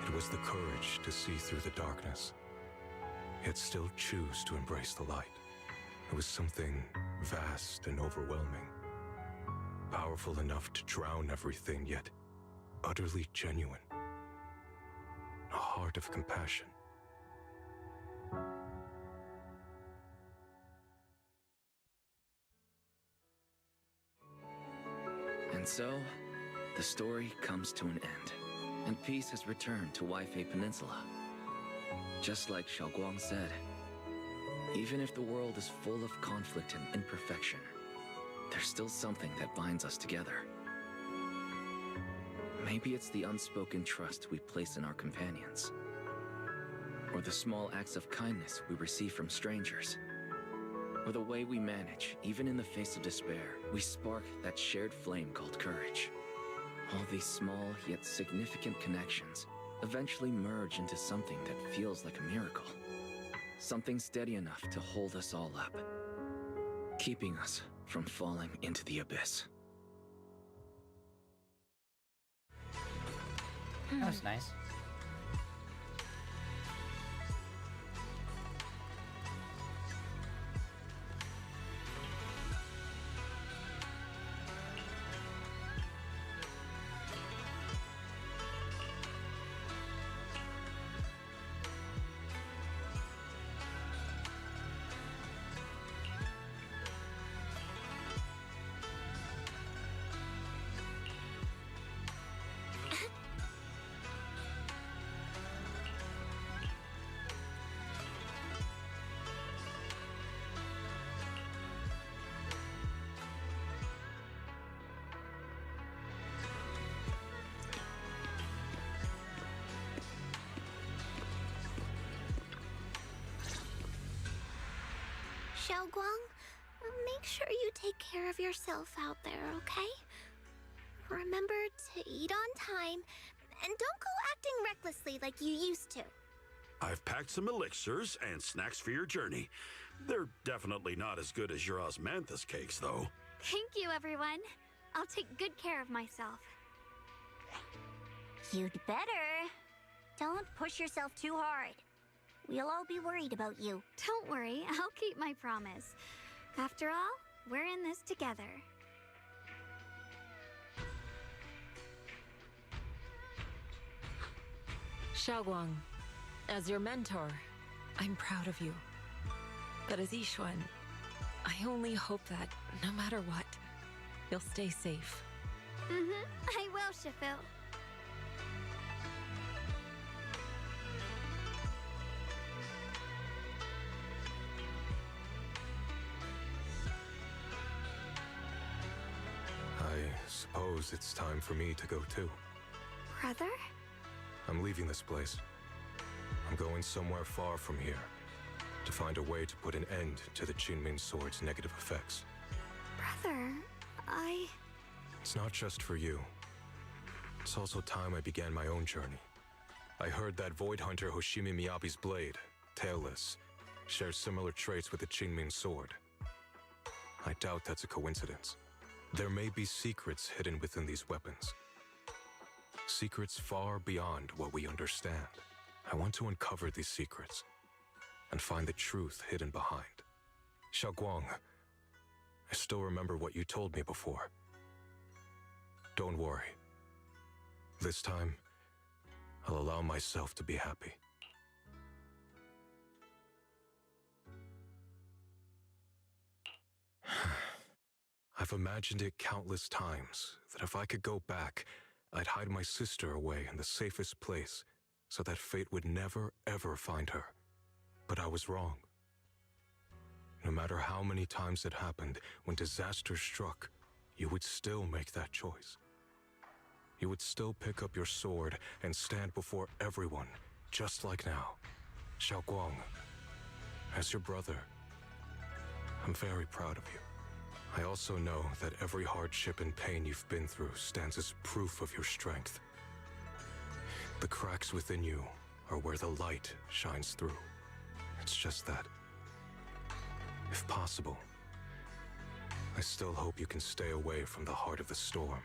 It was the courage to see through the darkness, yet still choose to embrace the light. It was something vast and overwhelming. Powerful enough to drown everything, yet utterly genuine. A heart of compassion. And so, the story comes to an end, and peace has returned to Waifei Peninsula. Just like Xiaoguang said, even if the world is full of conflict and imperfection, there's still something that binds us together. Maybe it's the unspoken trust we place in our companions, or the small acts of kindness we receive from strangers, or the way we manage, even in the face of despair, we spark that shared flame called courage. All these small yet significant connections eventually merge into something that feels like a miracle. Something steady enough to hold us all up, keeping us from falling into the abyss. That was nice. Xiaoguang, make sure you take care of yourself out there, okay? Remember to eat on time, and don't go acting recklessly like you used to. I've packed some elixirs and snacks for your journey. They're definitely not as good as your osmanthus cakes, though. Thank you, everyone. I'll take good care of myself. You'd better. Don't push yourself too hard. We'll all be worried about you. Don't worry, I'll keep my promise. After all, we're in this together. Xiaoguang, as your mentor, I'm proud of you. But as Yixuan, I only hope that, no matter what, you'll stay safe. I will, Shifu. suppose it's time for me to go too. Brother? I'm leaving this place. I'm going somewhere far from here to find a way to put an end to the Qingming Sword's negative effects. Brother, It's not just for you. It's also time I began my own journey. I heard that Void Hunter Hoshimi Miyabi's blade, Tailless, shares similar traits with the Qingming Sword. I doubt that's a coincidence. There may be secrets hidden within these weapons. Secrets far beyond what we understand. I want to uncover these secrets and find the truth hidden behind. Xiaoguang, I still remember what you told me before. Don't worry. This time, I'll allow myself to be happy. I've imagined it countless times that if I could go back, I'd hide my sister away in the safest place so that fate would never, ever find her. But I was wrong. No matter how many times it happened, when disaster struck, you would still make that choice. You would still pick up your sword and stand before everyone, just like now. Xiaoguang, as your brother, I'm very proud of you. I also know that every hardship and pain you've been through stands as proof of your strength. The cracks within you are where the light shines through. It's just that, if possible, I still hope you can stay away from the heart of the storm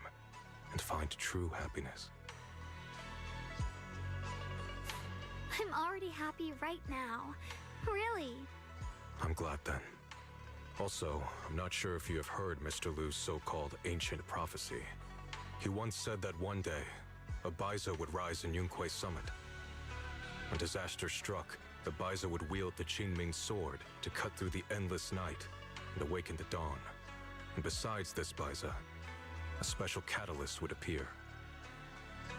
and find true happiness. I'm already happy right now. Really. I'm glad then. Also, I'm not sure if you have heard Mr. Liu's so-called ancient prophecy. He once said that one day, a Baiza would rise in Yunque Summit. When disaster struck, the Baiza would wield the Qingming Sword to cut through the endless night and awaken the dawn. And besides this Baiza, a special catalyst would appear.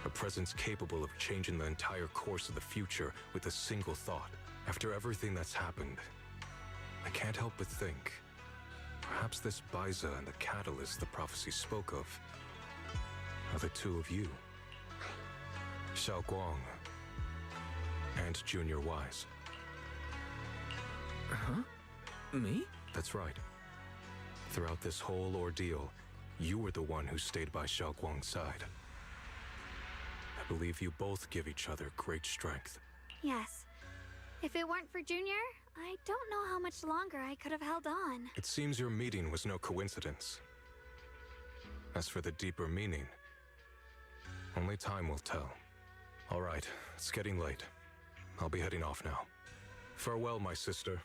A presence capable of changing the entire course of the future with a single thought. After everything that's happened, I can't help but think, perhaps this Baiza and the catalyst the prophecy spoke of are the two of you. Xiaoguang and Junior Wise. Huh? Me? That's right. Throughout this whole ordeal, you were the one who stayed by Xiaoguang's side. I believe you both give each other great strength. Yes. If it weren't for Junior, I don't know how much longer I could have held on. It seems your meeting was no coincidence. As for the deeper meaning, only time will tell. All right, it's getting late. I'll be heading off now. Farewell, my sister.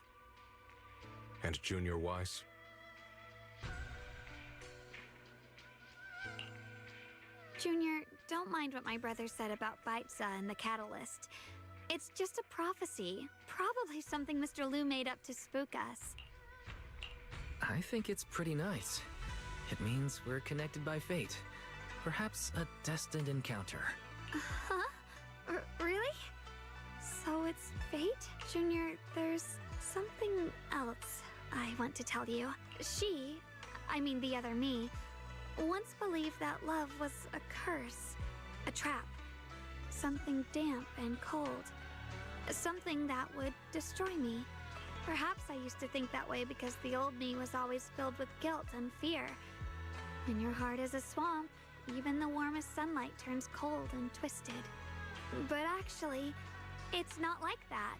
And Junior Wise. Junior, don't mind what my brother said about Baiza and the catalyst. It's just a prophecy. Probably something Mr. Liu made up to spook us. I think it's pretty nice. It means we're connected by fate. Perhaps a destined encounter. Huh? Really? So it's fate? Junior, there's something else I want to tell you. The other me, once believed that love was a curse, a trap, something damp and cold, something that would destroy me. Perhaps I used to think that way because the old me was always filled with guilt and fear. When your heart is a swamp, even the warmest sunlight turns cold and twisted. But actually, it's not like that.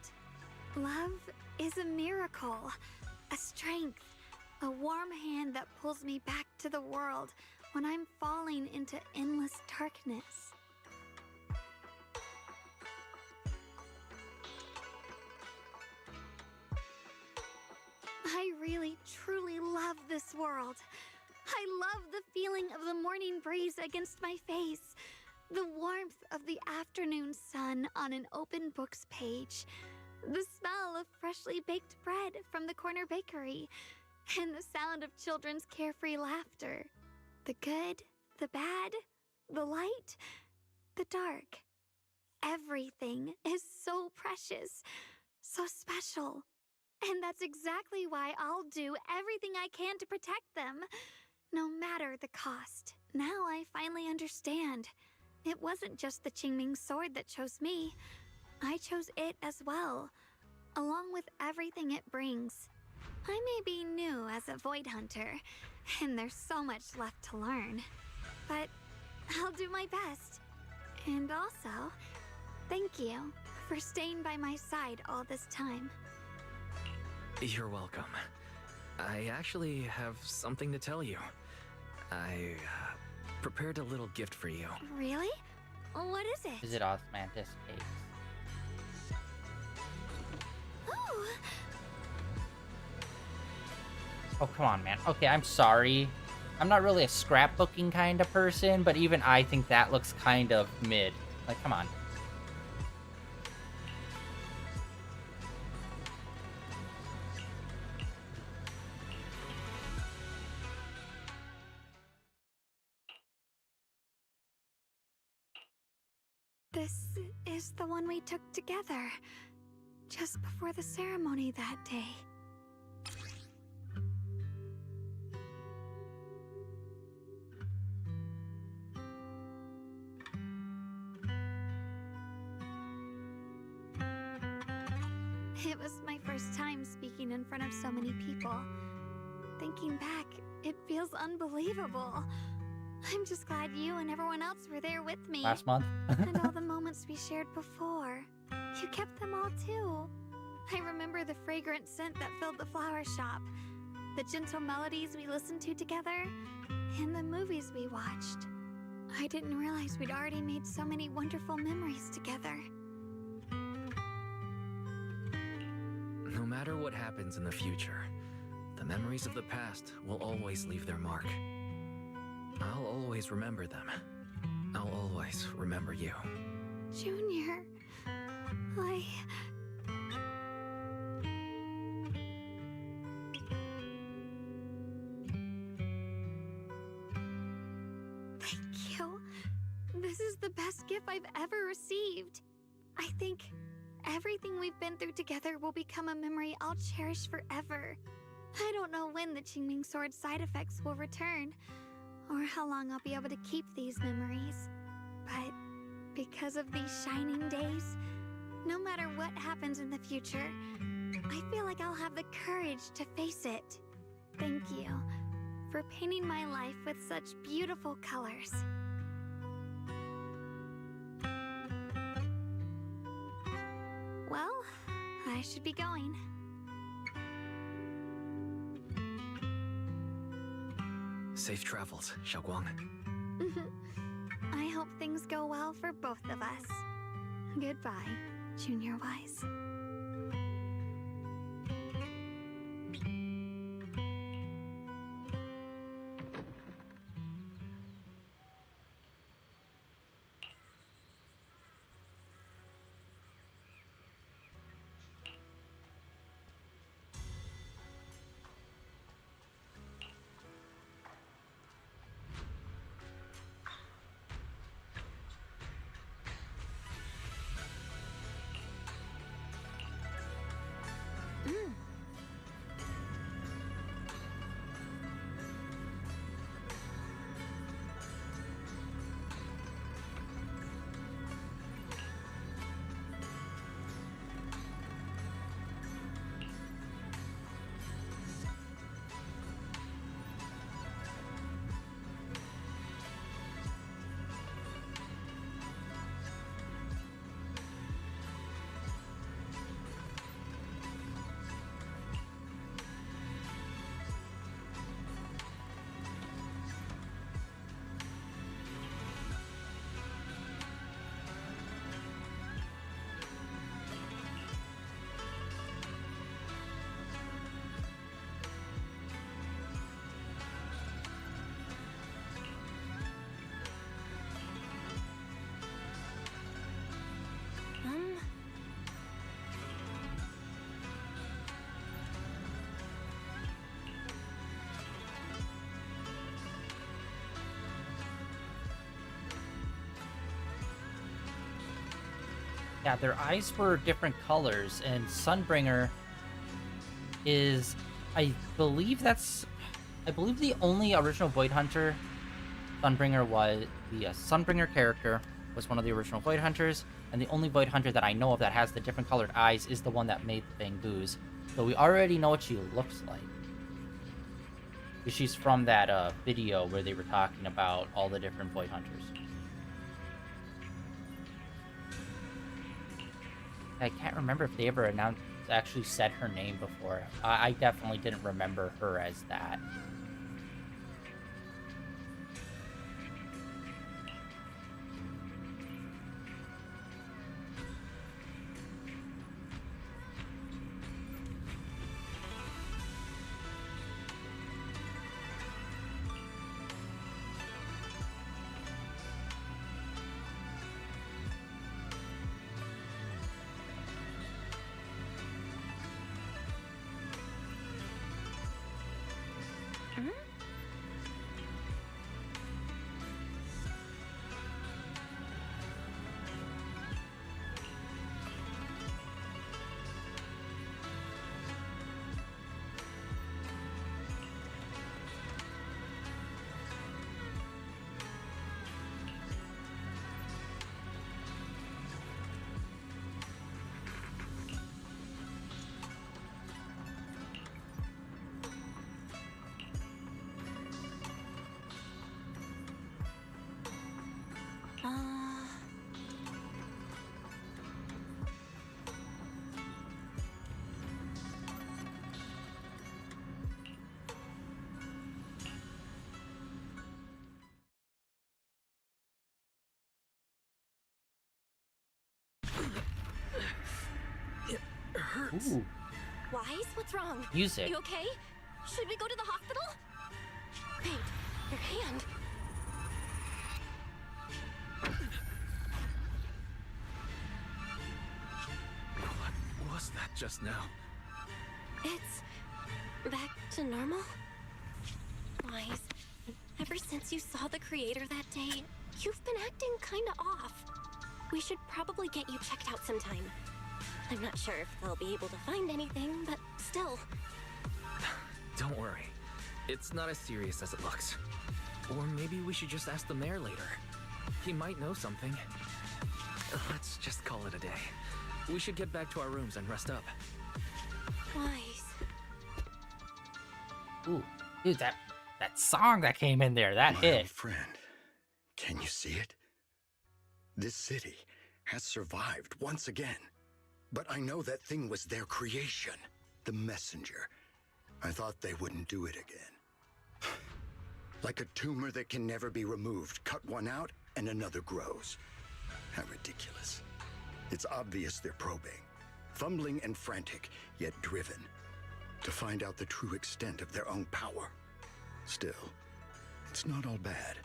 Love is a miracle, a strength, a warm hand that pulls me back to the world when I'm falling into endless darkness. I really, truly love this world. I love the feeling of the morning breeze against my face, the warmth of the afternoon sun on an open book's page, the smell of freshly baked bread from the corner bakery, and the sound of children's carefree laughter. The good, the bad, the light, the dark. Everything is so precious, so special. And that's exactly why I'll do everything I can to protect them, no matter the cost, Now I finally understand. It wasn't just the Qingming sword that chose me. I chose it as well, along with everything it brings. I may be new as a Void Hunter, and there's so much left to learn. But I'll do my best. And also, thank you for staying by my side all this time. You're welcome. I actually have something to tell you. I prepared a little gift for you. Really? What is it? Is it Osmanthus cakes? Ooh. Oh, come on, man. Okay, I'm sorry. I'm not really a scrapbooking kind of person, but even I think that looks kind of mid. Like, come on. This is the one we took together, just before the ceremony that day. It was my first time speaking in front of so many people. Thinking back, it feels unbelievable. I'm just glad you and everyone else were there with me. Last month. And all the moments we shared before. You kept them all too. I remember the fragrant scent that filled the flower shop, the gentle melodies we listened to together, and the movies we watched. I didn't realize we'd already made so many wonderful memories together. No matter what happens in the future, the memories of the past will always leave their mark. I'll always remember them. I'll always remember you. Junior, Thank you. This is the best gift I've ever received. I think everything we've been through together will become a memory I'll cherish forever. I don't know when the Qingming Sword side effects will return, or how long I'll be able to keep these memories. But because of these shining days, no matter what happens in the future, I feel like I'll have the courage to face it. Thank you for painting my life with such beautiful colors. Well, I should be going. Safe travels, Xiaoguang. I hope things go well for both of us. Goodbye, Junior Wise. Yeah, their eyes were different colors, and Sunbringer is, I believe the only original Void Hunter Sunbringer was the Sunbringer character was one of the original Void Hunters, and the only Void Hunter that I know of that has the different colored eyes is the one that made the Bangoos. So we already know what she looks like. She's from that video where they were talking about all the different Void Hunters. I can't remember if they ever actually said her name before. I definitely didn't remember her as that. Ooh. Wise, what's wrong? Music. You okay? Should we go to the hospital? Wait, your hand. What was that just now? It's back to normal? Wise, ever since you saw the creator that day, you've been acting kinda off. We should probably get you checked out sometime. I'm not sure if they'll be able to find anything, but still. Don't worry. It's not as serious as it looks. Or maybe we should just ask the mayor later. He might know something. Let's just call it a day. We should get back to our rooms and rest up. Wise. Ooh, dude, that song that came in there, that My hit. old friend, can you see it? This city has survived once again. But I know that thing was their creation, the messenger. I thought they wouldn't do it again. Like a tumor that can never be removed. Cut one out and another grows. How ridiculous. It's obvious they're probing. Fumbling and frantic, yet driven. To find out the true extent of their own power. Still, it's not all bad.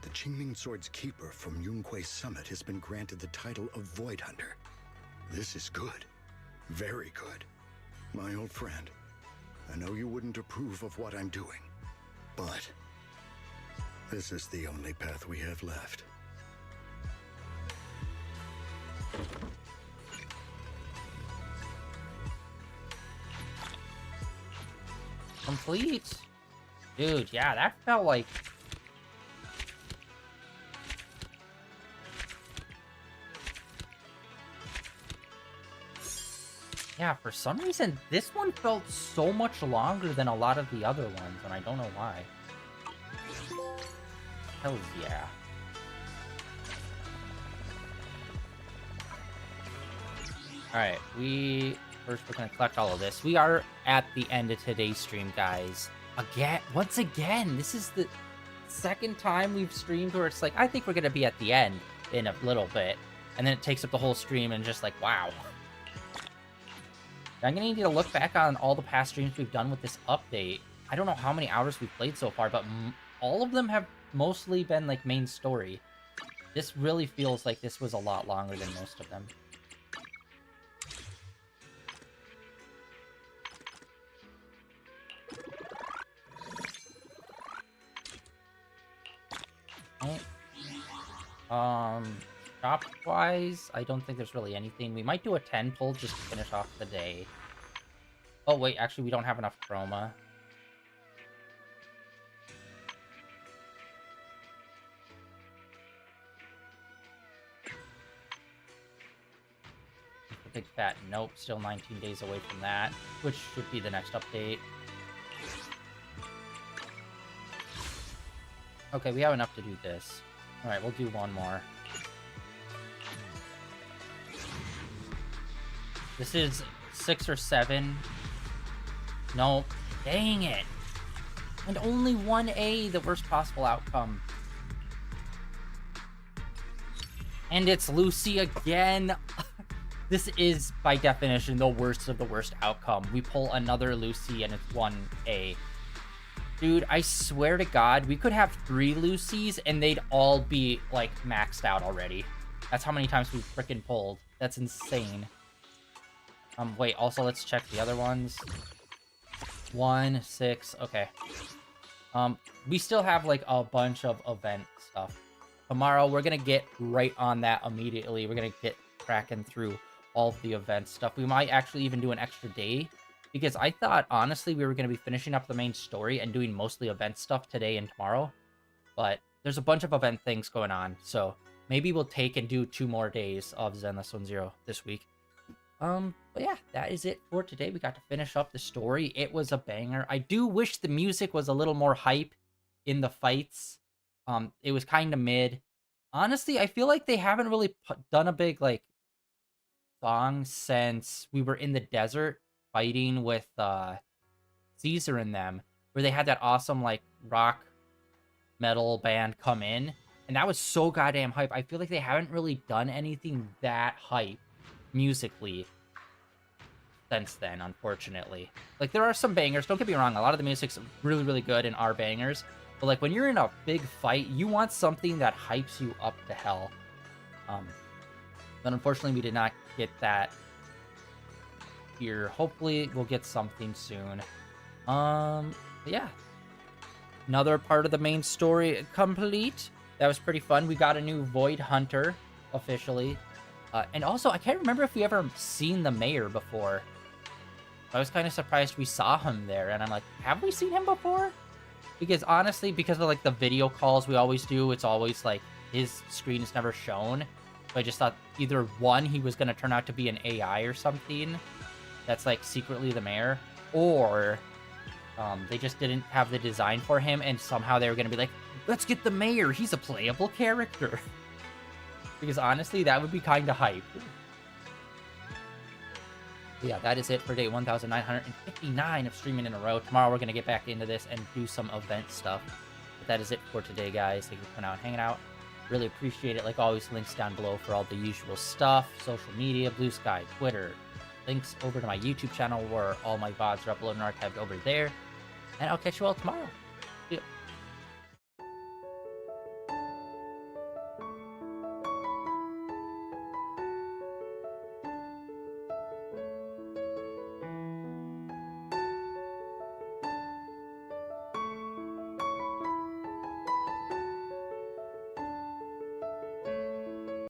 The Qingming Sword's keeper from Yunquei Summit has been granted the title of Void Hunter. This is good. Very good. My old friend, I know you wouldn't approve of what I'm doing, but this is the only path we have left. Complete? Dude, yeah, that felt like... Yeah, for some reason, this one felt so much longer than a lot of the other ones, and I don't know why. Hell yeah. Alright, first we're gonna collect all of this. We are at the end of today's stream, guys. Once again, this is the second time we've streamed where it's like, I think we're gonna be at the end in a little bit. And then it takes up the whole stream and just like, wow. I'm gonna need to look back on all the past streams we've done with this update. I don't know how many hours we've played so far, but all of them have mostly been like main story. This really feels like this was a lot longer than most of them. Shop-wise, I don't think there's really anything. We might do a 10 pull just to finish off the day. Oh, wait, actually, we don't have enough chroma. Big fat nope. Still 19 days away from that, which should be the next update. Okay, we have enough to do this. Alright, we'll do one more. This is 6 or 7. Nope. Dang it. And only 1A, the worst possible outcome. And it's Lucy again. This is, by definition, the worst of the worst outcome. We pull another Lucy and it's 1A. Dude, I swear to God, we could have 3 Lucys and they'd all be, like, maxed out already. That's how many times we've frickin' pulled. That's insane. Wait, also let's check the other ones. 1, 6, okay. We still have, like, a bunch of event stuff. Tomorrow, we're gonna get right on that immediately. We're gonna get cracking through all of the event stuff. We might actually even do an extra day, because I thought, honestly, we were gonna be finishing up the main story and doing mostly event stuff today and tomorrow. But there's a bunch of event things going on, so maybe we'll take and do 2 more days of Zenless Zone Zero this week. But yeah, that is it for today. We got to finish up the story. It was a banger. I do wish the music was a little more hype in the fights. It was kind of mid. Honestly, I feel like they haven't really done a big, like, song since we were in the desert fighting with, Caesar and them, where they had that awesome, like, rock metal band come in, and that was so goddamn hype. I feel like they haven't really done anything that hype musically since then, unfortunately. Like, there are some bangers, don't get me wrong, a lot of the music's really, really good and are bangers, but, like, when you're in a big fight, you want something that hypes you up to hell. But unfortunately, we did not get that here. Hopefully, we'll get something soon. But yeah. Another part of the main story complete. That was pretty fun. We got a new Void Hunter, officially. And also, I can't remember if we ever seen the mayor before. I was kind of surprised we saw him there, and I'm like, have we seen him before? Because honestly, because of, like, the video calls we always do, it's always, like, his screen is never shown. So I just thought either, one, he was going to turn out to be an AI or something that's, like, secretly the mayor, or they just didn't have the design for him, and somehow they were going to be like, let's get the mayor, he's a playable character. Because honestly, that would be kind of hype. But yeah, that is it for day 1959 of streaming in a row. Tomorrow we're going to get back into this and do some event stuff. But that is it for today, guys. Thank you for coming out and hanging out. Really appreciate it. Like always, links down below for all the usual stuff. Social media, Blue Sky, Twitter. Links over to my YouTube channel where all my VODs are uploaded and archived over there. And I'll catch you all tomorrow.